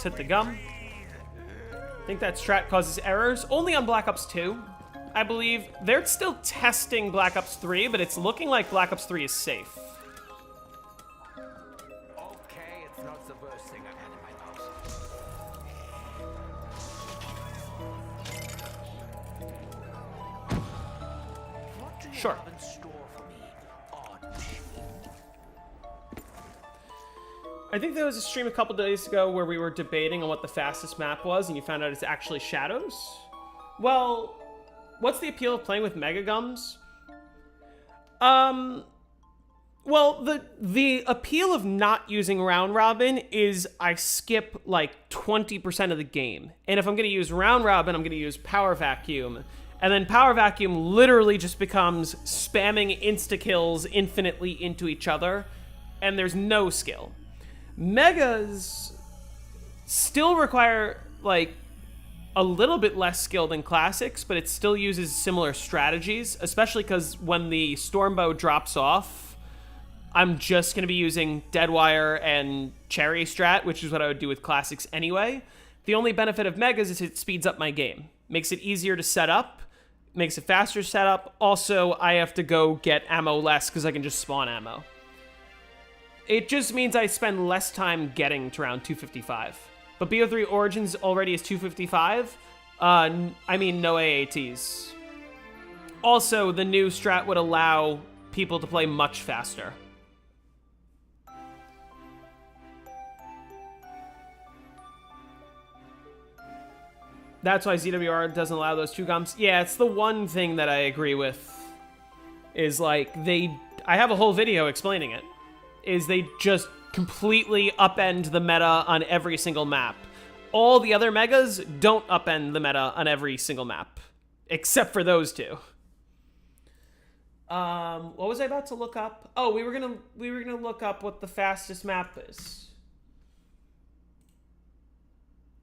Hit the gum. I think that strat causes errors. Only on Black Ops 2, I believe. They're still testing Black Ops 3, but it's looking like Black Ops 3 is safe. Okay, it's not the worst thing I've had in my mouth. What do you Sure. have in store for me, Archie? I think there was a stream a couple days ago where we were debating on what the fastest map was, and you found out it's actually Shadows. Well, what's the appeal of playing with Mega Gums? Well, the appeal of not using Round Robin is I skip like 20% of the game. And if I'm going to use Round Robin, I'm going to use Power Vacuum. And then Power Vacuum literally just becomes spamming insta-kills infinitely into each other, and there's no skill. Megas still require, like, a little bit less skill than classics, but it still uses similar strategies, especially because when the Stormbow drops off, I'm just going to be using Deadwire and Cherry Strat, which is what I would do with classics anyway. The only benefit of Megas is it speeds up my game. Makes it easier to set up, makes it faster setup. Also, I have to go get ammo less because I can just spawn ammo. It just means I spend less time getting to round 255. But BO3 Origins already is 255. I mean, no AATs. Also, the new strat would allow people to play much faster. That's why ZWR doesn't allow those two gums. Yeah, it's the one thing that I agree with. Is like, I have a whole video explaining it. Is they just completely upend the meta on every single map. All the other megas don't upend the meta on every single map. Except for those two. What was I about to look up? Oh, we were gonna look up what the fastest map is.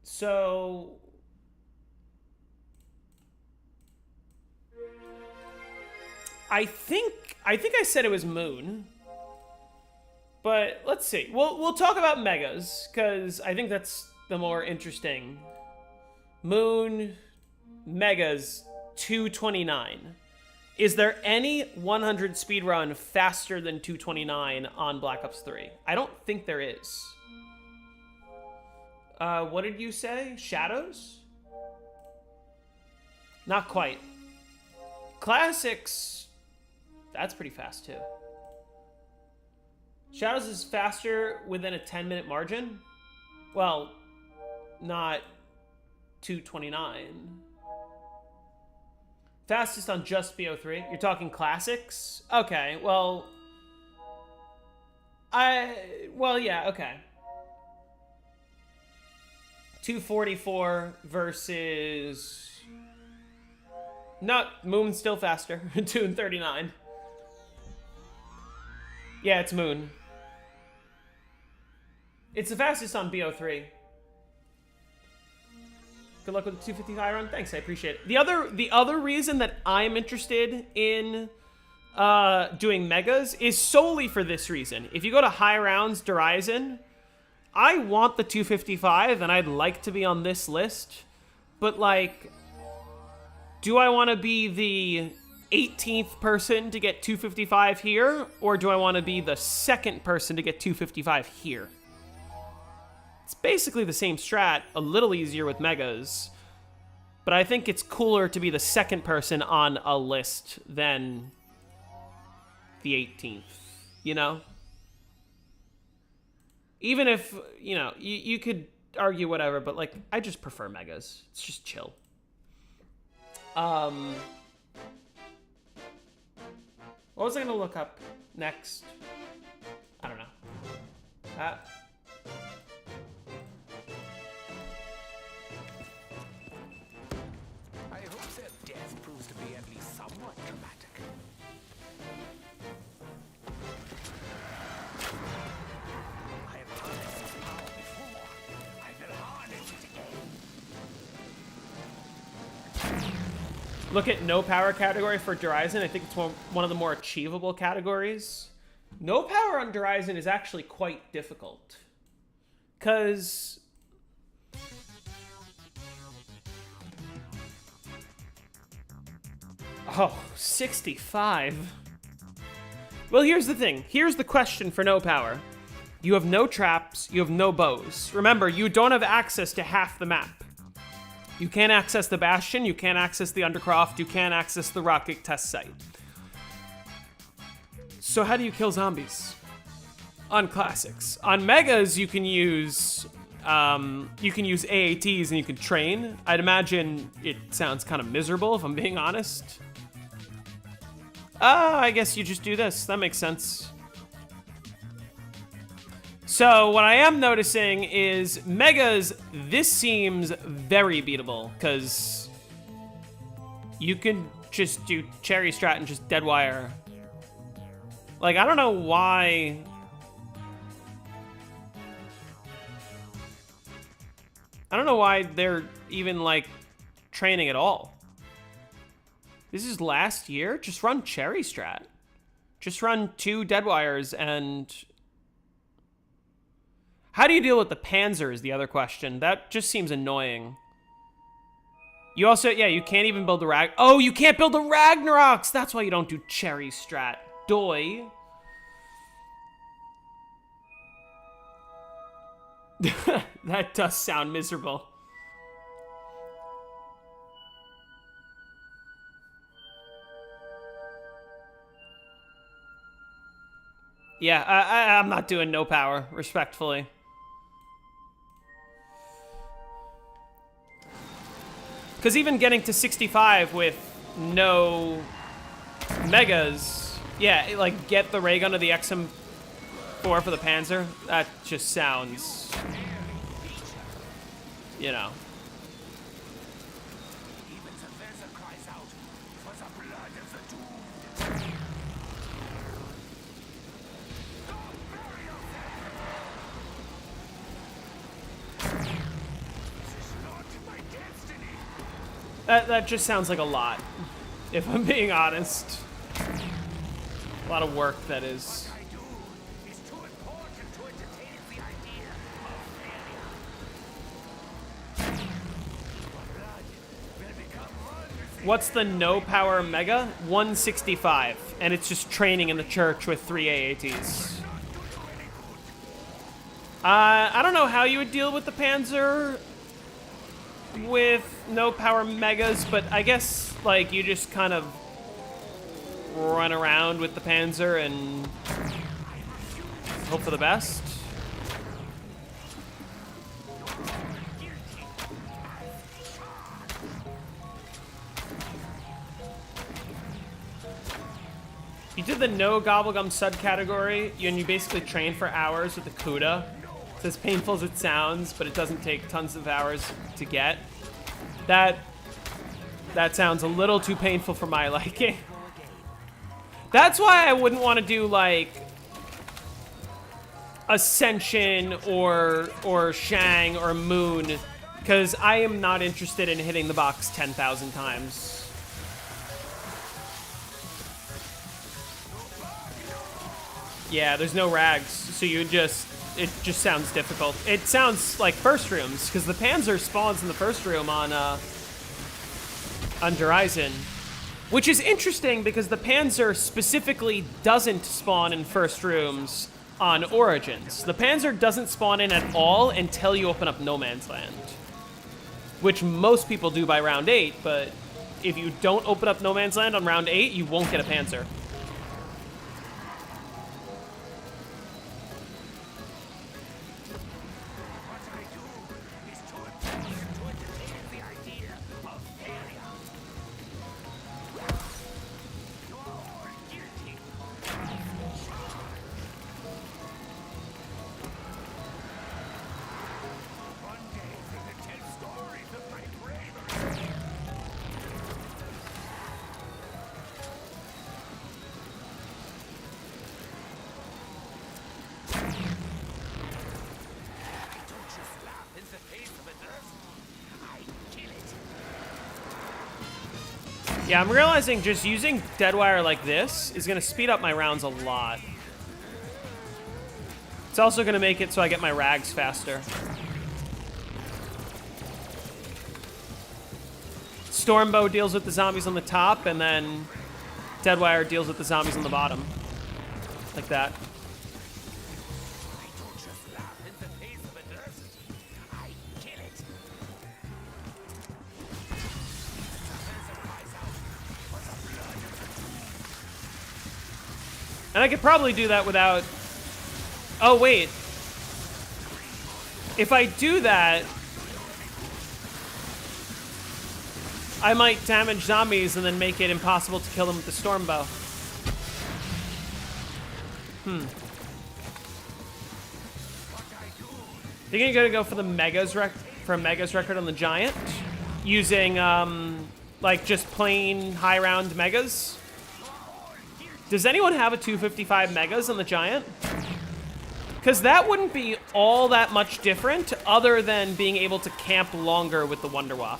So I think I said it was Moon. But let's see. We'll talk about megas, because I think that's the more interesting. Moon, megas, 229. Is there any 100 speedrun faster than 229 on Black Ops 3? I don't think there is. What did you say? Shadows? Not quite. Classics, that's pretty fast too. Shadows is faster within a 10-minute margin? Well, not 229. Fastest on just BO3? You're talking classics? Okay, well... yeah, okay. 244 versus... No, Moon's still faster. 239. Yeah, it's Moon. It's the fastest on BO3. Good luck with the 255 run. Thanks, I appreciate it. The other reason that I'm interested in doing megas is solely for this reason. If you go to high rounds, Horizon, I want the 255 and I'd like to be on this list, but like, do I want to be the 18th person to get 255 here, or do I want to be the second person to get 255 here? It's basically the same strat, a little easier with megas, But I think it's cooler to be the second person on a list than the 18th, you know? Even if, you know, you could argue whatever, but, like, I just prefer megas. It's just chill. What was I gonna look up next? I don't know. I hope their death proves to be at least somewhat dramatic. I have harnessed this power before. I will harness it again. Look at no power category for Horizon. I think it's one of the more achievable categories. No power on Horizon is actually quite difficult. Because... oh, 65. Well, here's the thing. Here's the question for no power. You have no traps, you have no bows. Remember, you don't have access to half the map. You can't access the Bastion, you can't access the Undercroft, you can't access the rocket test site. So how do you kill zombies? On classics. On megas, you can use AATs and you can train. I'd imagine it sounds kind of miserable if I'm being honest. I guess you just do this. That makes sense. So what I am noticing is megas, this seems very beatable because you can just do cherry strat and just dead wire. Like, I don't know why. I don't know why they're even, like, training at all. This is last year? Just run cherry strat. Just run 2 dead wires and... how do you deal with the Panzer is the other question. That just seems annoying. You also, yeah, you can't even build the oh, you can't build the Ragnaroks! That's why you don't do cherry strat. Doy. That does sound miserable. Yeah, I'm not doing no power, respectfully. Because even getting to 65 with no megas, yeah, like get the ray gun of the XM4 for the Panzer, that just sounds, you know. Even the Weser cries out for the blood of the doomed. That just sounds like a lot, if I'm being honest. A lot of work, that is. What I do is too important to entertain the idea of failure. Your blood will become one with the What's the no power mega? 165, and it's just training in the church with 3 AATs. I don't know how you would deal with the Panzer with no power megas, but I guess, like, you just kind of run around with the Panzer and hope for the best. You did the no gobblegum subcategory, and you basically train for hours with the Kuda. It's as painful as it sounds, but it doesn't take tons of hours to get. That sounds a little too painful for my liking. That's why I wouldn't want to do, like, Ascension or Shang or Moon, because I am not interested in hitting the box 10,000 times. Yeah, there's no rags, so it just sounds difficult. It sounds like first rooms, because the Panzer spawns in the first room on Horizon, which is interesting because the Panzer specifically doesn't spawn in first rooms on Origins. The Panzer doesn't spawn in at all until you open up No Man's Land. which most people do by round 8, but if you don't open up No Man's Land on round 8, you won't get a Panzer. Yeah, I'm realizing just using Deadwire like this is going to speed up my rounds a lot. It's also going to make it so I get my rags faster. Stormbow deals with the zombies on the top, and then Deadwire deals with the zombies on the bottom. Like that. And I could probably do that without... Oh, wait. If I do that, I might damage zombies and then make it impossible to kill them with the Stormbow. Think you're gonna go for the Megas for a Megas record on the Giant? Using, like, just plain high round Megas? Does anyone have a 255 Megas on the Giant? Because that wouldn't be all that much different other than being able to camp longer with the Wunderwaffe.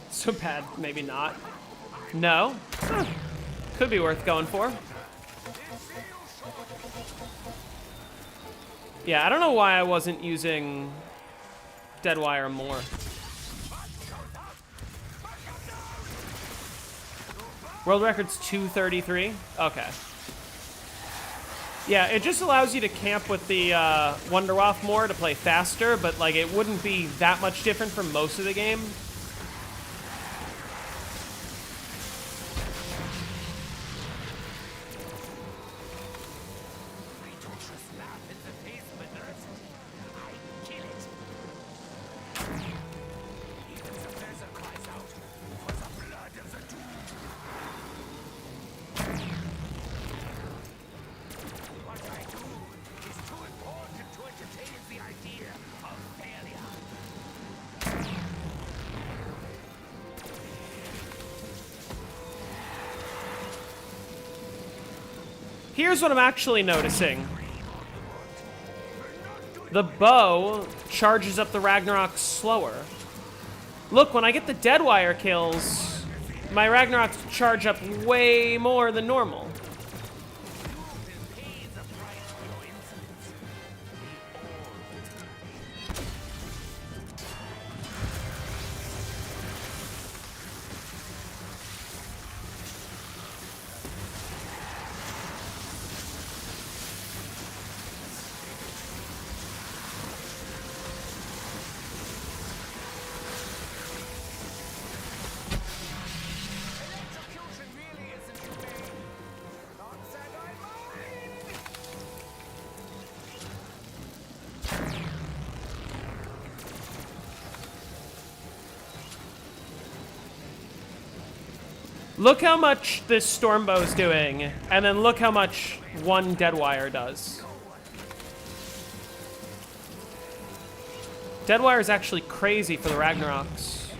So bad, maybe not. No? Huh. Could be worth going for. Yeah, I don't know why I wasn't using Deadwire more. World record's 233? Okay. Yeah, it just allows you to camp with the Wunderwaffe more to play faster, but like it wouldn't be that much different from most of the game. Here's what I'm actually noticing. The bow charges up the Ragnarok slower. Look, when I get the Deadwire kills, my Ragnaroks charge up way more than normal. Look how much this Stormbow is doing, and then look how much one Deadwire does. Deadwire is actually crazy for the Ragnaroks.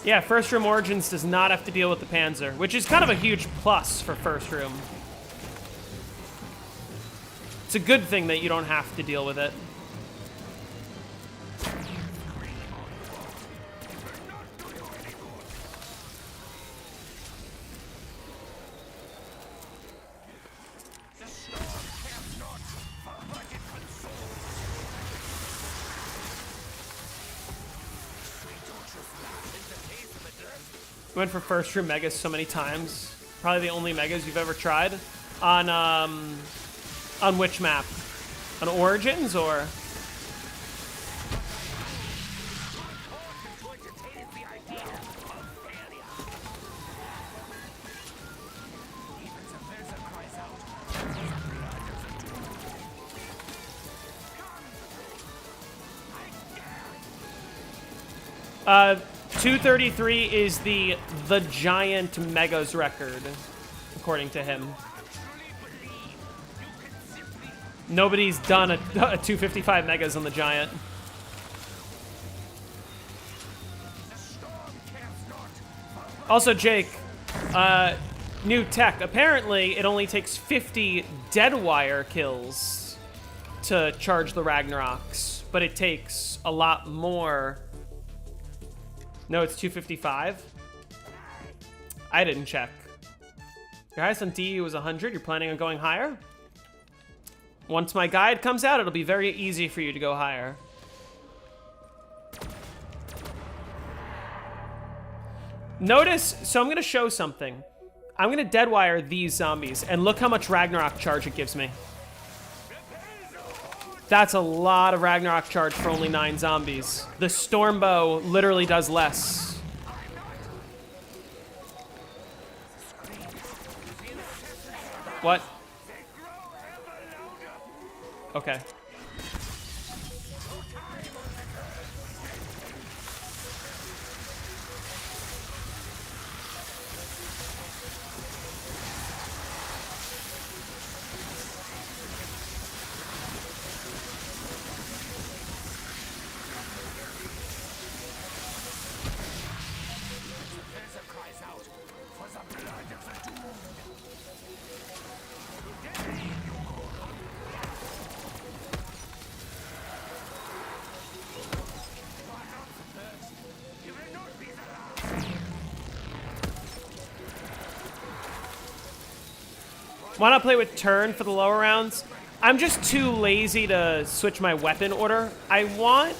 Yeah, First Room Origins does not have to deal with the Panzer, which is kind of a huge plus for First Room. It's a good thing that you don't have to deal with it. Went for first room megas so many times. Probably the only megas you've ever tried. On which map? On Origins or? Uh, 233 is the giant megas record, according to him. Nobody's done a 255 megas on the giant. Also, Jake, new tech. Apparently, it only takes 50 dead wire kills to charge the Ragnaroks, but it takes a lot more. No, it's 255. I didn't check. Your highest on DU was 100. You're planning on going higher? Once my guide comes out, it'll be very easy for you to go higher. Notice, so I'm going to show something. I'm going to deadwire these zombies, and look how much Ragnarok charge it gives me. That's a lot of Ragnarok charge for only 9 zombies. The Stormbow literally does less. What? Okay. Why not play with turn for the lower rounds? I'm just too lazy to switch my weapon order. I want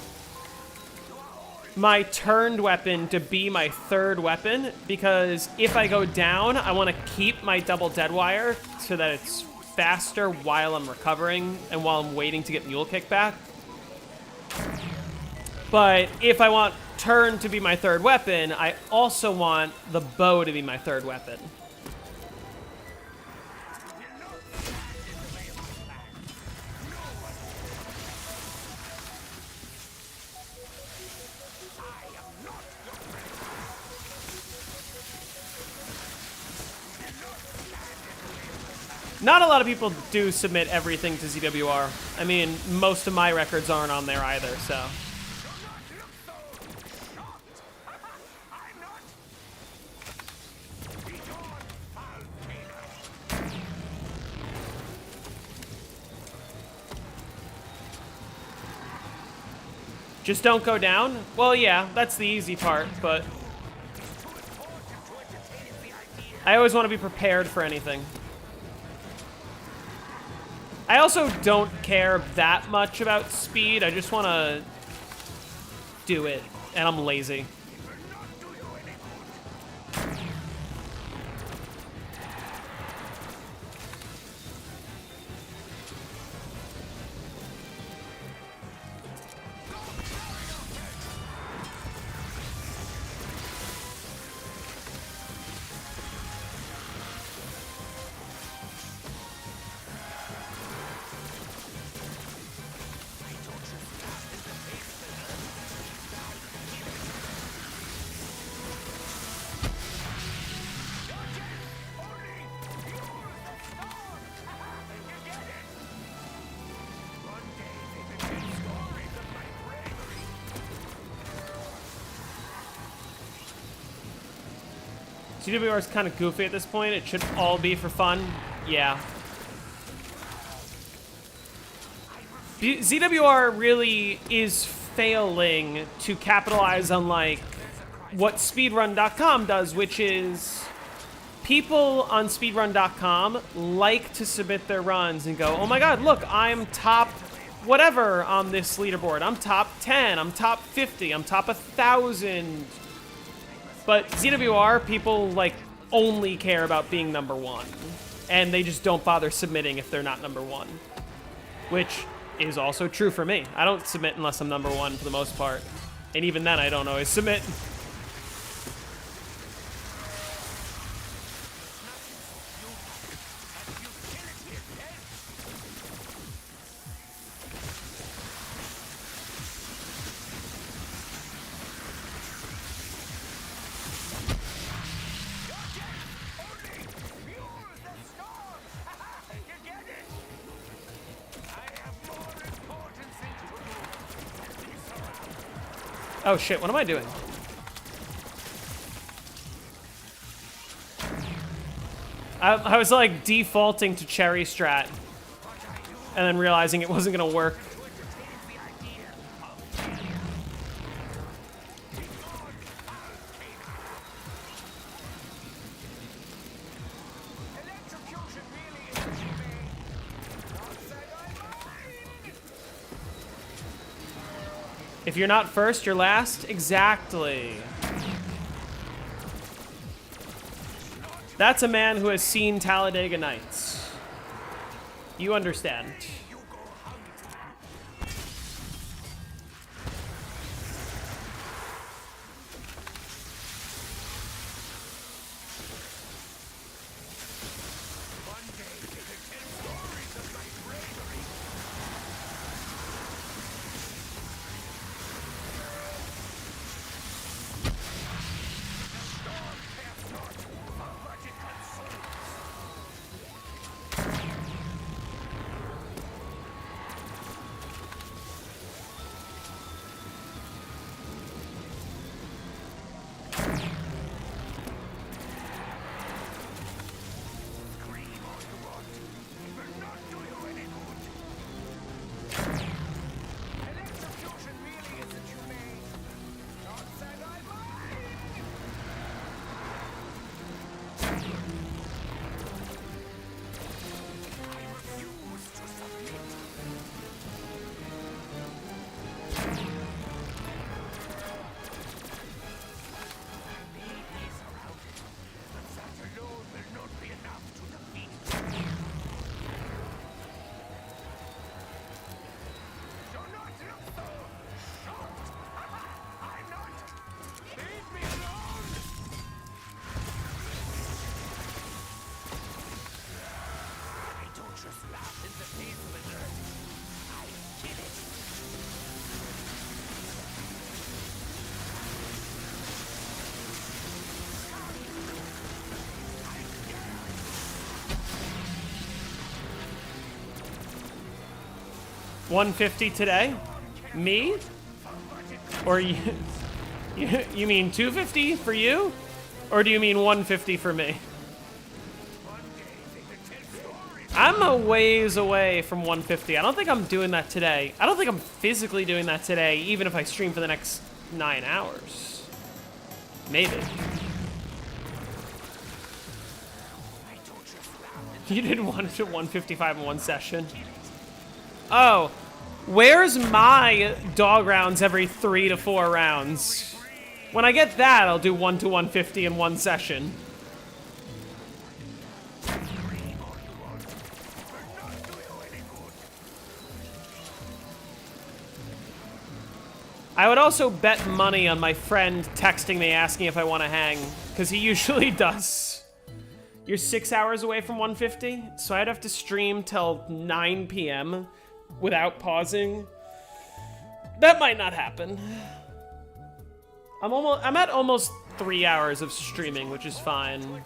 my turned weapon to be my third weapon, because if I go down, I want to keep my double deadwire so that it's faster while I'm recovering and while I'm waiting to get Mule Kick back. But if I want turn to be my third weapon, I also want the bow to be my third weapon. Not a lot of people do submit everything to ZWR. I mean, most of my records aren't on there either, so. Just don't go down? Well, yeah, that's the easy part, but I always want to be prepared for anything. I also don't care that much about speed. I just want to do it, and I'm lazy. ZWR is kind of goofy at this point. It should all be for fun. Yeah. ZWR really is failing to capitalize on, like, what speedrun.com does, which is people on speedrun.com like to submit their runs and go, oh my god, look, I'm top whatever on this leaderboard. I'm top 10, I'm top 50, I'm top 1,000. But ZWR, people, like, only care about being number one. And they just don't bother submitting if they're not number one. Which is also true for me. I don't submit unless I'm number one for the most part. And even then, I don't always submit. Oh shit, what am I doing? I was like defaulting to cherry strat and then realizing it wasn't gonna work. If you're not first, you're last? Exactly. That's a man who has seen Talladega Nights. You understand. $150 today? Me? Or you, you mean $250 for you? Or do you mean $150 for me? I'm a ways away from $150. I don't think I'm doing that today. I don't think I'm physically doing that today, even if I stream for the next 9 hours. Maybe. You did 1 to 155 in one session. Oh, where's my dog rounds every 3 to 4 rounds? When I get that, I'll do 1 to 150 in one session. I would also bet money on my friend texting me asking if I want to hang, because he usually does. You're 6 hours away from 150, so I'd have to stream till 9 p.m. without pausing. That might not happen. I'm at almost 3 hours of streaming, which is fine.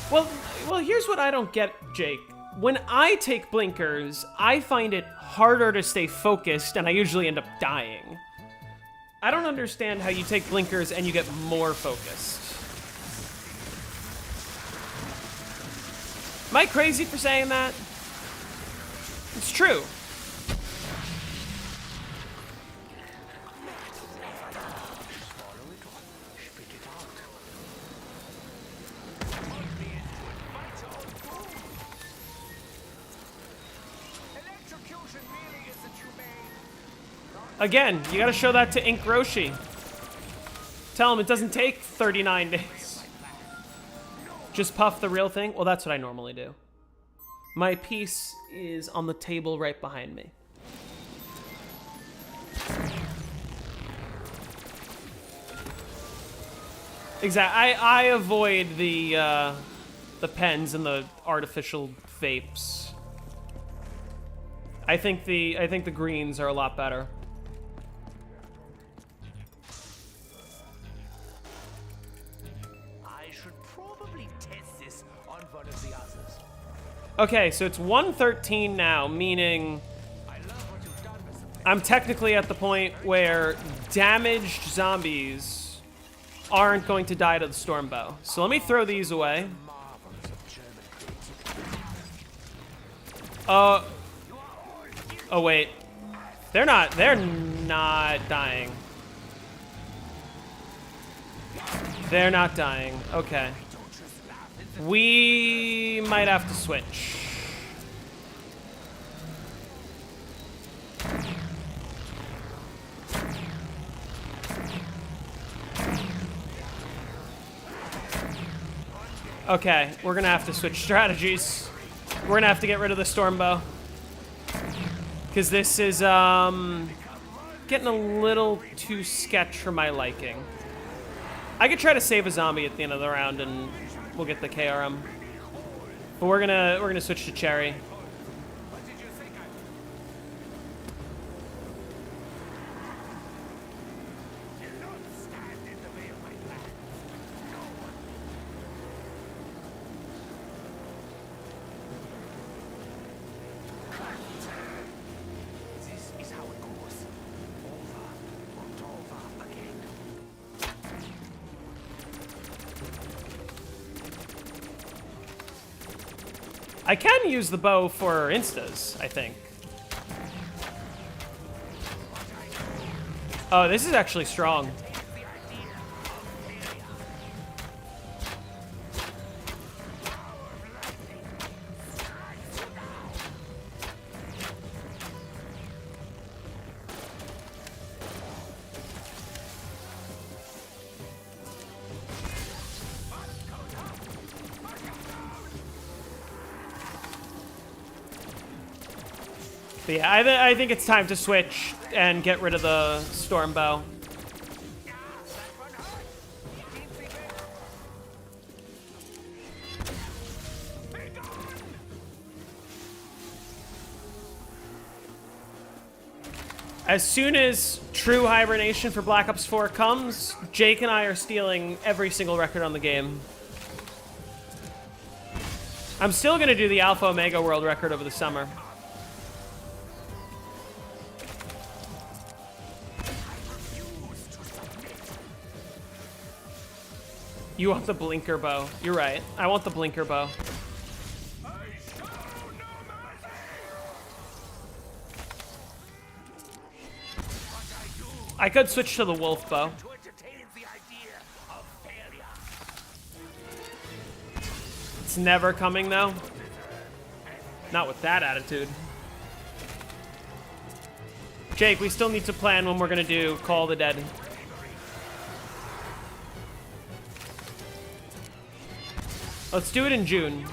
Well, here's what I don't get, Jake. When I take blinkers, I find it harder to stay focused, and I usually end up dying. I don't understand how you take blinkers and you get more focused. Am I crazy for saying that? It's true. Again, you gotta show that to Ink Roshi. Tell him it doesn't take 39 days. Just puff the real thing? Well, that's what I normally do. My piece is on the table right behind me. Exactly. I avoid the pens and the artificial vapes. I think the greens are a lot better. I should probably test this on one of the others. Okay, so it's 113 now, meaning I love what you've done with the I'm technically at the point where damaged zombies aren't going to die to the storm bow. So let me throw these away. marvels of German creativity. Oh wait. They're not dying. They're not dying. Okay. We might have to switch. Okay, we're gonna have to switch strategies. We're gonna have to get rid of the storm bow. Because this is, getting a little too sketch for my liking. I could try to save a zombie at the end of the round and we'll get the KRM. But we're gonna switch to Cherry. This is how it goes. Over and over again. I can use the bow for instas, I think. Oh, this is actually strong. But yeah, I think it's time to switch and get rid of the storm bow. As soon as true hibernation for Black Ops 4 comes, Jake and I are stealing every single record on the game. I'm still gonna do the Alpha Omega world record over the summer. You want the blinker bow. You're right. I want the blinker bow. I could switch to the wolf bow. To entertain the idea of failure. It's never coming though. Not with that attitude. Jake, we still need to plan when we're gonna do Call of the Dead. Let's do it in June.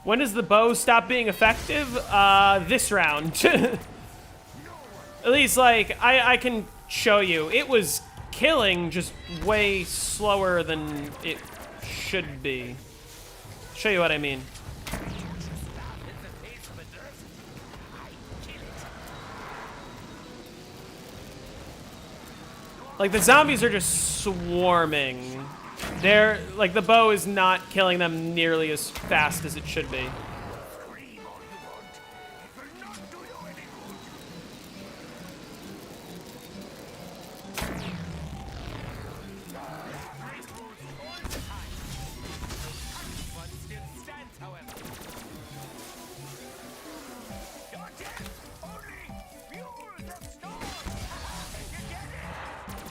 When does the bow stop being effective? This round. At least, like, I can show you. It was killing, just way slower than it should be. Show you what I mean. Like, the zombies are just swarming. They're, like, the bow is not killing them nearly as fast as it should be.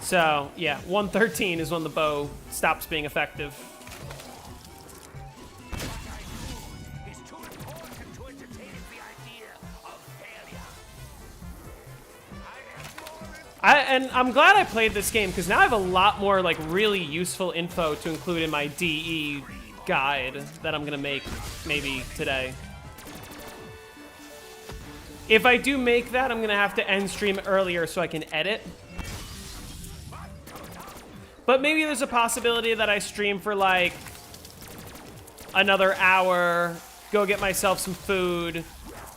So, yeah, 113 is when the bow stops being effective. It's too important to entertain the idea of failure. And I'm glad I played this game, because now I have a lot more, like, really useful info to include in my DE guide that I'm going to make maybe today. If I do make that, I'm going to have to end stream earlier so I can edit. But maybe there's a possibility that I stream for, like, another hour, go get myself some food,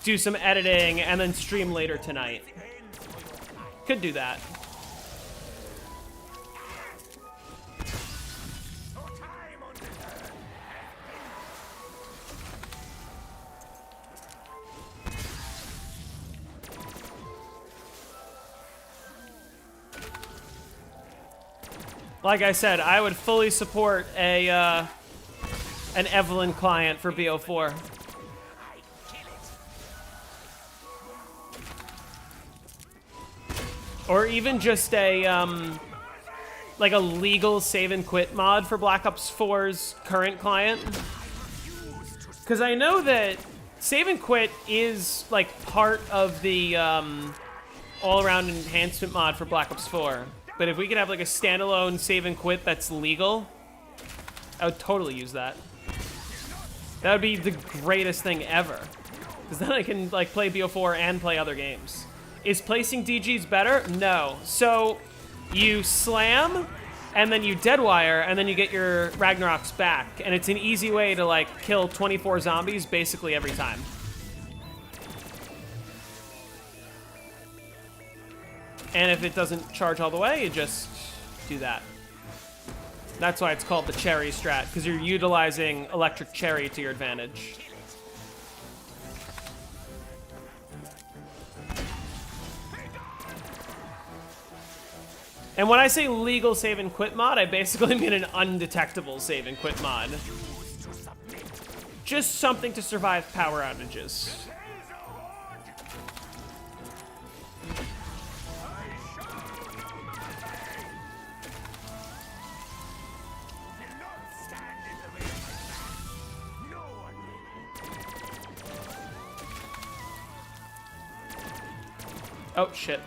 do some editing, and then stream later tonight. Could do that. Like I said, I would fully support an Evelyn client for BO4. Or even just a like a legal save and quit mod for Black Ops 4's current client. Because I know that save and quit is like part of the all-around enhancement mod for Black Ops 4. But if we could have like a standalone save and quit that's legal, I would totally use that. That would be the greatest thing ever. Because then I can like play BO4 and play other games. Is placing DGs better? No. So you slam, and then you deadwire, and then you get your Ragnaroks back. And it's an easy way to like kill 24 zombies basically every time. And if it doesn't charge all the way, you just do that. That's why it's called the cherry strat, because you're utilizing electric cherry to your advantage. And when I say legal save and quit mod, I basically mean an undetectable save and quit mod. Just something to survive power outages. Oh, shit.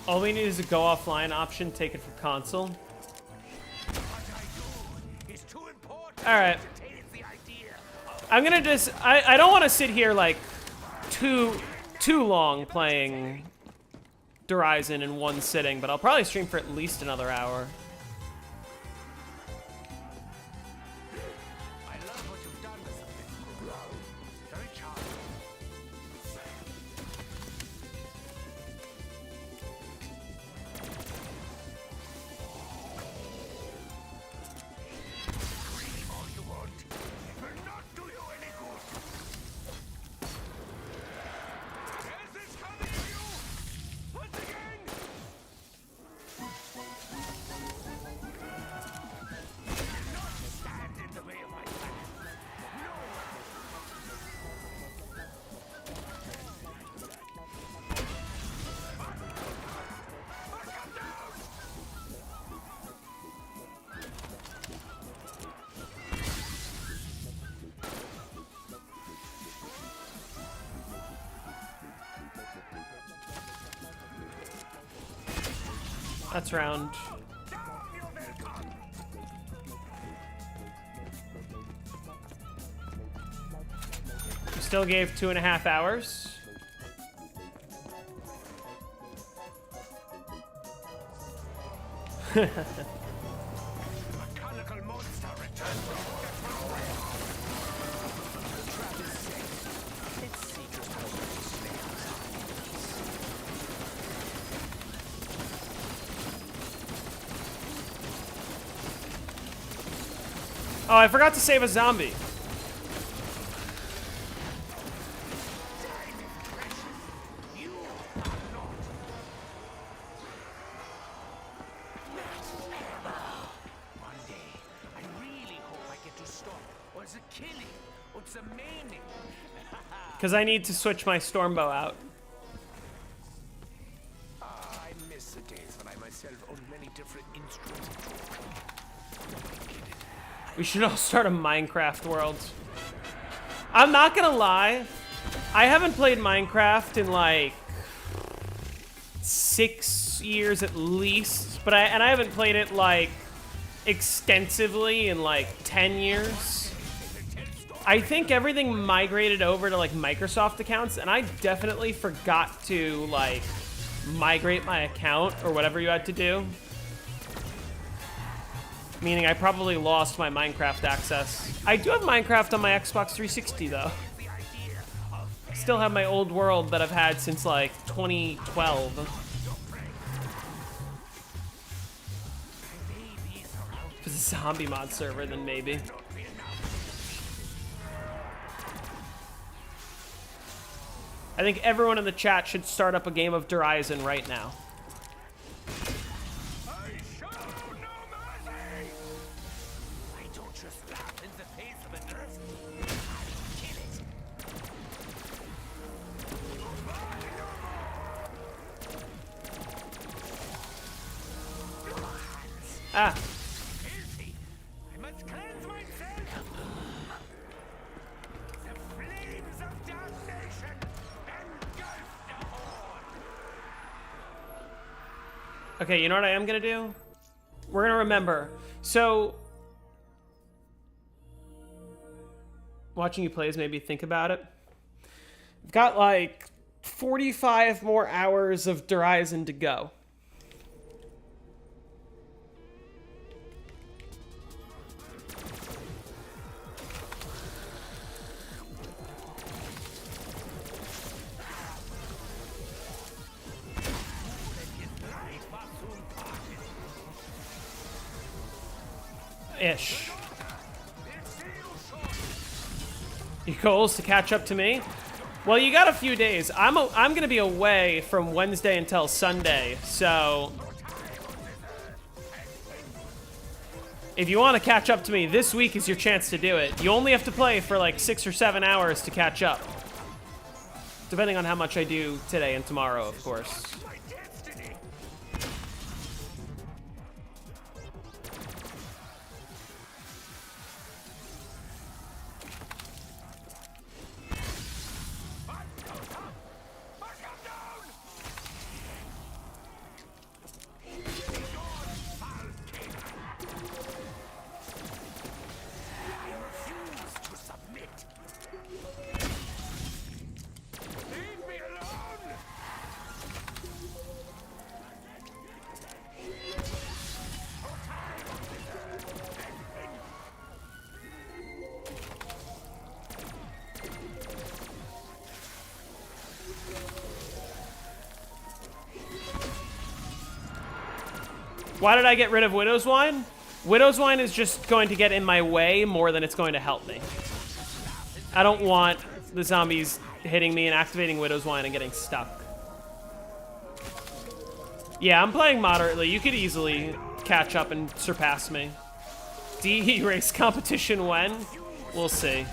All we need is a go offline option, take it from console. Alright. I'm gonna just, I don't want to sit here like too long playing Horizon in one sitting, but I'll probably stream for at least another hour. That's round. We still gave 2.5 hours. Oh, I forgot to save a zombie. One day, I really hope I get to stop or the killing or the maiming. Because I need to switch my Stormbow out. I miss the days when I myself owned many different instruments. We should all start a Minecraft world. I'm not gonna lie, I haven't played Minecraft in like 6 years at least, but I haven't played it like extensively in like 10 years. I think everything migrated over to like Microsoft accounts, and I definitely forgot to like migrate my account or whatever you had to do. Meaning I probably lost my Minecraft access. I do have Minecraft on my Xbox 360 though. Still have my old world that I've had since like 2012. If it's a zombie mod server, then maybe. I think everyone in the chat should start up a game of Horizon right now. Ah. I must cleanse myself. The flames of damnation engulf the horde. Okay, you know what I am gonna do? We're gonna remember. So, watching you play has made me think about it. I've got like 45 more hours of Horizon to go. Ish. Your goals to catch up to me? Well, you got a few days. I'm gonna be away from Wednesday until Sunday, so if you want to catch up to me, this week is your chance to do it. You only have to play for like 6 or 7 hours to catch up, depending on how much I do today and tomorrow, of course. Why did I get rid of Widow's Wine? Widow's Wine is just going to get in my way more than it's going to help me. I don't want the zombies hitting me and activating Widow's Wine and getting stuck. Yeah, I'm playing moderately. You could easily catch up and surpass me. DE race competition when? We'll see.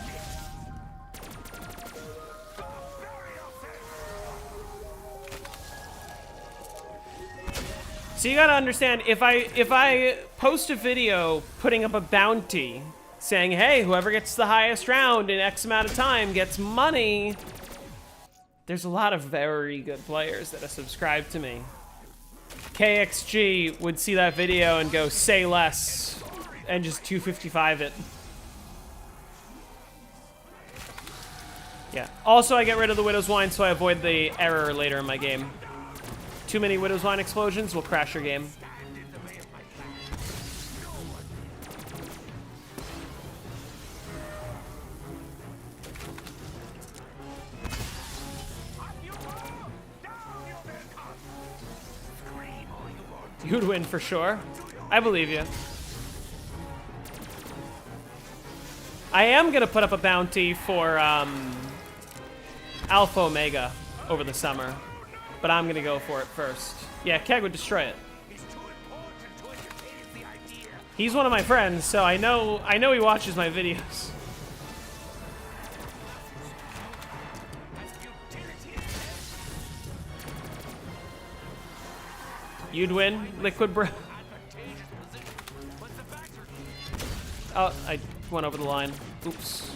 So you gotta understand, if I post a video putting up a bounty saying, hey, whoever gets the highest round in X amount of time gets money, there's a lot of very good players that have subscribed to me. KXG would see that video and go, say less, and just 255 it. Yeah. Also, I get rid of the Widow's Wine so I avoid the error later in my game. Too many Widow's Wine explosions will crash your game. You'd win for sure. I believe you. I am gonna put up a bounty for Alpha Omega over the summer, but I'm gonna go for it first. Yeah, Keg would destroy it. He's one of my friends, so I know he watches my videos. You'd win, Liquid Bro. Oh, I went over the line. Oops.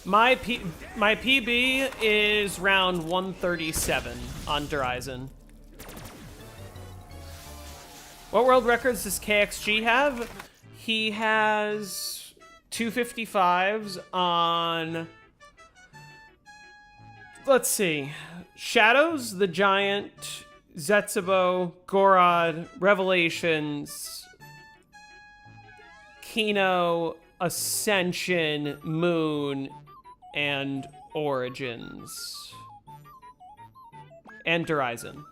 My PB is round 137 on Horizon. What world records does KXG have? He has 255s on... Let's see. Shadows, the Giant, Zetsubo, Gorod, Revelations, Kino, Ascension, Moon, and Origins. And Horizon.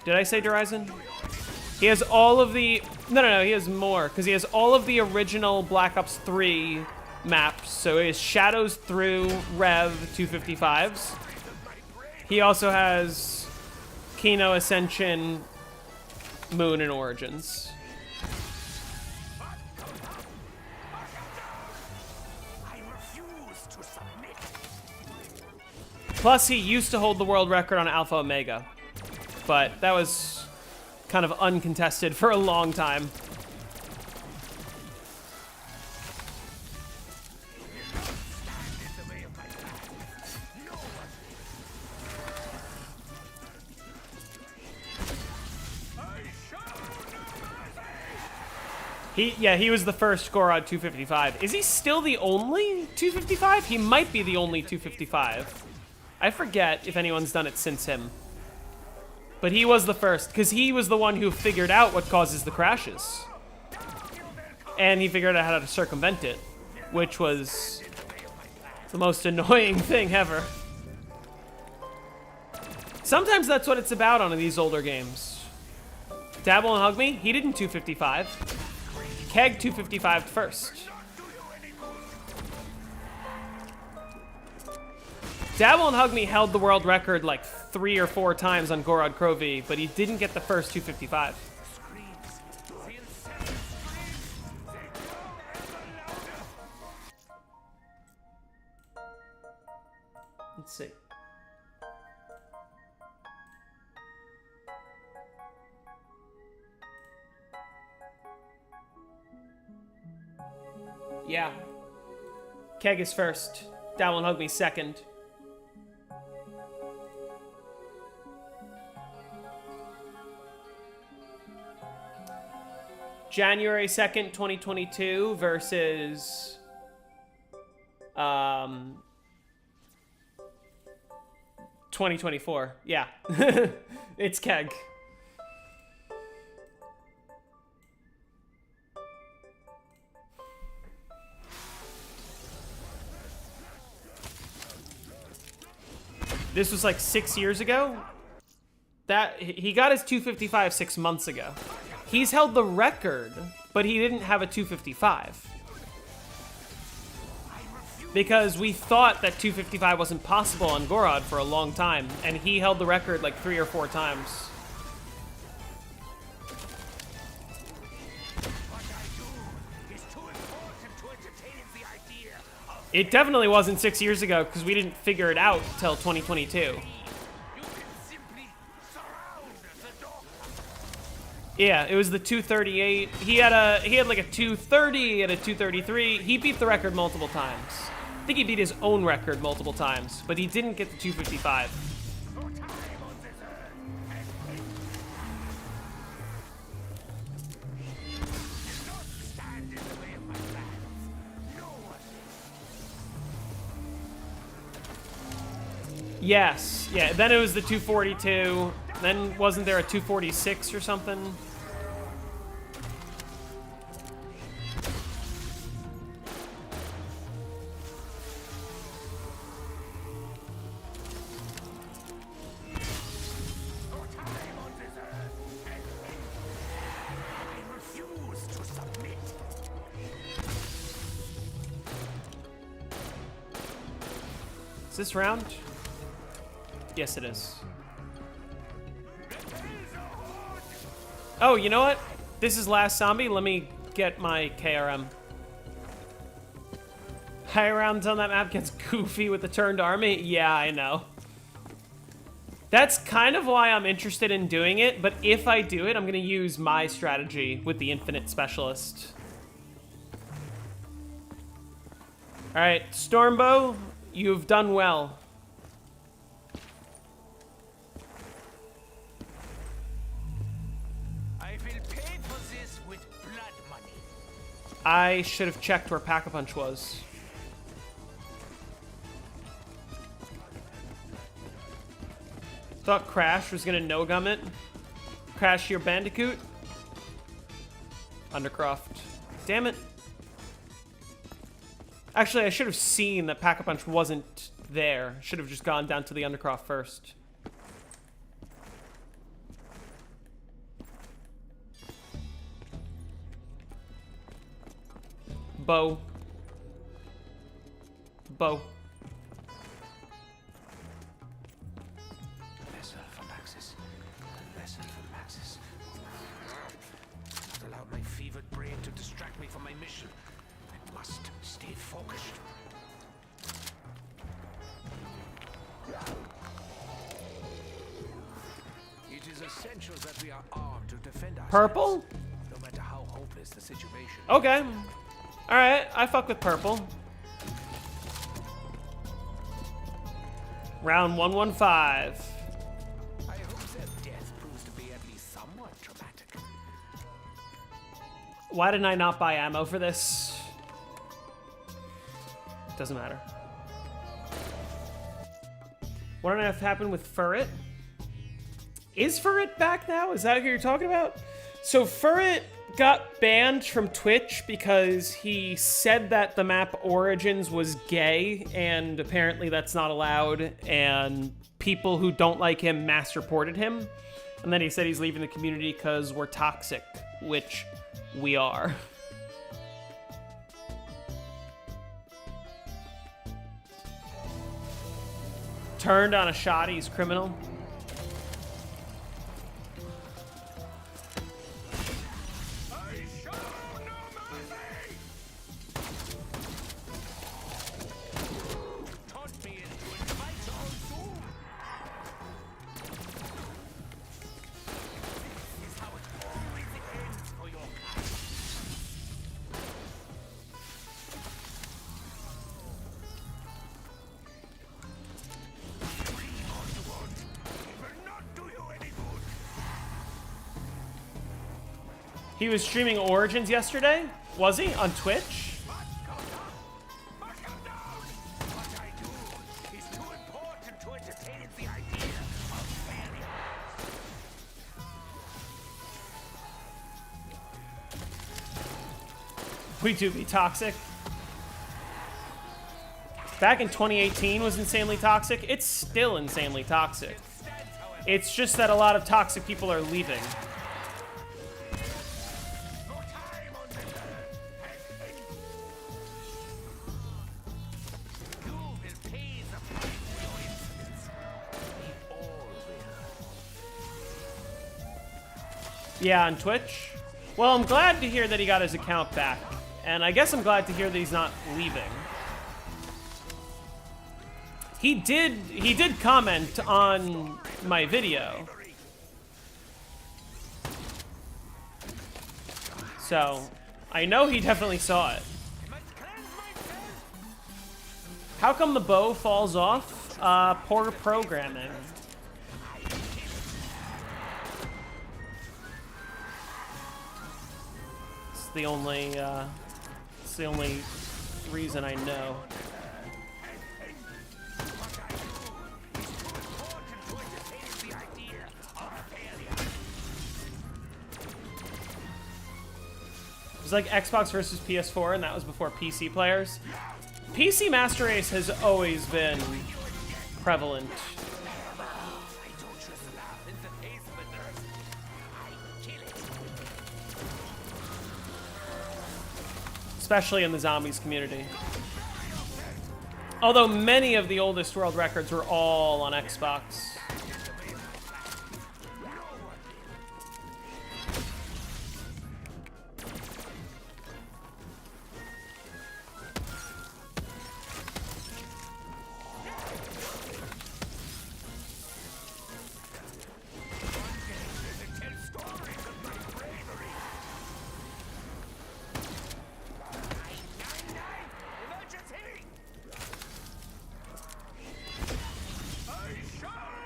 Did I say Horizon? He has all of the... No, he has more, because he has all of the original Black Ops 3 maps. So he has Shadows through Rev 255s. He also has Kino, Ascension, Moon, and Origins. Plus, he used to hold the world record on Alpha Omega, but that was kind of uncontested for a long time. He was the first Gorod 255. Is he still the only 255? He might be the only 255. I forget if anyone's done it since him. But he was the first, because he was the one who figured out what causes the crashes. And he figured out how to circumvent it, which was the most annoying thing ever. Sometimes that's what it's about on these older games. Dabble and Hug Me, he didn't 255. Keg 255 first. Dabble and Hug Me held the world record like 3 or 4 times on Gorod Krovi, but he didn't get the first 255. Let's see. Yeah. Keg is first. Dabble and Hug Me second. January 2nd, 2022 versus 2024. Yeah. It's Keg. This was like 6 years ago. That he got his 255 6 months ago. He's held the record, but he didn't have a 255. Because we thought that 255 wasn't possible on Gorod for a long time, and he held the record like 3 or 4 times. It definitely wasn't 6 years ago, because we didn't figure it out till 2022. Yeah, it was the 238. He had like a 230 and a 233. He beat the record multiple times. I think he beat his own record multiple times, but he didn't get the 255. Yes, yeah, then it was the 242. Then wasn't there a 246 or something? Is this round? Yes, it is. Oh, you know what? This is last zombie. Let me get my KRM. High rounds on that map gets goofy with the turned army. Yeah, I know. That's kind of why I'm interested in doing it, but if I do it, I'm gonna use my strategy with the infinite specialist. All right, Stormbow, you've done well. I should have checked where Pack-a-Punch was. Thought Crash was gonna no-gum it. Crash your Bandicoot. Undercroft. Damn it. Actually, I should have seen that Pack-a-Punch wasn't there. Should have just gone down to the Undercroft first. Bow. Bow. Lesser for Maxis. Lesser for Maxis. Not allow my fevered brain to distract me from my mission. I must stay focused. It is essential that we are armed to defend ourselves. Purple? No matter how hopeless the situation. Okay. Alright, I fuck with purple. Round 115. I hope their death proves to be at least somewhat dramatic. Why didn't I not buy ammo for this? Doesn't matter. What on earth happened with Furret? Is Furret back now? Is that who you're talking about? So Furret got banned from Twitch because he said that the map Origins was gay, and apparently that's not allowed, and people who don't like him mass reported him. And then he said he's leaving the community because we're toxic, which we are. Turned on a shot, he's criminal. He was streaming Origins yesterday? Was he? On Twitch? We do be toxic. Back in 2018 was insanely toxic. It's still insanely toxic. It's just that a lot of toxic people are leaving. Yeah, on Twitch. Well, I'm glad to hear that he got his account back. And I guess I'm glad to hear that he's not leaving. He did comment on my video. So, I know he definitely saw it. How come the bow falls off? Poor programming. It's the only reason I know. was like Xbox versus PS4, and that was before PC players. PC Master Race has always been prevalent. Especially in the zombies community. Although many of the oldest world records were all on Xbox.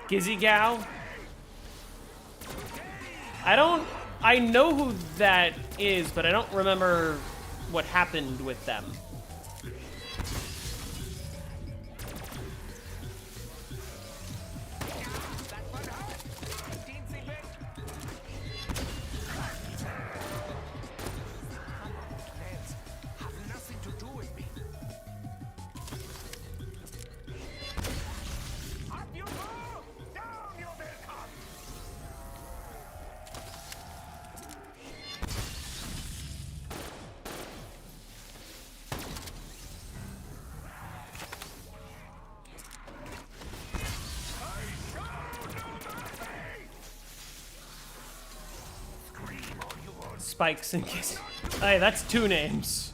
Gizzy Gal? I know who that is, but I don't remember what happened with them. Spikes and Kiss. Hey, that's 2 names.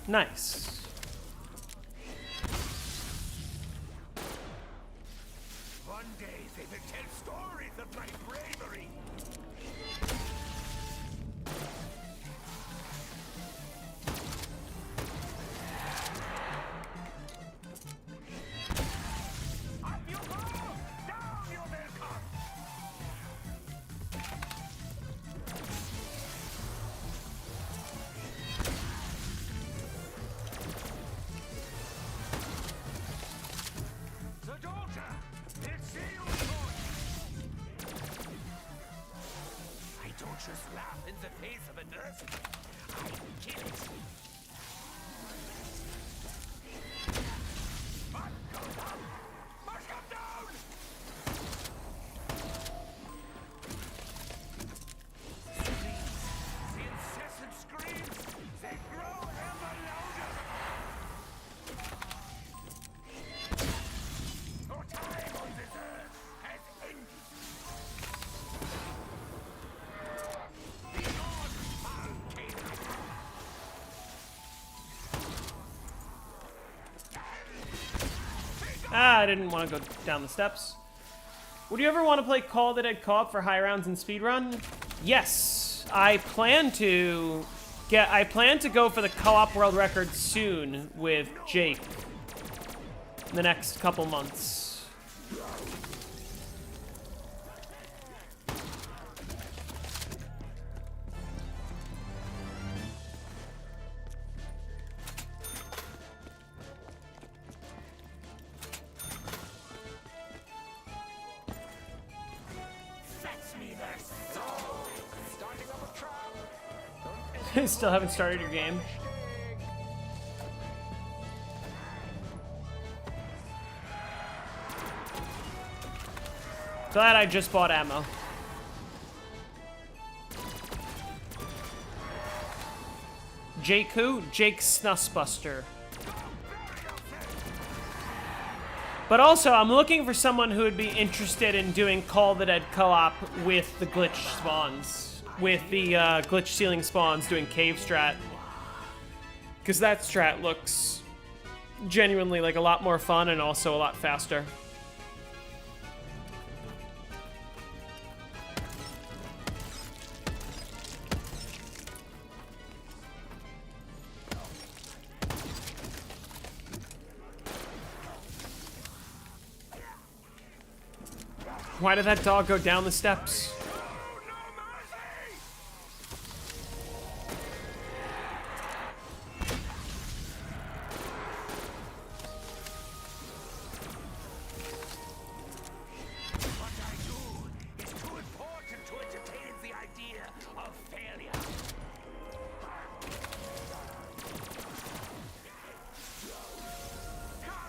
Nice. One day they will tell stories of my bravery. Up you go! Down you will come! laugh in the face of adversity. I kill it. Mark goes up. Mark come down. The incessant screams, they grow ever louder. Your time on this earth has ended. Beyond Arcana. Ah, I didn't want to go down the steps. Would you ever want to play Call of the Dead co-op for high rounds and speedrun? Yes, I plan to go for the co-op world record soon with Jake in the next couple months. Fetch me their soul. Starting up a trial. Still haven't started your game. Glad I just bought ammo. Jake who? Jake Snussbuster. But also, I'm looking for someone who would be interested in doing Call of the Dead co-op with the glitch spawns. With the glitch ceiling spawns doing cave strat. Because that strat looks genuinely like a lot more fun and also a lot faster. Why did that dog go down the steps?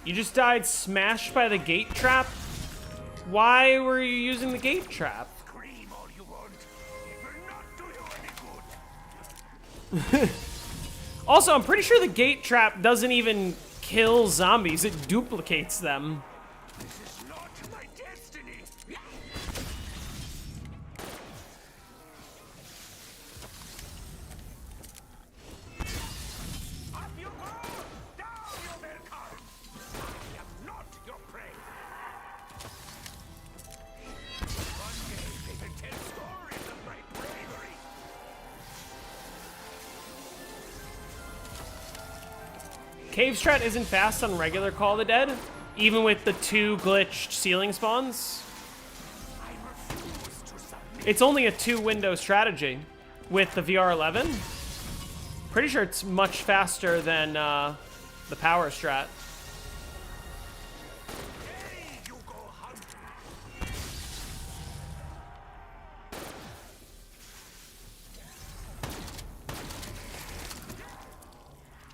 You just died smashed by the gate trap? Why were you using the gate trap? Scream all you want. It will not do you any good. Also, I'm pretty sure the gate trap doesn't even kill zombies, it duplicates them. This is not my destiny. Up you go! Down you will come! I am not your prey. One day they will tell stories of my bravery. Cave strat isn't fast on regular Call of the Dead, even with the 2 glitched ceiling spawns. I refuse to submit. It's only a 2-window strategy with the VR11. Pretty sure it's much faster than the power strat. Hey, you go hungry.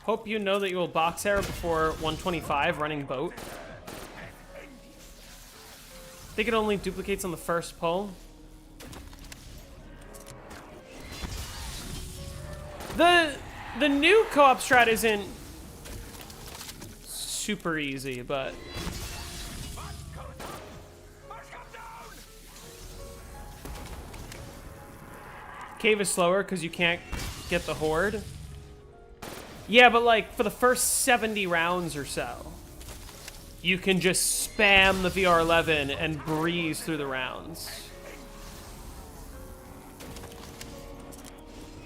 Hope you know that you will box error before 125 running boat. Think it only duplicates on the first pull. The new co-op strat isn't super easy, but cave is slower because you can't get the horde. Yeah, but like for the first 70 rounds or so, you can just spam the VR11 and breeze through the rounds.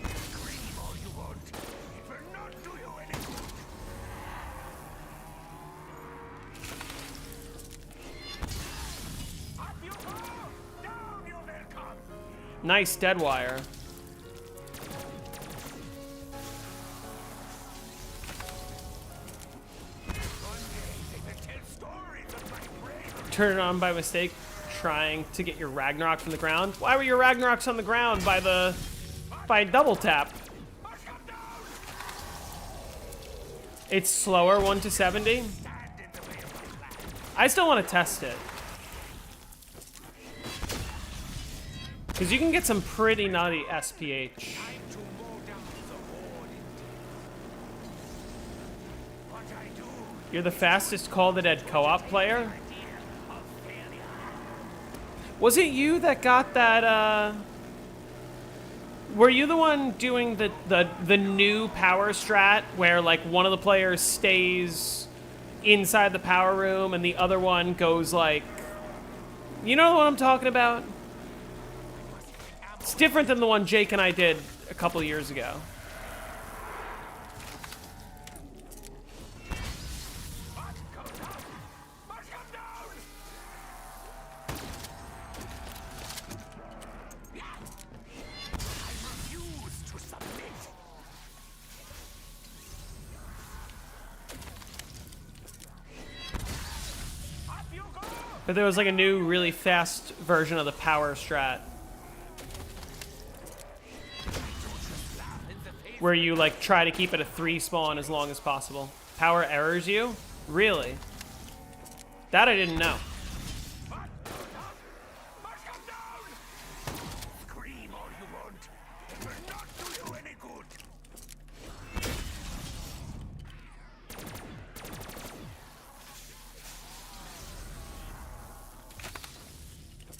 Scream all you want. It will not do you any good. Up you go! Down you will come! Nice dead wire. One day they will tell stories of my bravery. Turn it on by mistake, trying to get your Ragnarok from the ground. Why were your Ragnaroks on the ground by the by double tap. It's slower, 1 to 70. I still want to test it. Because you can get some pretty naughty SPH. You're the fastest Call the Dead co-op player? Was it you that got that, were you the one doing the new power strat where, like, one of the players stays inside the power room and the other one goes, like... You know what I'm talking about? It's different than the one Jake and I did a couple years ago. But there was like a new, really fast version of the power strat. Where you like try to keep it a 3 spawn as long as possible. Power errors you? Really? That I didn't know.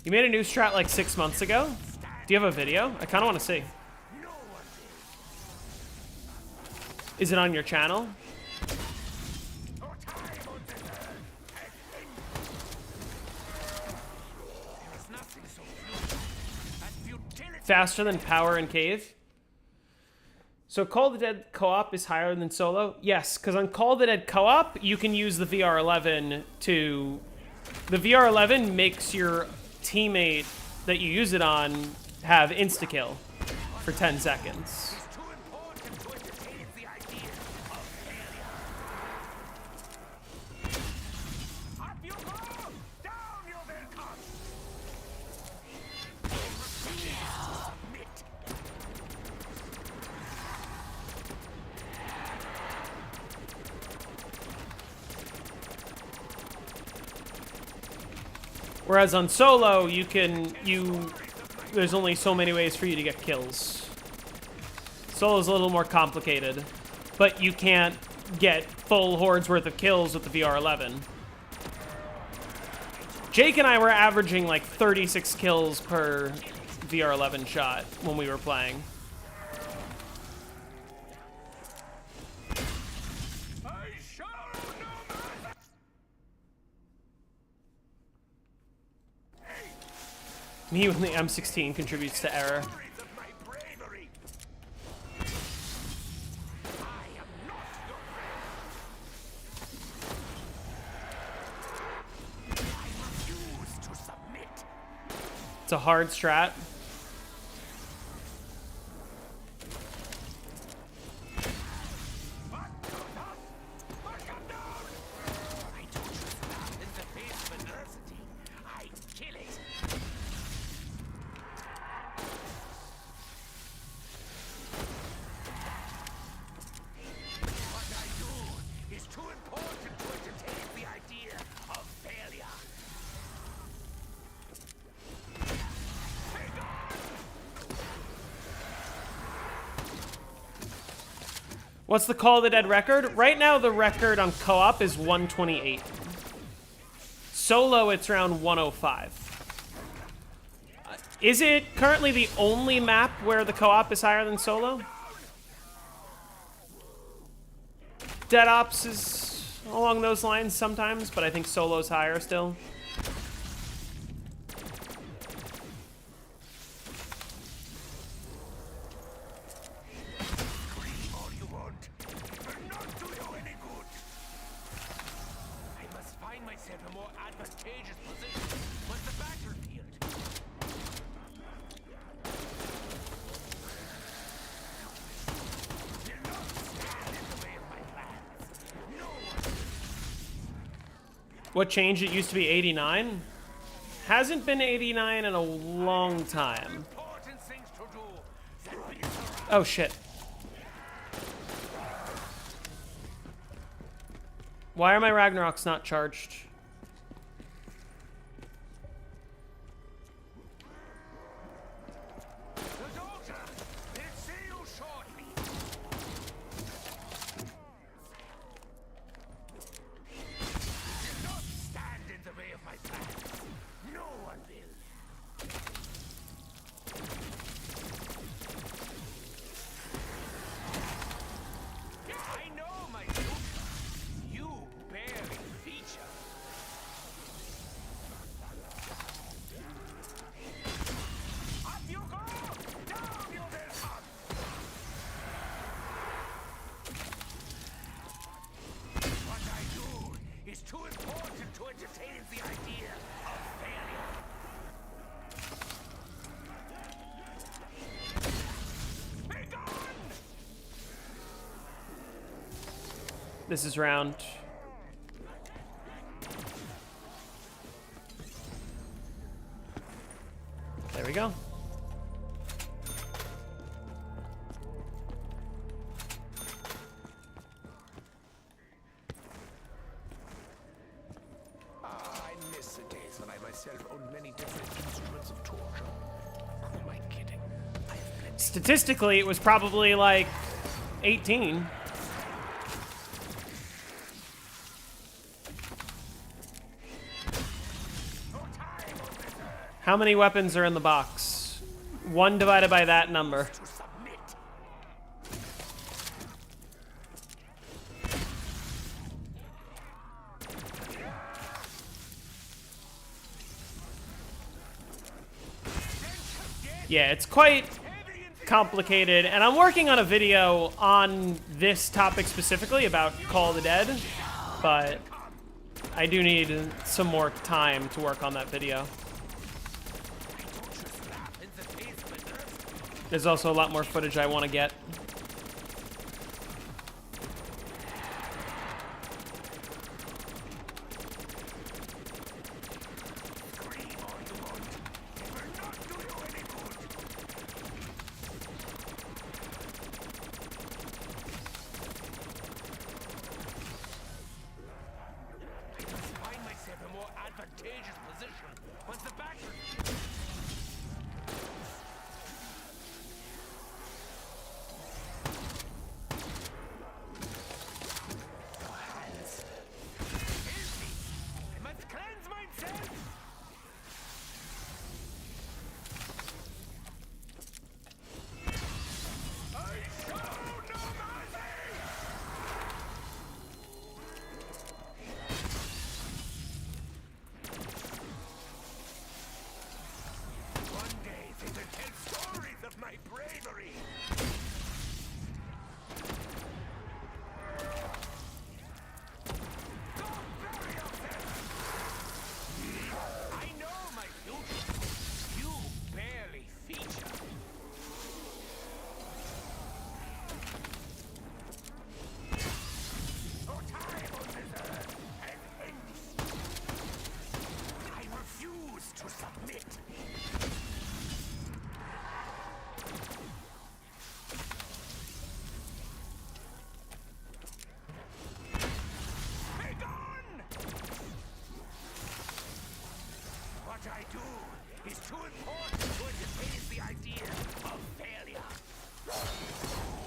You made a new strat like 6 months ago? Do you have a video? I kind of want to see. Is it on your channel? Faster than power and cave? So Call of the Dead co-op is higher than solo? Yes, because on Call of the Dead co-op, you can use the VR11 to... The VR11 makes your teammate that you use it on have insta-kill for 10 seconds. Whereas on solo, there's only so many ways for you to get kills. Solo's a little more complicated, but you can't get full hordes worth of kills with the VR11. Jake and I were averaging like 36 kills per VR11 shot when we were playing. Me when the M16 contributes to error. It's a hard strat. What's the Call of the Dead record? Right now, the record on co-op is 128. Solo, it's around 105. Is it currently the only map where the co-op is higher than solo? Dead Ops is along those lines sometimes, but I think solo's higher still. What changed? It used to be 89. Hasn't been 89 in a long time. Oh, shit. Why are my Ragnaroks not charged? The daughter will see you shortly. Do not stand in the way of my plans. No one will. I know my daughter. You barely feature. Up you go! Down you will come! What I do is too important to entertain the idea of failure. Be gone! This is round. There we go. I miss the days when I myself owned many different instruments of torture. Who am I kidding? I have plenty. Statistically, it was probably like 18. No time on this earth How many weapons are in the box? 1 divided by that number. to submit. Yeah, it's quite complicated, and I'm working on a video on this topic specifically about Call of the Dead, but I do need some more time to work on that video. There's also a lot more footage I want to get. Find myself in a more advantageous position once the battle. Your hands. Filthy. I must cleanse myself. I show no mercy. One day they will tell stories of my bravery. Go bury yourself. I know my future. You barely feature. No time on this earth has ended. I refuse to submit. Be gone! What I do is too important to entertain the idea of failure.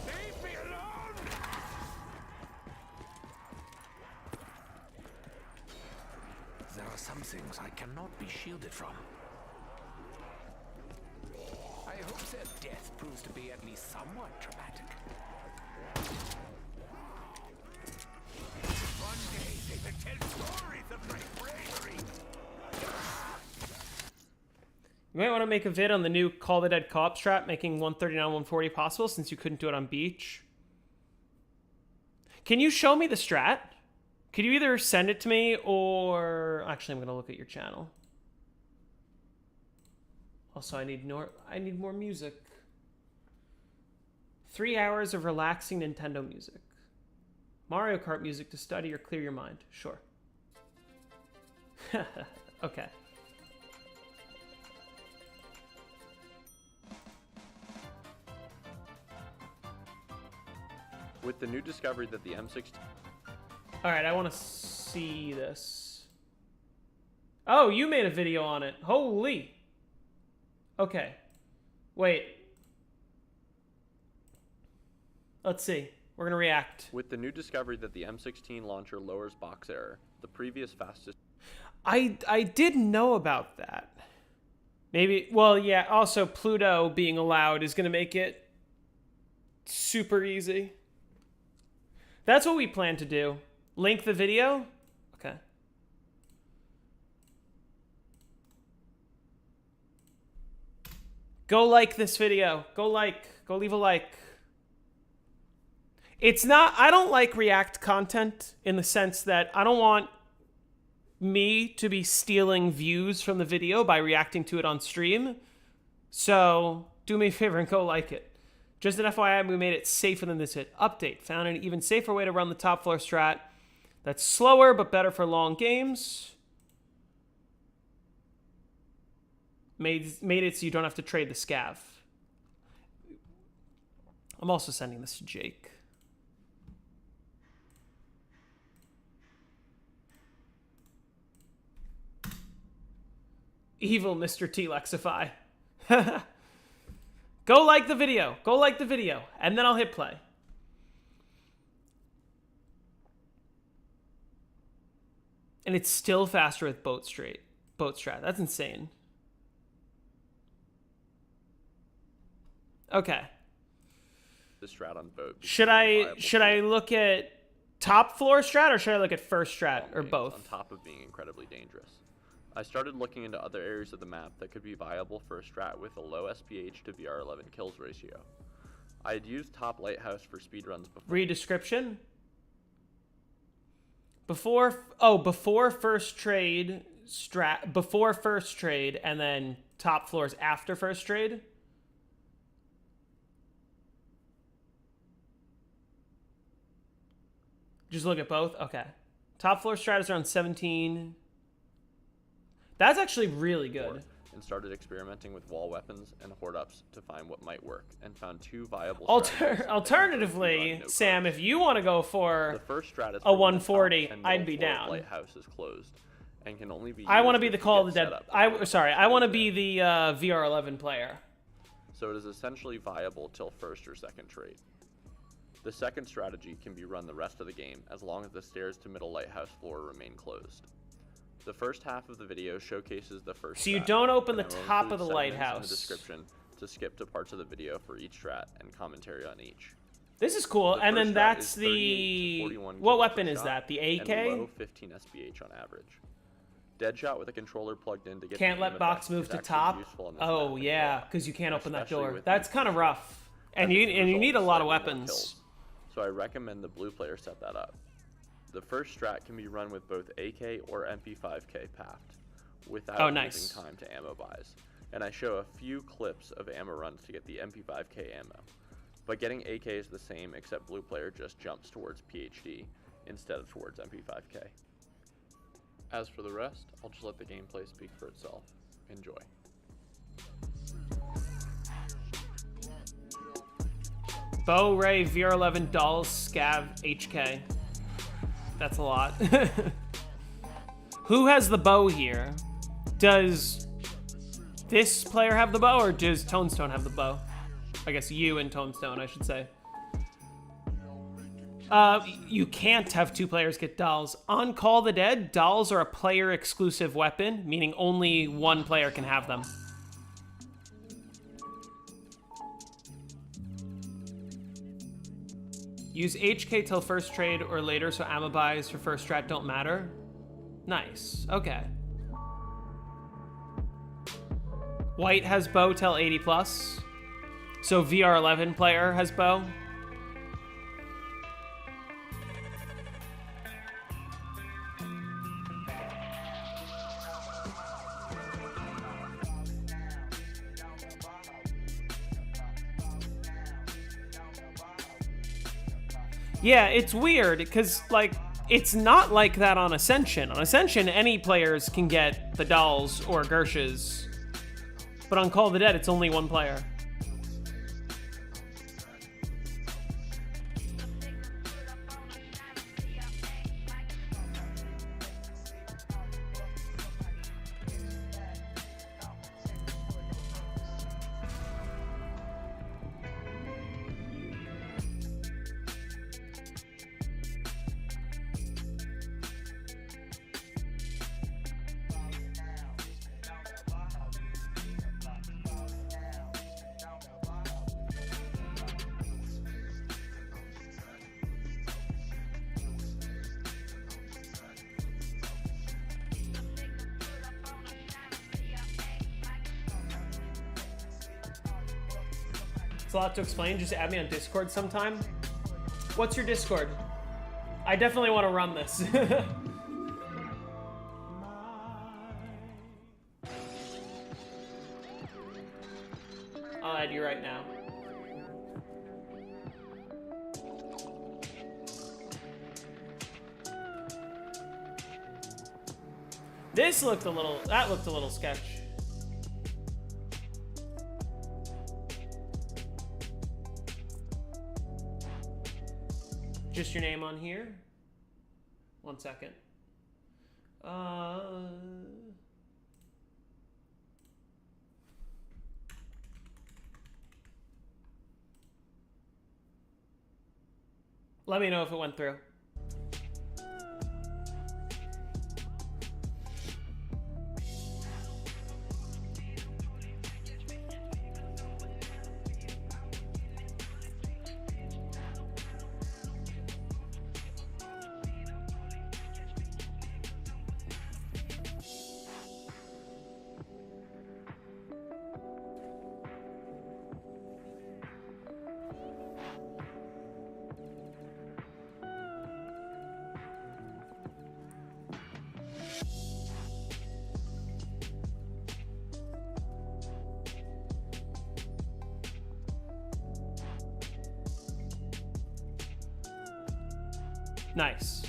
Leave me alone! There are some things I cannot be shielded from. I hope their death proves to be at least somewhat dramatic. One day they will tell stories of my bravery. You might want to make a vid on the new Call of the Dead co-op strat, making 139, 140 possible since you couldn't do it on Beach. Can you show me the strat? Could you either send it to me or... Actually, I'm going to look at your channel. Also, I need more music. 3 hours of relaxing Nintendo music. Mario Kart music to study or clear your mind. Sure. Okay. With the new discovery that the M16... All right, I want to see this. Oh, you made a video on it. Holy. Okay. Wait. Let's see. We're going to react. With the new discovery that the M16 launcher lowers box error, the previous fastest... I did know about that. Maybe, well, yeah, also Pluto being allowed is going to make it super easy. That's what we plan to do. Link the video? Okay. Go like this video. Go leave a like. It's not, I don't like React content in the sense that I don't want me to be stealing views from the video by reacting to it on stream. So do me a favor and go like it. Just an FYI, we made it safer than this hit. Update. Found an even safer way to run the top floor strat that's slower but better for long games. Made it so you don't have to trade the scav. I'm also sending this to Jake. Evil Mr. T-Lexify. Go like the video. Go like the video. And then I'll hit play. And it's still faster with boat strat. That's insane. Okay. The strat on boat. Should I look at top floor strat or should I look at first strat or both? On top of being incredibly dangerous. I started looking into other areas of the map that could be viable for a strat with a low SPH to VR11 kills ratio. I had used top lighthouse for speedruns before. Read description. Before first trade strat, before first trade, and then top floors after first trade. Just look at both? Okay. Top floor strat is around 17. That's actually really good. And started experimenting with wall weapons and horde ups to find what might work, and found two viable Alternatively, Sam, if you want to go for the first strat is a 140, I'd be down. Lighthouse is closed and can only be I want to be the Call of the Dead. I want to be the VR11 player. So it is essentially viable till first or second trade. The second strategy can be run the rest of the game as long as the stairs to middle lighthouse floor remain closed. The first half of the video showcases the first So you strat, don't open the and I will top include of the segments lighthouse. in the description to skip to parts of the video for each strat and commentary on each. This is cool. The And first then strat that's is 38 to the 41 what kills weapon per is shot that? The and AK? low 15 SPH on average. Deadshot with a controller plugged in to get Can't the aim let box effect move is to actually top. useful on this Oh map yeah, as well, because you can't open that especially door. with That's these kind of shots. rough. And As you the result need a of lot of slightly more weapons. kills. So I recommend the blue player set that up. The first strat can be run with both AK or MP5K pathed, without losing time to ammo buys. And I show a few clips of ammo runs to get the MP5K ammo. But getting AK is the same, except blue player just jumps towards PhD instead of towards MP5K. As for the rest, I'll just let the gameplay speak for itself. Enjoy. Bow, Ray, VR11, Dolls, Scav, HK. That's a lot. Who has the bow here? Does this player have the bow, or does Tonestone have the bow? I guess you and Tonestone, I should say. You can't have two players get dolls. On Call of the Dead, dolls are a player-exclusive weapon, meaning only one player can have them. Use HK till first trade or later so ammo buys for first strat don't matter. Nice, okay. White has bow till 80 plus. So VR11 player has bow. Yeah, it's weird, because, like, it's not like that on Ascension. On Ascension, any players can get the dolls or Gershes. But on Call of the Dead, it's only one player. It's a lot to explain. Just add me on Discord sometime. What's your Discord? I definitely want to run this. I'll add you right now. This looked a little, that looked a little sketch. Just your name on here. 1 second. Let me know if it went through. Nice.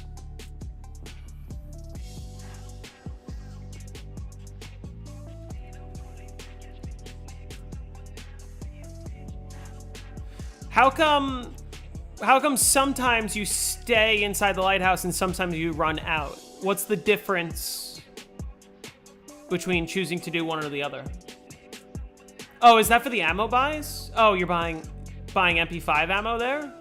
How come sometimes you stay inside the lighthouse and sometimes you run out? What's the difference between choosing to do one or the other? Oh, is that for the ammo buys? Oh, you're buying MP5 ammo there?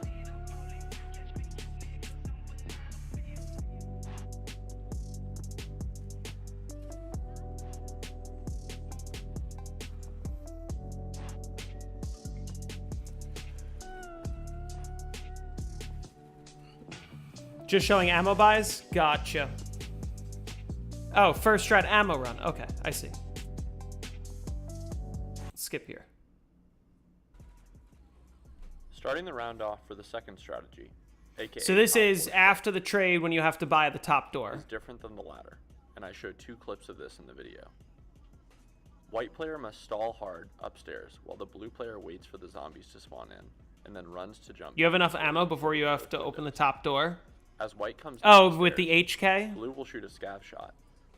Just showing ammo buys? Gotcha. Oh, first strat ammo run. Okay, I see. Skip here. Starting the round off for the second strategy, aka so this is after the trade when you have to buy the top door. Is different than the latter, and I showed 2 clips of this in the video. White player must stall hard upstairs while the blue player waits for the zombies to spawn in and then runs to jump. You have enough ammo before you have to open the top door? As white comes downstairs, with the HK? Blue will shoot a scav shot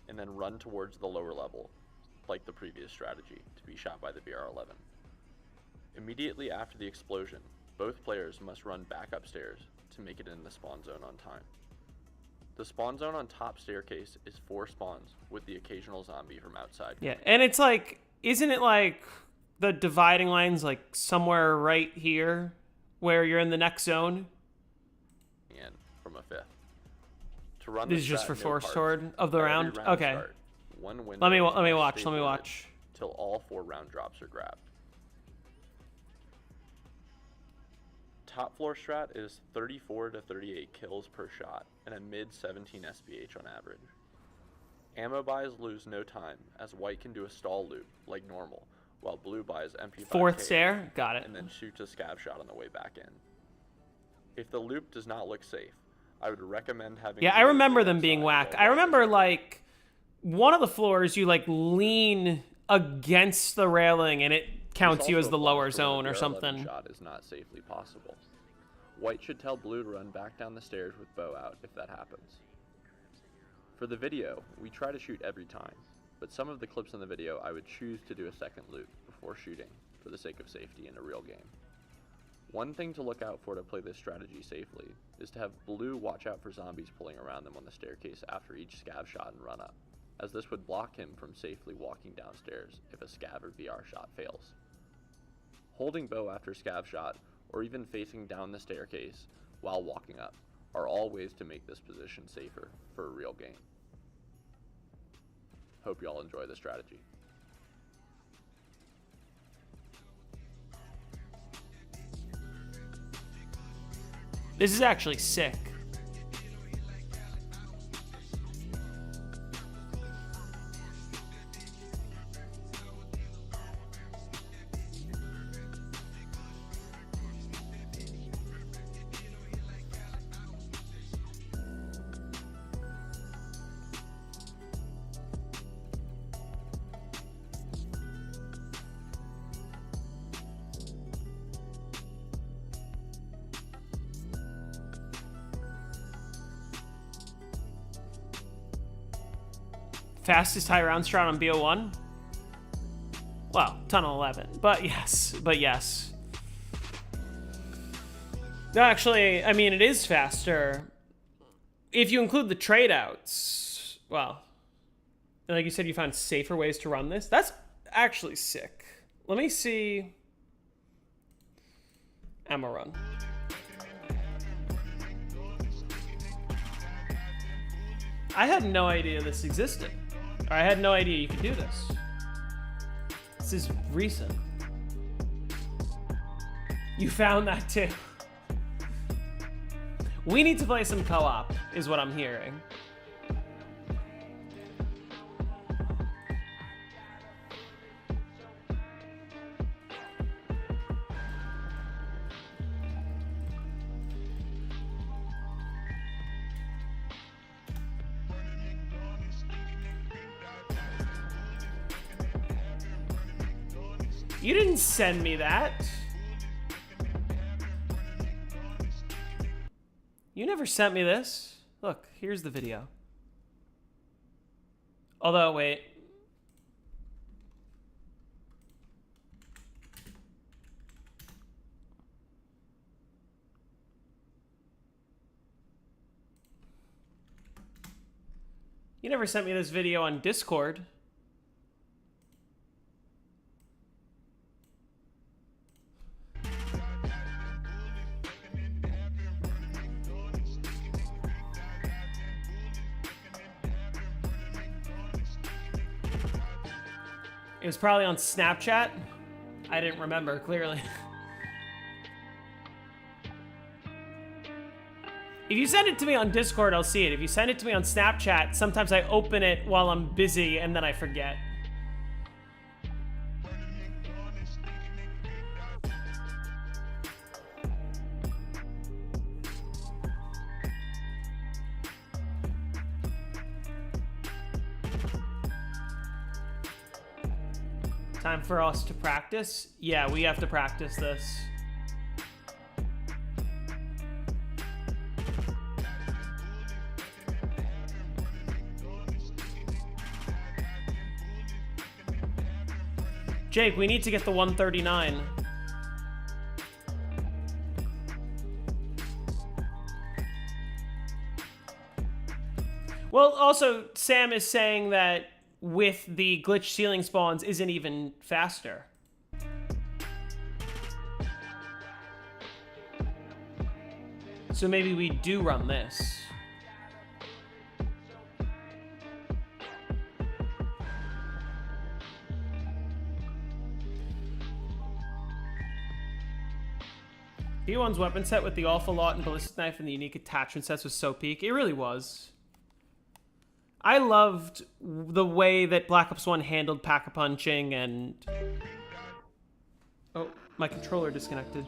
and then run towards the lower level, like the previous strategy, to be shot by the BR-11. Immediately after the explosion, both players must run back upstairs to make it in the spawn zone on time. The spawn zone on top staircase is 4 spawns with the occasional zombie from outside. Yeah, and it's like, isn't it like the dividing lines like somewhere right here where you're in the next zone? And from a 5th. To run this is just for force toward of the round? Okay. Start, one let me watch. Till all 4 round drops are grabbed. Top floor strat is 34 to 38 kills per shot and a mid 17 SPH on average. Ammo buys lose no time as white can do a stall loop like normal while blue buys MP5 4th stair, got it. And then shoots a scav shot on the way back in. If the loop does not look safe, I would recommend having... Yeah, I remember them being whack. I remember, like, one of the floors you, like, lean against the railing and it counts you as the lower zone or something. Shot is not safely possible. White should tell blue to run back down the stairs with bow out if that happens. For the video, we try to shoot every time, but some of the clips in the video I would choose to do a second loop before shooting for the sake of safety in a real game. One thing to look out for to play this strategy safely is to have blue watch out for zombies pulling around them on the staircase after each scav shot and run up, as this would block him from safely walking downstairs if a scav or VR shot fails. Holding bow after scav shot, or even facing down the staircase while walking up, are all ways to make this position safer for a real game. Hope you all enjoy the strategy. This is actually sick. Fastest high round strat on BO1? Well, Tunnel 11. But yes. No, actually, I mean, it is faster. If you include the trade outs, well, like you said, you found safer ways to run this. That's actually sick. Let me see. Ammo run. I had no idea this existed. Or I had no idea you could do this. This is recent. You found that too. We need to play some co-op, is what I'm hearing. You didn't send me that. You never sent me this. Look, here's the video. Although, wait. You never sent me this video on Discord. It was probably on Snapchat. I didn't remember, clearly. If you send it to me on Discord, I'll see it. If you send it to me on Snapchat, sometimes I open it while I'm busy and then I forget. Time for us to practice? Yeah, we have to practice this. Jake, we need to get the 139. Well, also, Sam is saying that with the glitch ceiling spawns isn't even faster. So maybe we do run this. B1's weapon set with the awful lot and ballistic knife and the unique attachment sets was so peak. It really was. I loved the way that Black Ops 1 handled pack-a-punching and... Oh, my controller disconnected.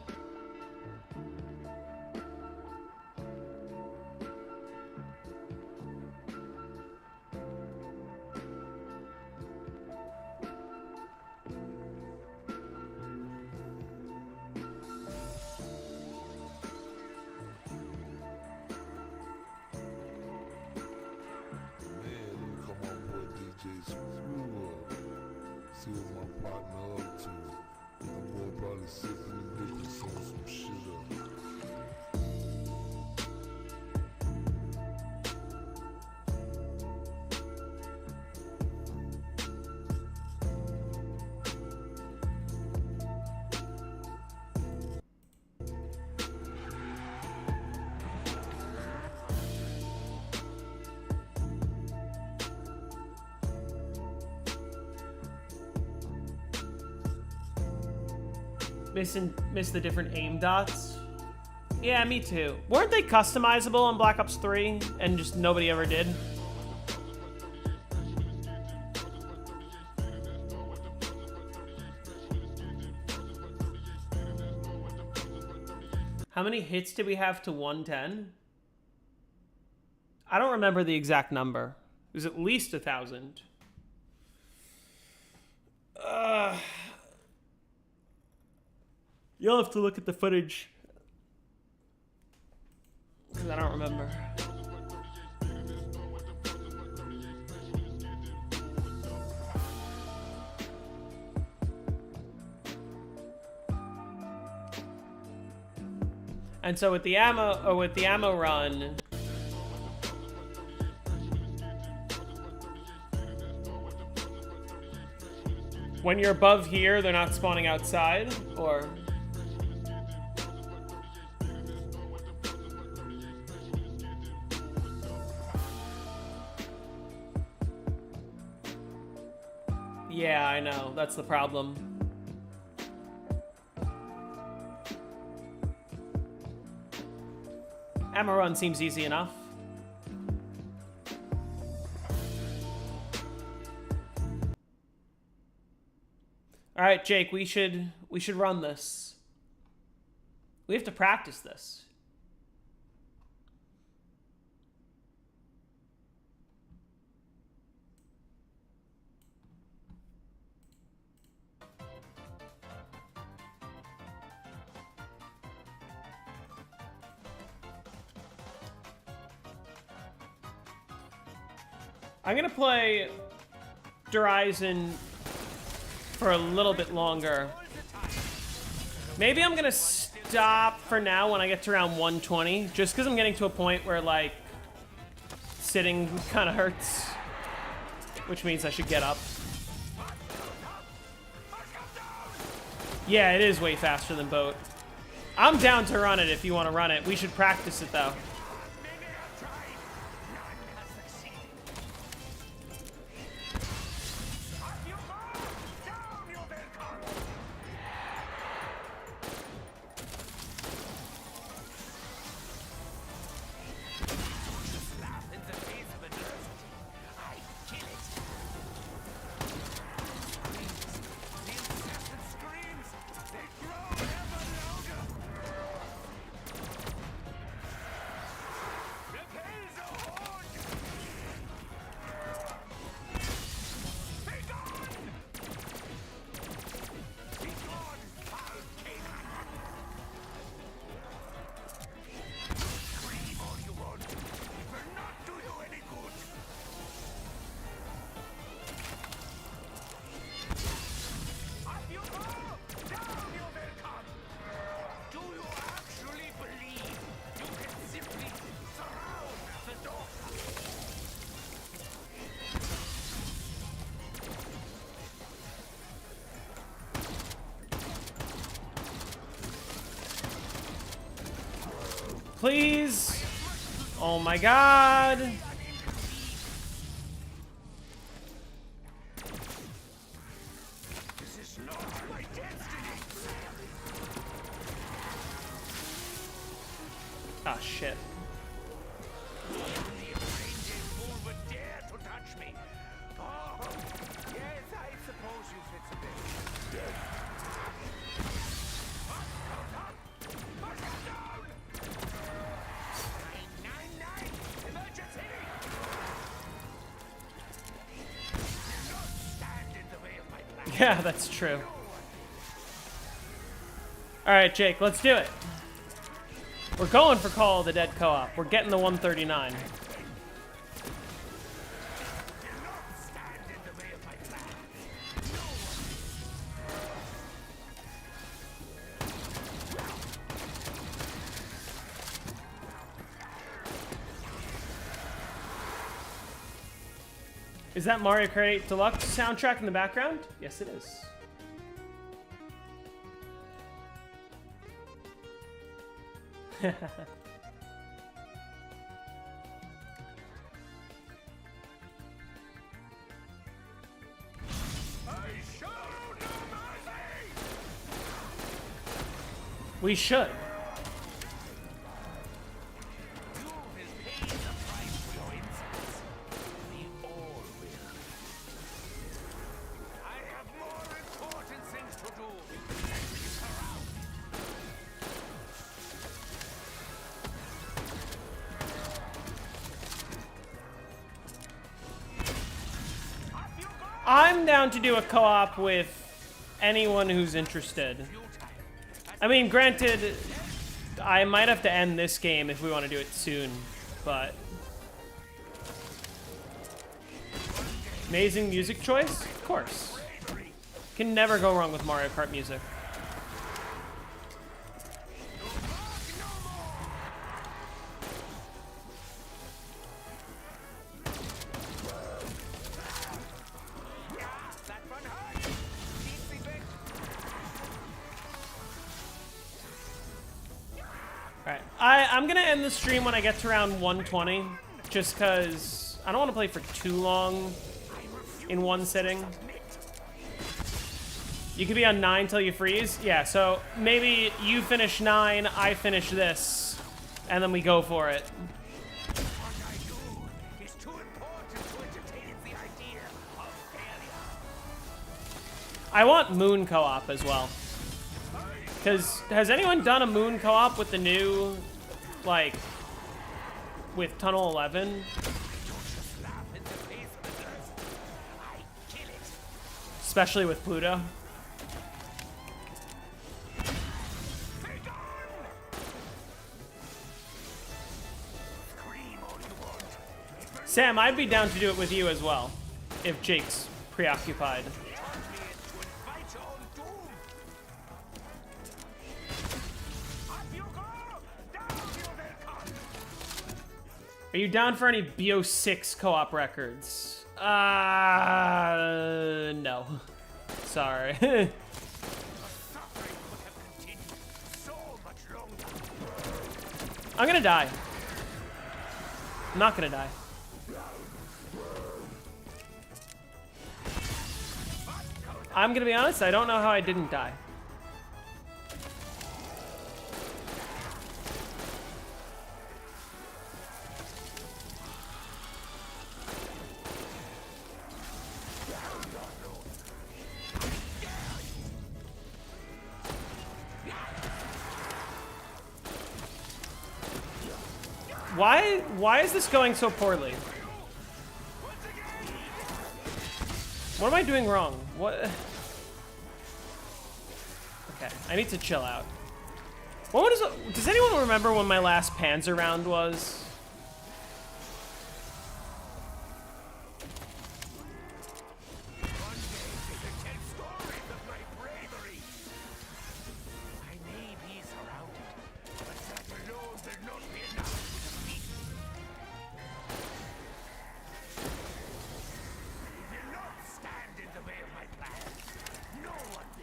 Miss the different aim dots. Yeah, me too. Weren't they customizable on Black Ops 3 and just nobody ever did? How many hits did we have to 110? I don't remember the exact number. It was at least 1,000. You'll have to look at the footage. Because I don't remember. And so with the ammo run, when you're above here, they're not spawning outside, or? Yeah, I know. That's the problem. Ammo run seems easy enough. All right, Jake, we should run this. We have to practice this. I'm gonna play Horizon for a little bit longer. Maybe I'm gonna stop for now when I get to around 120, just because I'm getting to a point where, like, sitting kind of hurts, which means I should get up. Yeah, it is way faster than boat. I'm down to run it if you want to run it. We should practice it, though. Please. Oh my god. This is not my destiny. Ah, shit. The fool would dare to touch me. Oh, yes, I suppose you fit a bit. Yeah, that's true. Alright, Jake, let's do it. We're going for Call of the Dead co-op. We're getting the 139. Is that Mario Kart 8 Deluxe soundtrack in the background? Yes, it is. We should. I'm down to do a co-op with anyone who's interested. I mean, granted, I might have to end this game if we want to do it soon, but... Amazing music choice? Of course. Can never go wrong with Mario Kart music. I'm gonna end the stream when I get to around 120, just because I don't want to play for too long in one sitting. You could be on 9 till you freeze? Yeah, so maybe you finish 9, I finish this, and then we go for it. I want Moon co-op as well. Because has anyone done a Moon co-op with the new, like, with Tunnel 11? Especially with Pluto. Sam, I'd be down to do it with you as well, if Jake's preoccupied. Are you down for any BO6 co-op records? No. Sorry. I'm gonna die. I'm not gonna die. I'm gonna be honest, I don't know how I didn't die. Why is this going so poorly? What am I doing wrong? What? Okay, I need to chill out. Does anyone remember when my last Panzer round was?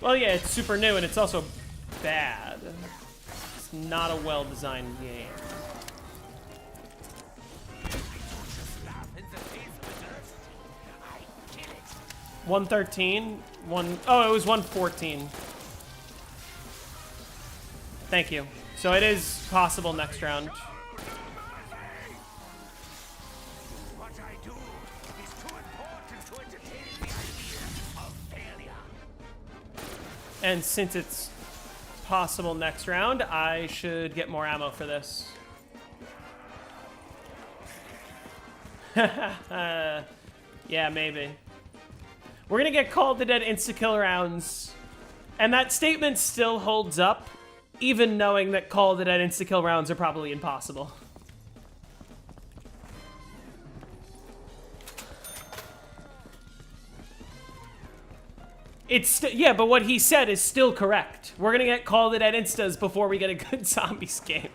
Well, yeah, it's super new, and it's also bad. It's not a well-designed game. $113? Oh, it was 114. Thank you. So it is possible next round. And since it's possible next round, I should get more ammo for this. Yeah, maybe. We're gonna get Call of the Dead insta-kill rounds. And that statement still holds up, even knowing that Call of the Dead insta-kill rounds are probably impossible. Yeah, but what he said is still correct. We're gonna get Call of the Dead instas before we get a good zombies game.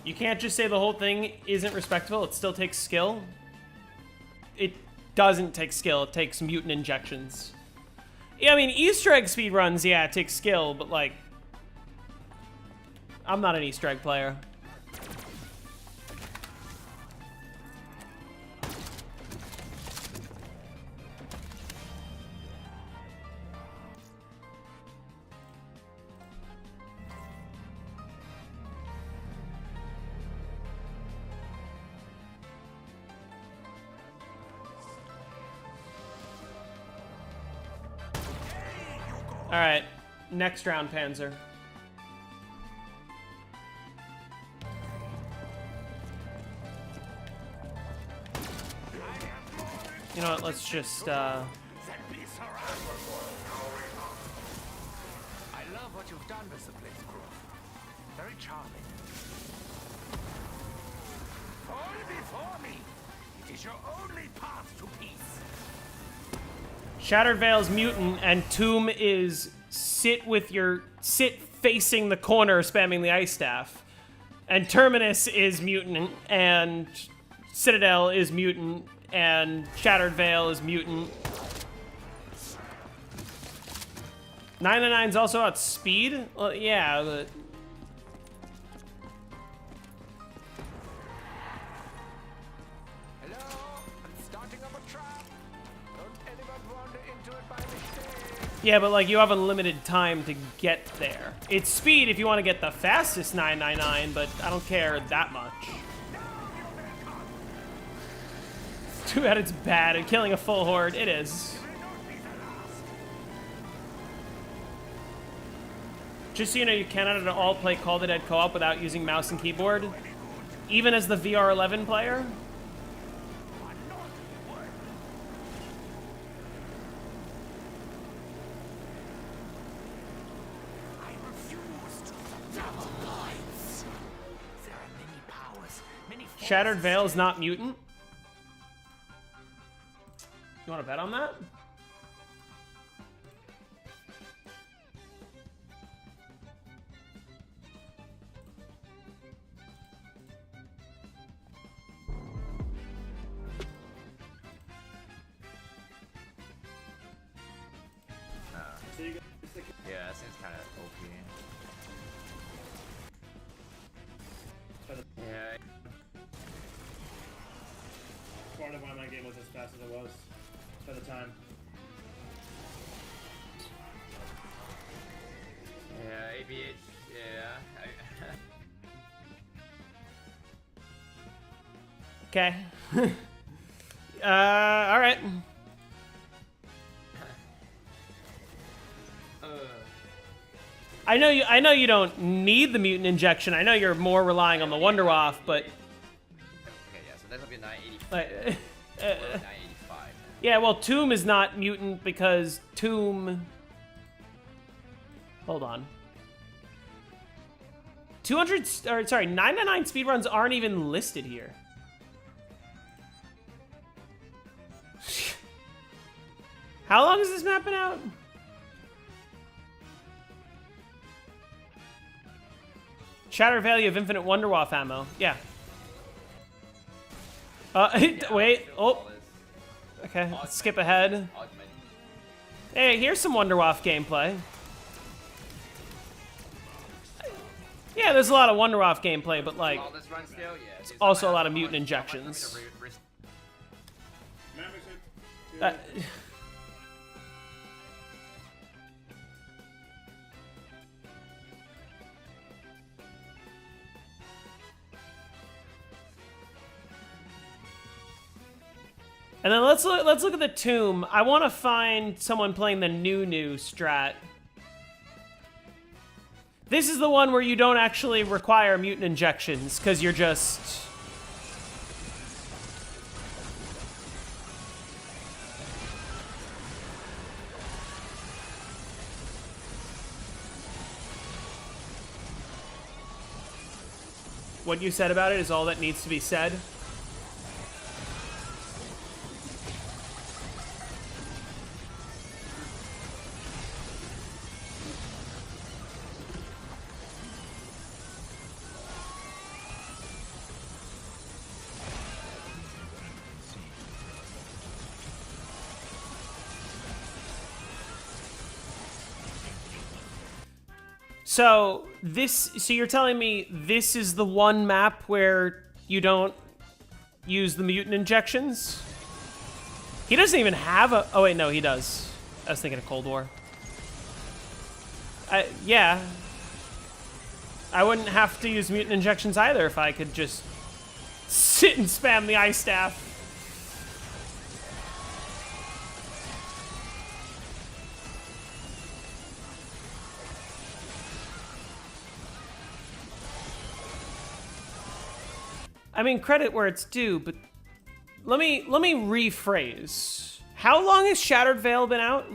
You can't just say the whole thing isn't respectable. It still takes skill. It doesn't take skill. It takes mutant injections. Yeah, I mean, Easter egg speedruns, yeah, it takes skill, but like, I'm not an Easter egg player. All right, next round, Panzer. You know what, let's just, I love what you've done with the place, Groove. Very charming. Fall before me. It is your only path to peace. Shattered Veil is mutant, and Tomb is sit facing the corner, spamming the ice staff. And Terminus is mutant, and Citadel is mutant, and Shattered Veil is mutant. 999's also at speed? Well, yeah, but... Hello? I'm starting up a trap. Don't anyone wander into it by mistake. Yeah, but like you have unlimited time to get there. It's speed if you want to get the fastest 999, but I don't care that much. Too bad it's bad at killing a full horde. It is. Just so you know, you cannot at all play Call the Dead co-op without using mouse and keyboard, even as the VR11 player. Shattered Veil is not mutant. You want to bet on that? Yeah, that seems kind of OP. Yeah. Part of why my game was as fast as it was for the time. Yeah, ABH. Yeah. Okay. All right. I know you don't need the mutant injection. I know you're more relying on the Wonder Waff, but Okay, yeah, so that'll be 985. 985. Yeah, well, Tomb is not mutant because Tomb... Hold on. 999 speedruns aren't even listed here. How long has this map been out? Shatter Value of Infinite Wonder Waff ammo. Yeah. Wait. Oh. Okay, let's skip ahead. Hey, here's some Wonder Waff gameplay. Yeah, there's a lot of Wonder Waff gameplay, but like, it's also a lot of mutant injections. And then let's look at the Tomb. I want to find someone playing the new strat. This is the one where you don't actually require mutant injections because you're just... What you said about it is all that needs to be said. So you're telling me this is the one map where you don't use the mutant injections? He doesn't even have a... Oh wait, no, he does. I was thinking of Cold War. Yeah. I wouldn't have to use mutant injections either if I could just sit and spam the ice staff. I mean, credit where it's due, but let me rephrase. How long has Shattered Veil been out?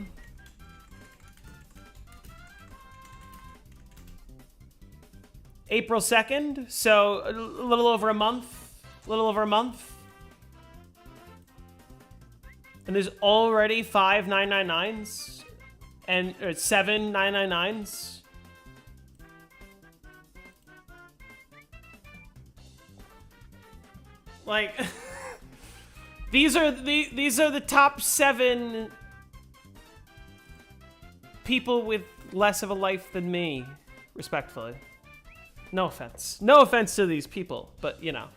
April 2nd, so a little over a month. A little over a month. And there's already 5 999s and 7 999s. Like these are the top 7 people with less of a life than me, respectfully. No offense. No offense to these people, but you know.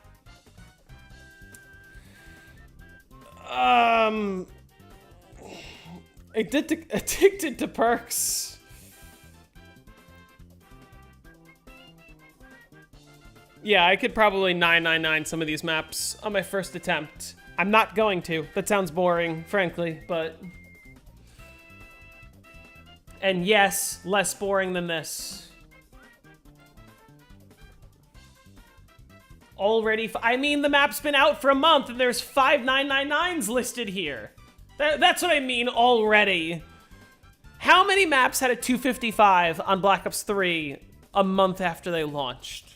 Addicted to perks. Yeah, I could probably 999 some of these maps on my first attempt. I'm not going to. That sounds boring, frankly, but... And yes, less boring than this. Already, I mean, the map's been out for a month and there's 5 999s listed here. That's what I mean, already. How many maps had a 255 on Black Ops 3 a month after they launched?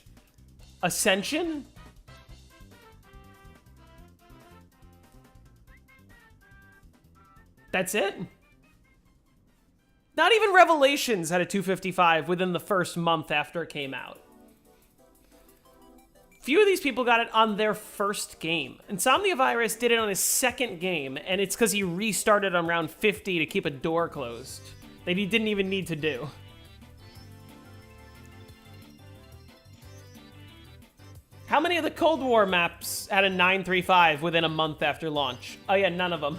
Ascension? That's it? Not even Revelations had a 255 within the first month after it came out. Few of these people got it on their first game. Insomnia Virus did it on his second game, and it's because he restarted on round 50 to keep a door closed that he didn't even need to do. How many of the Cold War maps had a 935 within a month after launch? Oh yeah, none of them.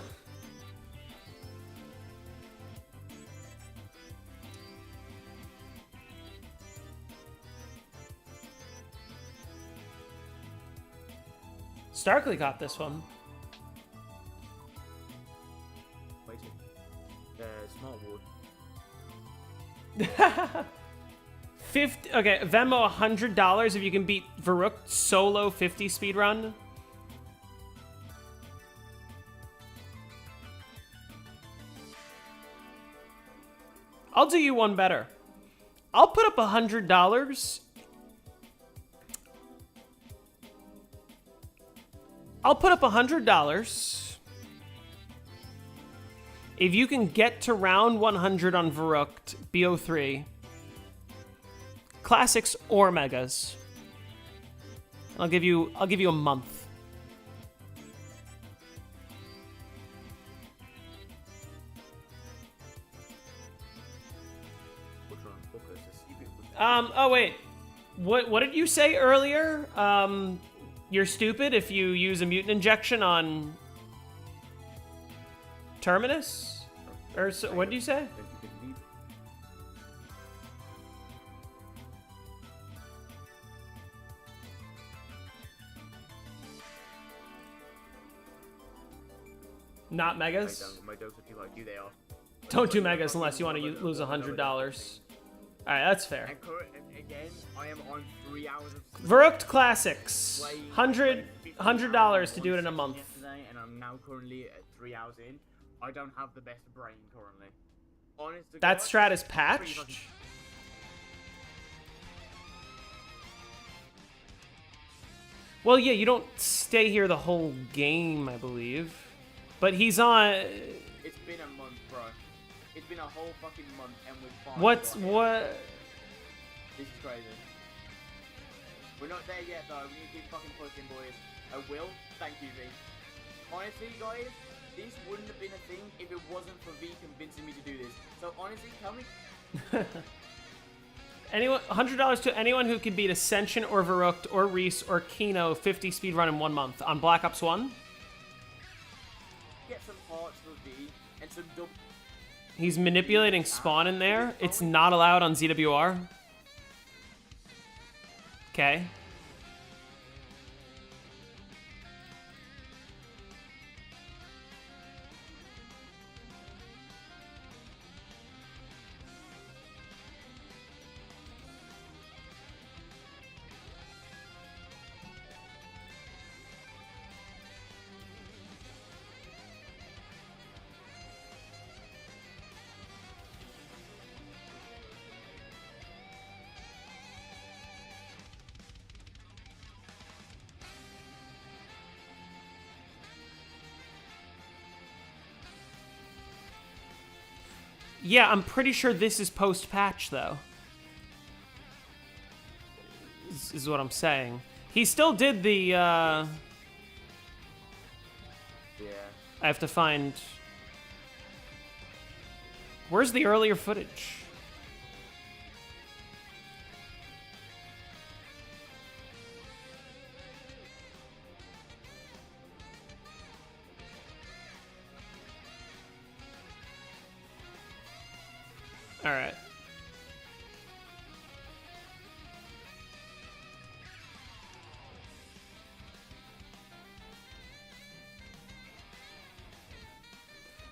Starkly got this one. Waiting. Smart ward. 50. Okay, Venmo $100 if you can beat Varuk solo 50 speedrun. I'll do you one better. I'll put up $100. I'll put up $100 if you can get to round 100 on Varuked BO3, classics or megas. I'll give you a month. Oh wait, what did you say earlier? You're stupid if you use a mutant injection on Terminus? Or so, what did you say? Not megas? My dogs would be like you, they are. Don't do megas unless you want to lose $100. Alright, that's fair. And again, I am on 3 hours of... Varuked Classics. $100 to do it in a month. Yesterday, and I'm now currently at 3 hours in. I don't have the best brain currently. Honest to That God, strat is patched? Well, yeah, you don't stay here the whole game, I believe. But he's on... It's been a month, bro. It's been a whole fucking month, and we're fine. What? This is crazy. We're not there yet, though. We need to keep fucking pushing, boys. I will. Thank you, V. Honestly, guys, this wouldn't have been a thing if it wasn't for V convincing me to do this. So, honestly, tell me... Anyone, $100 to anyone who can beat Ascension or Varuked or Reese or Kino 50 speedrun in 1 month on Black Ops 1. Get some parts for V and some double... He's manipulating spawn in there. It's not allowed on ZWR. Okay. Yeah, I'm pretty sure this is post-patch, though. Is what I'm saying. He still did the, Yeah. I have to find... Where's the earlier footage? All right.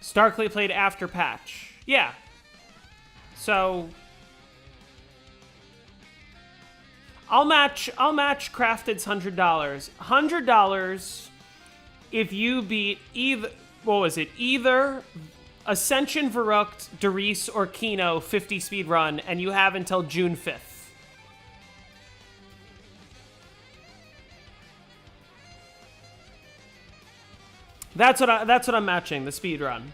Starkly played after patch. Yeah. So I'll match Crafted's $100. $100 if you beat either, what was it? Either Ascension, Verrucht, Darice, or Kino 50 speed run, and you have until June 5th. That's what I'm matching, the speed run.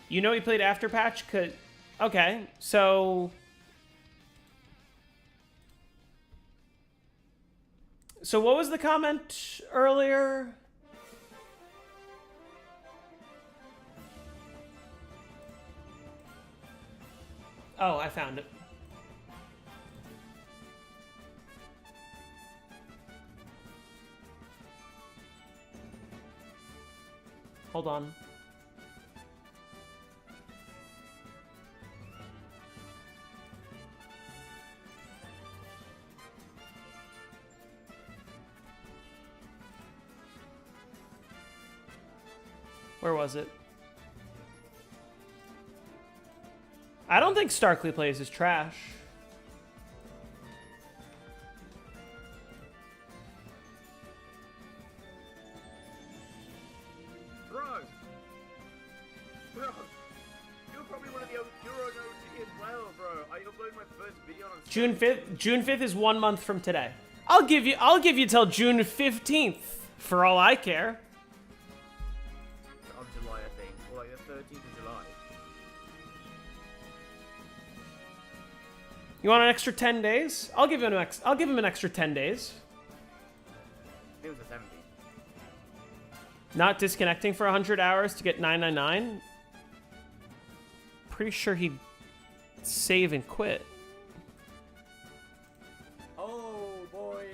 You know he played after patch? Okay, so what was the comment earlier? Oh, I found it. Hold on. Where was it? I don't think Starkly Plays is trash. Bro, you're probably one of the Euro OG as well, bro. I uploaded my first video on June 5th. June 5th is 1 month from today. I'll give you till June 15th for all I care. Of July, I think, or like the 13th of July. You want an extra 10 days? I'll give him an extra 10 days. It was the 17th. Not disconnecting for 100 hours to get 999. Pretty sure he'd save and quit. Oh, boys.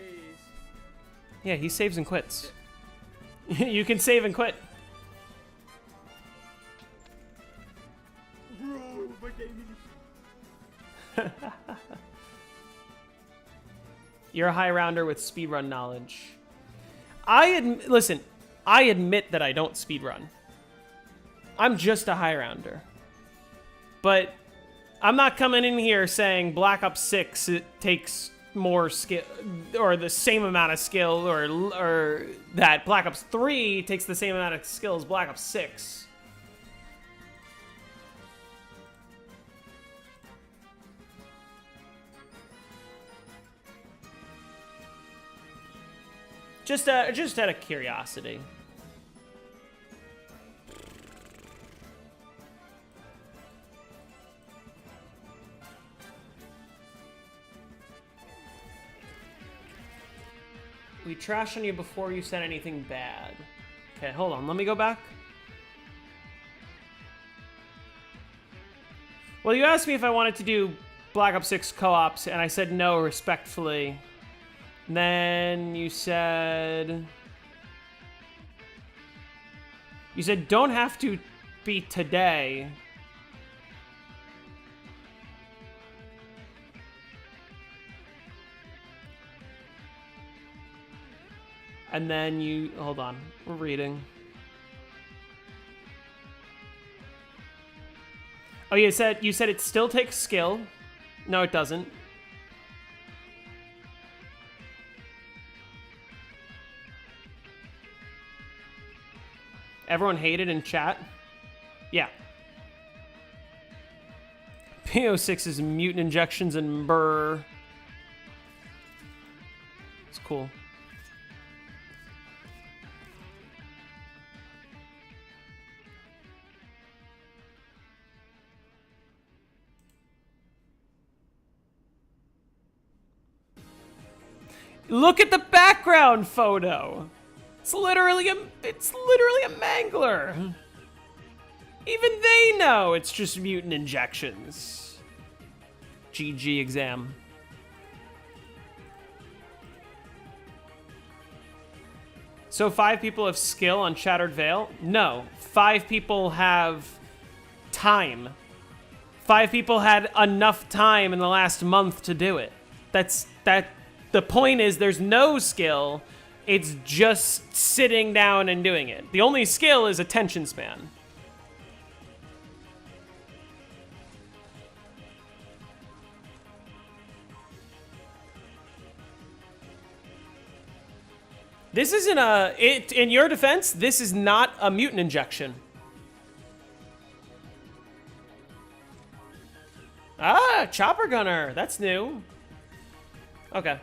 Yeah, he saves and quits. You can save and quit. Bro, my gaming. You're a high rounder with speedrun knowledge. Listen, I admit that I don't speedrun. I'm just a high rounder. But I'm not coming in here saying Black Ops 6 it takes more skill or the same amount of skill or that Black Ops 3 takes the same amount of skill as Black Ops 6. Just out of curiosity. We trashed on you before you said anything bad. Okay, hold on. Let me go back. Well, you asked me if I wanted to do Black Ops 6 co-ops, and I said no respectfully. And then you said don't have to be today. And then you hold on. We're reading. Oh, you said it still takes skill. No, it doesn't. Everyone hated in chat? Yeah. PO6 is mutant injections and brr. cool. Look at the background photo. It's literally a mangler. Even they know it's just mutant injections. GG exam. So 5 people have skill on Shattered Veil? No, 5 people have time. 5 people had enough time in the last month to do it. The point is there's no skill. It's just sitting down and doing it. The only skill is attention span. This isn't in your defense, this is not a mutant injection. Ah, Chopper Gunner, that's new. Okay.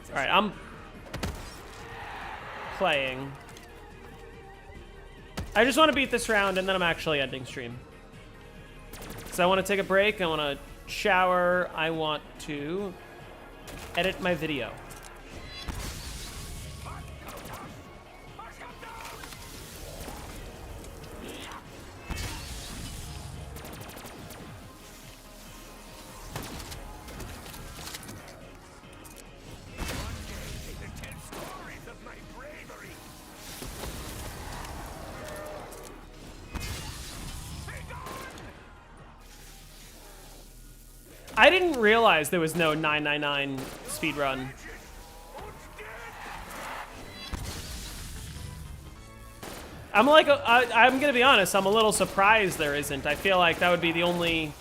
All right, I'm playing. I just want to beat this round, and then I'm actually ending stream. So I want to take a break. I want to shower. I want to edit my video. I didn't realize there was no 999 speedrun. I'm gonna be honest, I'm a little surprised there isn't. I feel like that would be the only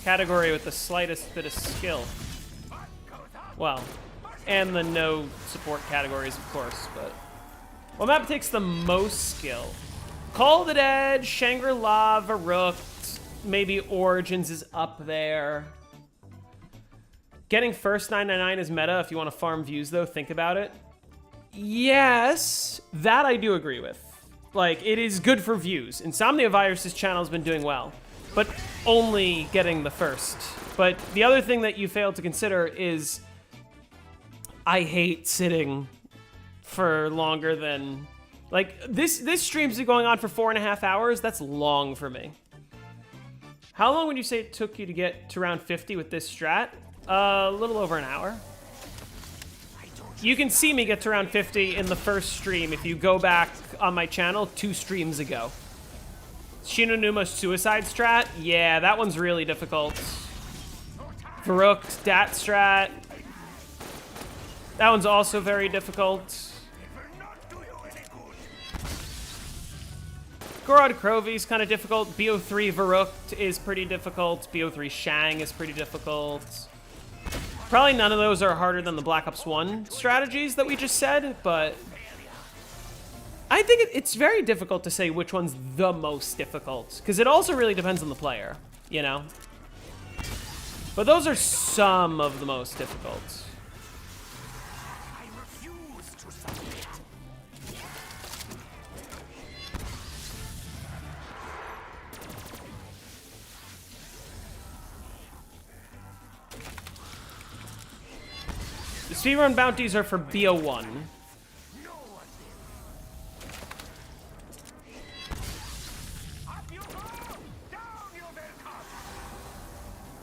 category with the slightest bit of skill. Well, and the no support categories, of course, but... What map takes the most skill? Call of the Dead, Shangri-La, Varrook, maybe Origins is up there. Getting first 999 is meta if you want to farm views, though. Think about it. Yes, that I do agree with. Like, it is good for views. Insomnia Virus's channel has been doing well, but only getting the first. But the other thing that you failed to consider is I hate sitting for longer than... Like, this stream's been going on for 4.5 hours. That's long for me. How long would you say it took you to get to round 50 with this strat? A little over an hour. You can see me get to round 50 in the first stream if you go back on my channel 2 streams ago. Shinonuma's suicide strat? Yeah, that one's really difficult. Varrook's dat strat. That one's also very difficult. Gorod Krovi's kind of difficult. BO3 Varrook is pretty difficult. BO3 Shang is pretty difficult. Probably none of those are harder than the Black Ops 1 strategies that we just said, but I think it's very difficult to say which one's the most difficult, because it also really depends on the player, you know? But those are some of the most difficult. The speedrun bounties are for BO1.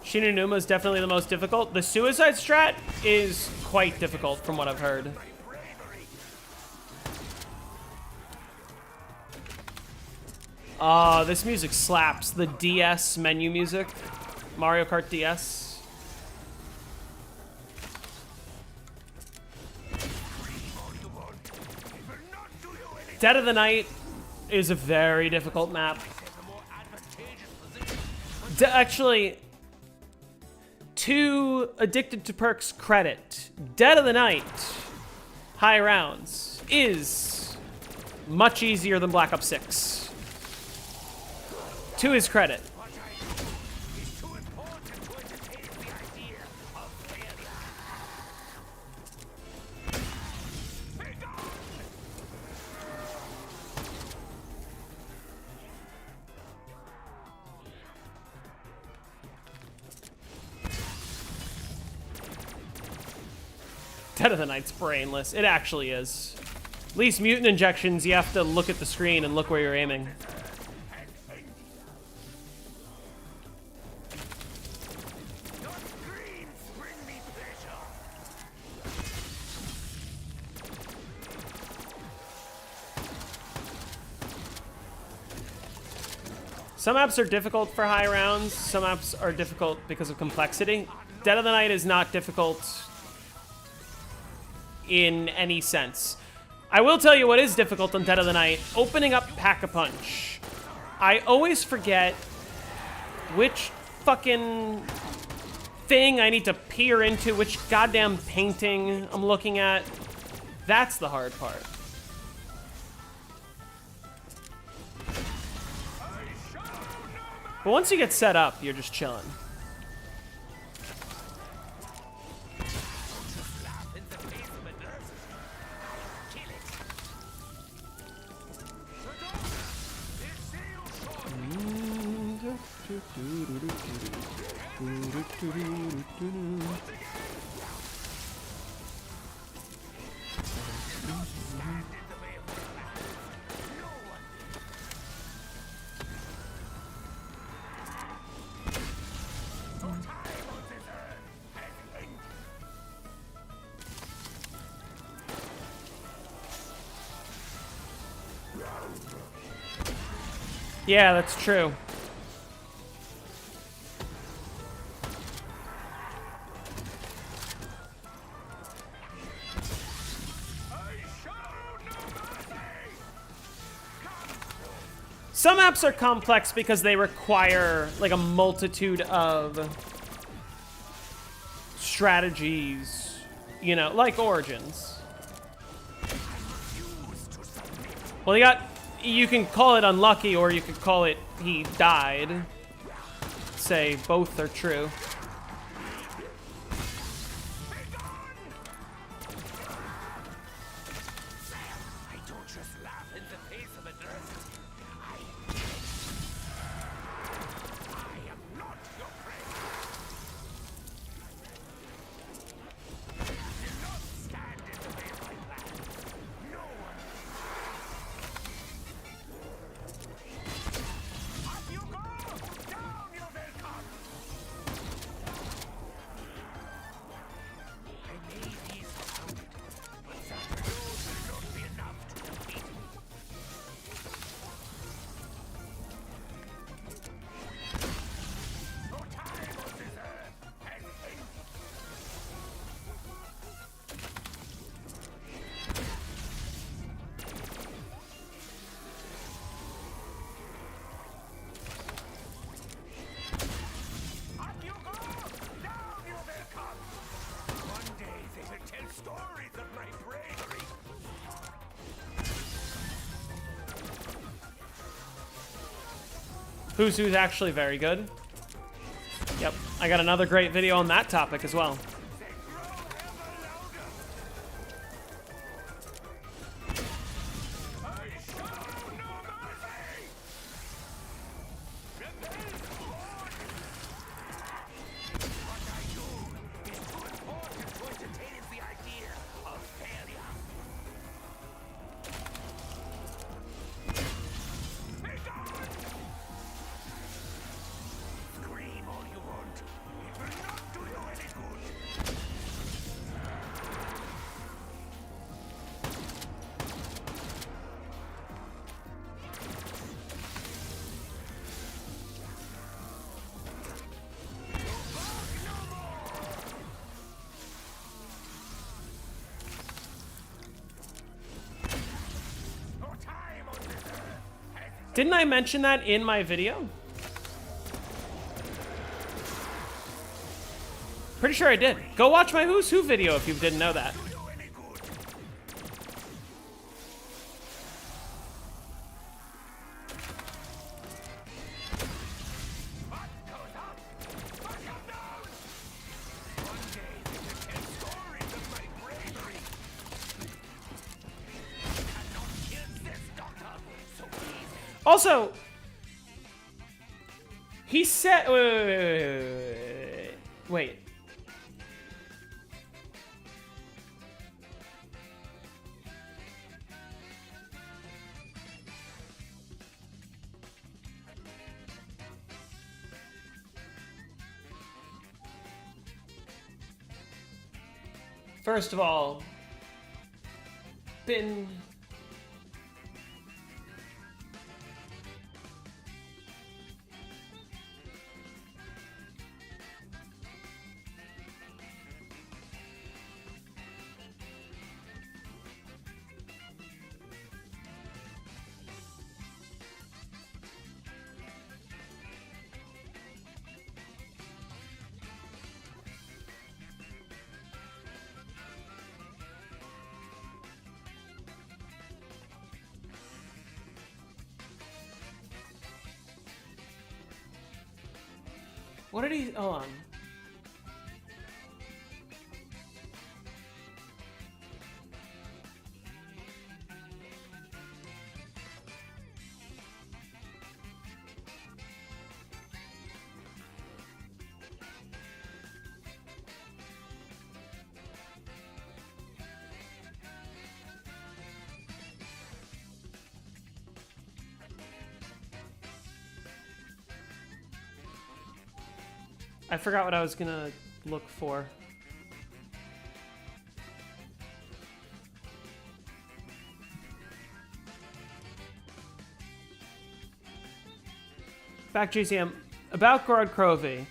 Shinonuma is definitely the most difficult. The suicide strat is quite difficult from what I've heard. This music slaps. The DS menu music. Mario Kart DS. Dead of the Night is a very difficult map. Actually, to Addicted to Perks credit, Dead of the Night, high rounds, is much easier than Black Ops 6. To his credit. Dead of the Night's brainless. It actually is. At least mutant injections, you have to look at the screen and look where you're aiming. Some maps are difficult for high rounds, some maps are difficult because of complexity. Dead of the Night is not difficult in any sense. I will tell you what is difficult on Dead of the Night, opening up Pack-a-Punch. I always forget which fucking thing I need to peer into, which goddamn painting I'm looking at. That's the hard part. But once you get set up, you're just chilling. Yeah, that's true. Some apps are complex because they require like a multitude of strategies, you know, like Origins. Well, you can call it unlucky or you could call it he died. Say both are true. Who's actually very good. Yep, I got another great video on that topic as well. Didn't I mention that in my video? Pretty sure I did. Go watch my Who's Who video if you didn't know that. Also, he said, wait. First of all, been... What did he... Hold on. I forgot what I was gonna look for. Back GCM. About Gorod Krovi.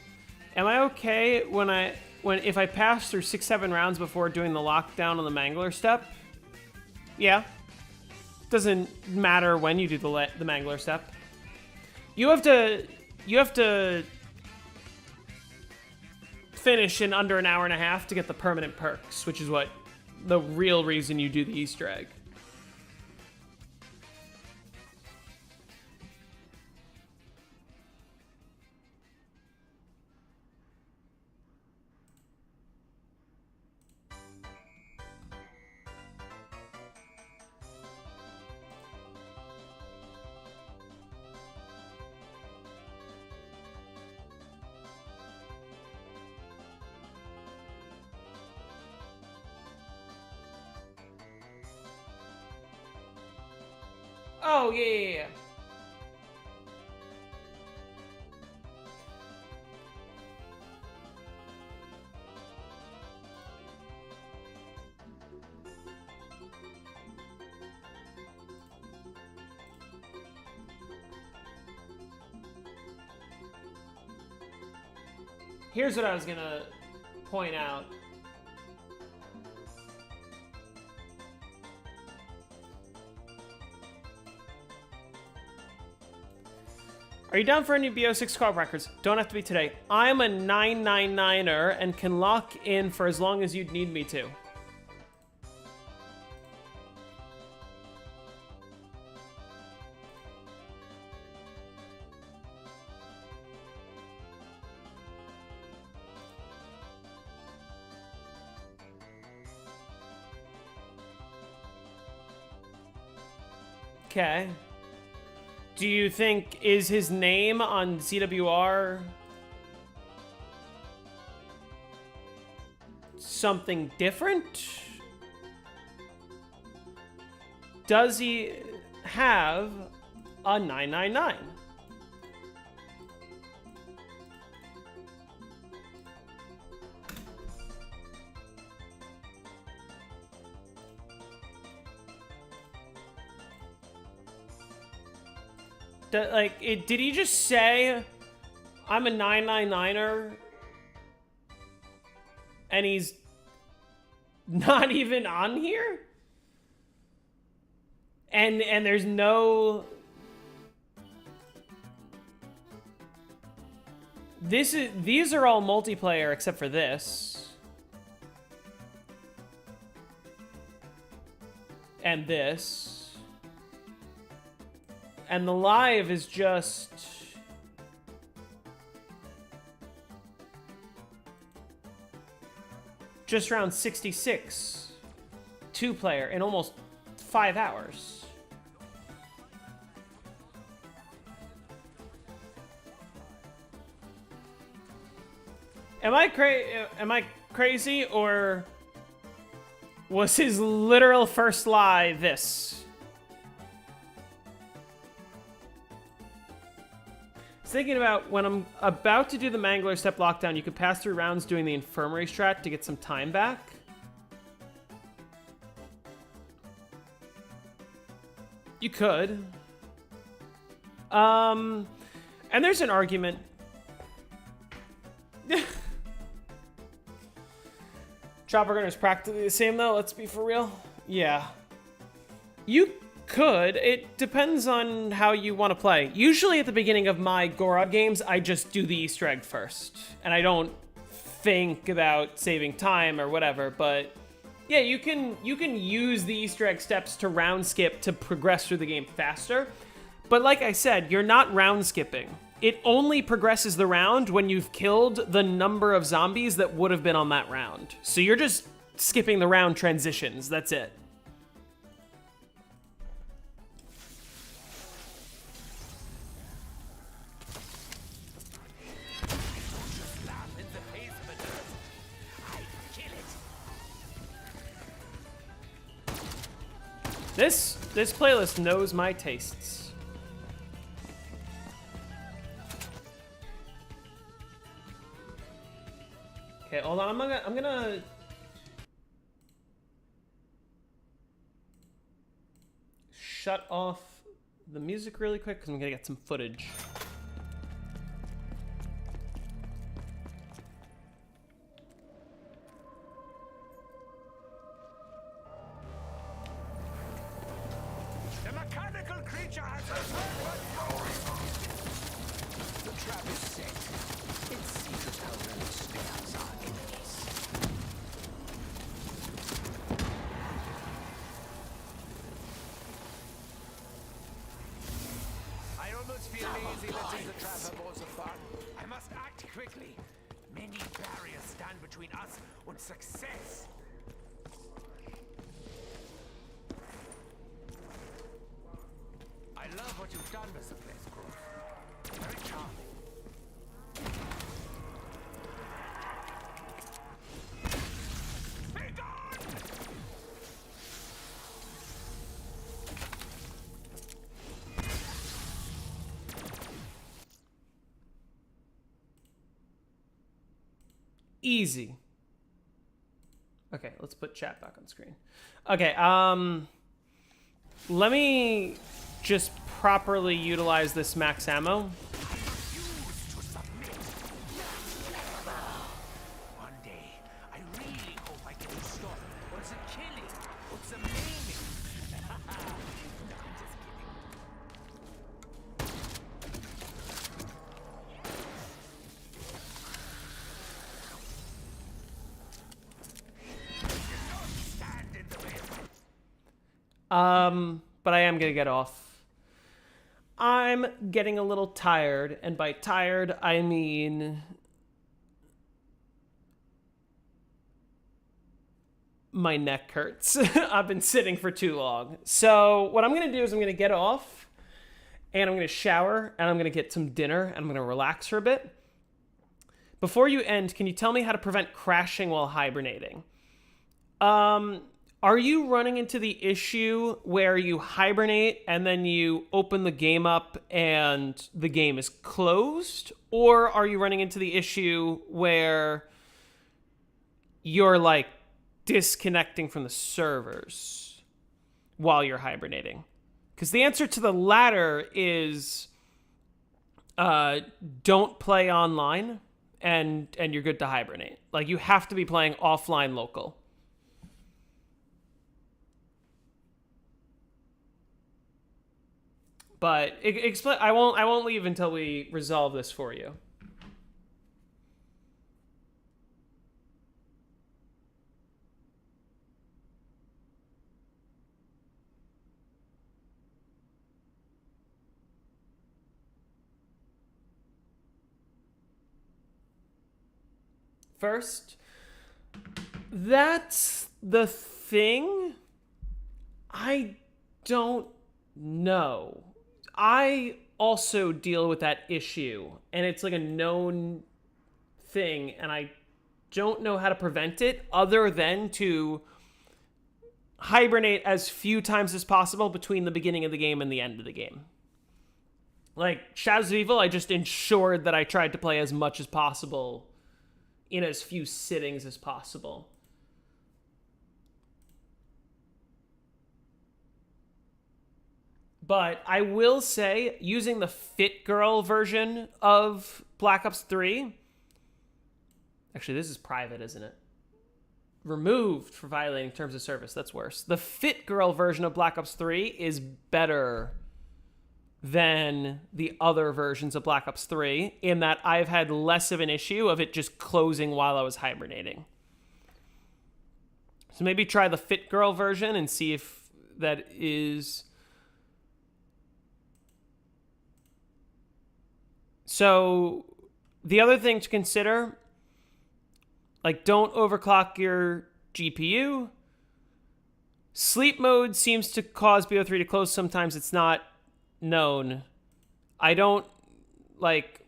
Am I okay if I pass through 6-7 rounds before doing the lockdown on the Mangler step? Yeah. Doesn't matter when you do the Mangler step. You have to finish in under an hour and a half to get the permanent perks, which is what the real reason you do the Easter egg. Oh, yeah. Here's what I was gonna point out. Are you down for any BO6 co-op records? Don't have to be today. I'm a 999er and can lock in for as long as you'd need me to. Okay. Do you think, is his name on ZWR something different? Does he have a 999? Did he just say, I'm a 999er, and he's not even on here? And there's no... These are all multiplayer except for this. And this. And the live is just... around 66. 2-player in almost 5 hours. Am I crazy, or was his literal first lie this? Thinking about when I'm about to do the Mangler step lockdown, you could pass through rounds doing the infirmary strat to get some time back. You could. And there's an argument. Chopper Gunner is practically the same though, let's be for real. Yeah. You could. It depends on how you want to play. Usually at the beginning of my Gorod games, I just do the Easter egg first. And I don't think about saving time or whatever, but yeah, you can use the Easter egg steps to round skip to progress through the game faster. But like I said, you're not round skipping. It only progresses the round when you've killed the number of zombies that would have been on that round. So you're just skipping the round transitions, that's it. This playlist knows my tastes. Okay, hold on. I'm gonna shut off the music really quick because I'm gonna get some footage. The mechanical creature has returned. The trap is set. It sees how well it snares our enemies. I almost feel lazy letting the trap have all the fun. I must act quickly. Many barriers stand between us and success. I love what you've done, Mr. Blazegrove. Very charming. Be gone! Easy. Okay, let's put chat back on screen. Okay, let me just properly utilize this max ammo. One day, I really hope I can stop what's a killing, what's a maiming. No, I'm just kidding. Don't stand in the way. But I am gonna get off. I'm getting a little tired, and by tired, I mean my neck hurts. I've been sitting for too long. So what I'm gonna do is I'm gonna get off, and I'm gonna shower, and I'm gonna get some dinner, and I'm gonna relax for a bit. Before you end, can you tell me how to prevent crashing while hibernating? Are you running into the issue where you hibernate and then you open the game up and the game is closed? Or are you running into the issue where you're like disconnecting from the servers while you're hibernating? Because the answer to the latter is don't play online and you're good to hibernate. Like you have to be playing offline local. But I won't leave until we resolve this for you. First, that's the thing. I don't know. I also deal with that issue, and it's like a known thing, and I don't know how to prevent it other than to hibernate as few times as possible between the beginning of the game and the end of the game. Like, Shadows of Evil, I just ensured that I tried to play as much as possible in as few sittings as possible. But I will say, using the Fit Girl version of Black Ops 3... Actually, this is private, isn't it? Removed for violating terms of service. That's worse. The Fit Girl version of Black Ops 3 is better than the other versions of Black Ops 3 in that I've had less of an issue of it just closing while I was hibernating. So maybe try the Fit Girl version and see if that is... So the other thing to consider, like, don't overclock your GPU. Sleep mode seems to cause BO3 to close. Sometimes it's not known. I don't, like,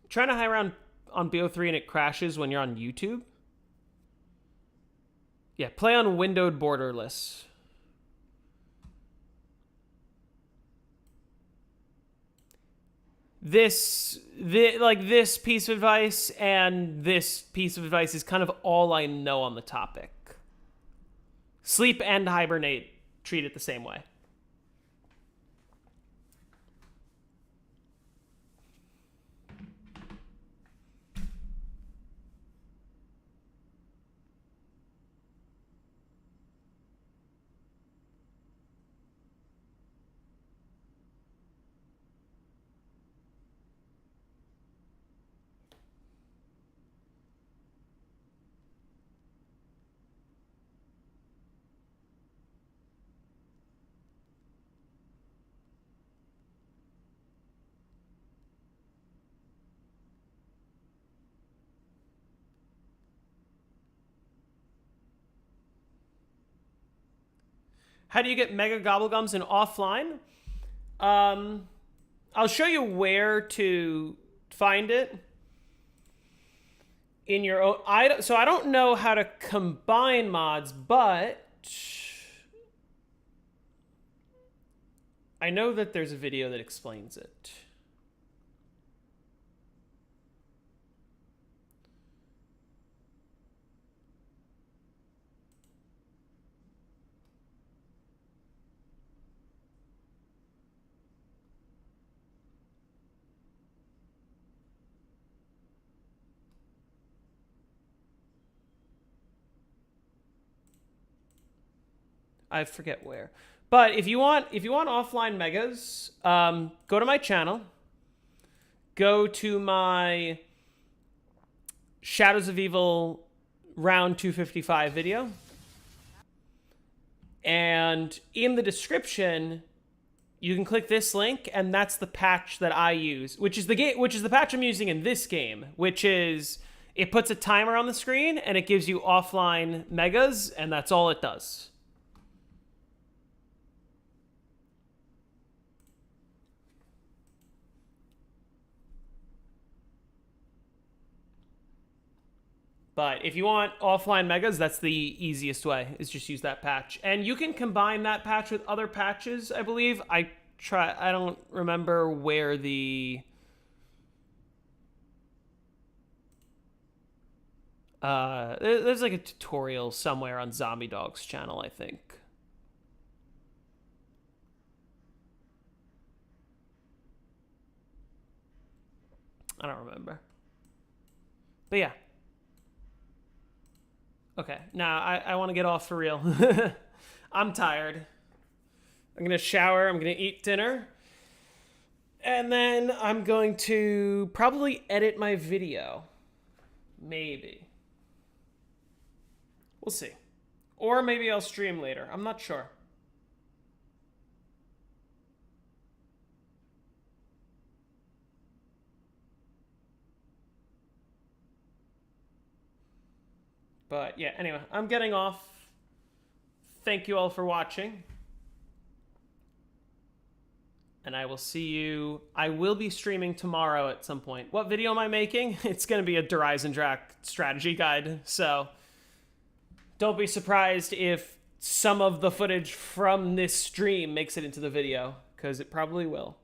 trying to high round on BO3 and it crashes when you're on YouTube. Yeah, play on windowed borderless. This piece of advice and this piece of advice is kind of all I know on the topic. Sleep and hibernate, treat it the same way. How do you get Mega Gobblegums in offline? I'll show you where to find it in your own. So I don't know how to combine mods, but I know that there's a video that explains it. I forget where. But if you want offline megas, go to my channel. Go to my Shadows of Evil round 255 video. And in the description, you can click this link, and that's the patch that I use, which is the patch I'm using in this game, which is it puts a timer on the screen and it gives you offline megas, and that's all it does. But if you want offline megas, that's the easiest way, is just use that patch. And you can combine that patch with other patches, I believe. I don't remember where the... there's like a tutorial somewhere on Zombie Dog's channel, I think. I don't remember. But yeah. Okay, now I want to get off for real. I'm tired. I'm going to shower, I'm going to eat dinner. And then I'm going to probably edit my video. Maybe. We'll see. Or maybe I'll stream later. I'm not sure. But yeah, anyway, I'm getting off. Thank you all for watching. And I will see you. I will be streaming tomorrow at some point. What video am I making? It's going to be a Eisendrache strategy guide. So don't be surprised if some of the footage from this stream makes it into the video, because it probably will.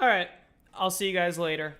All right. I'll see you guys later.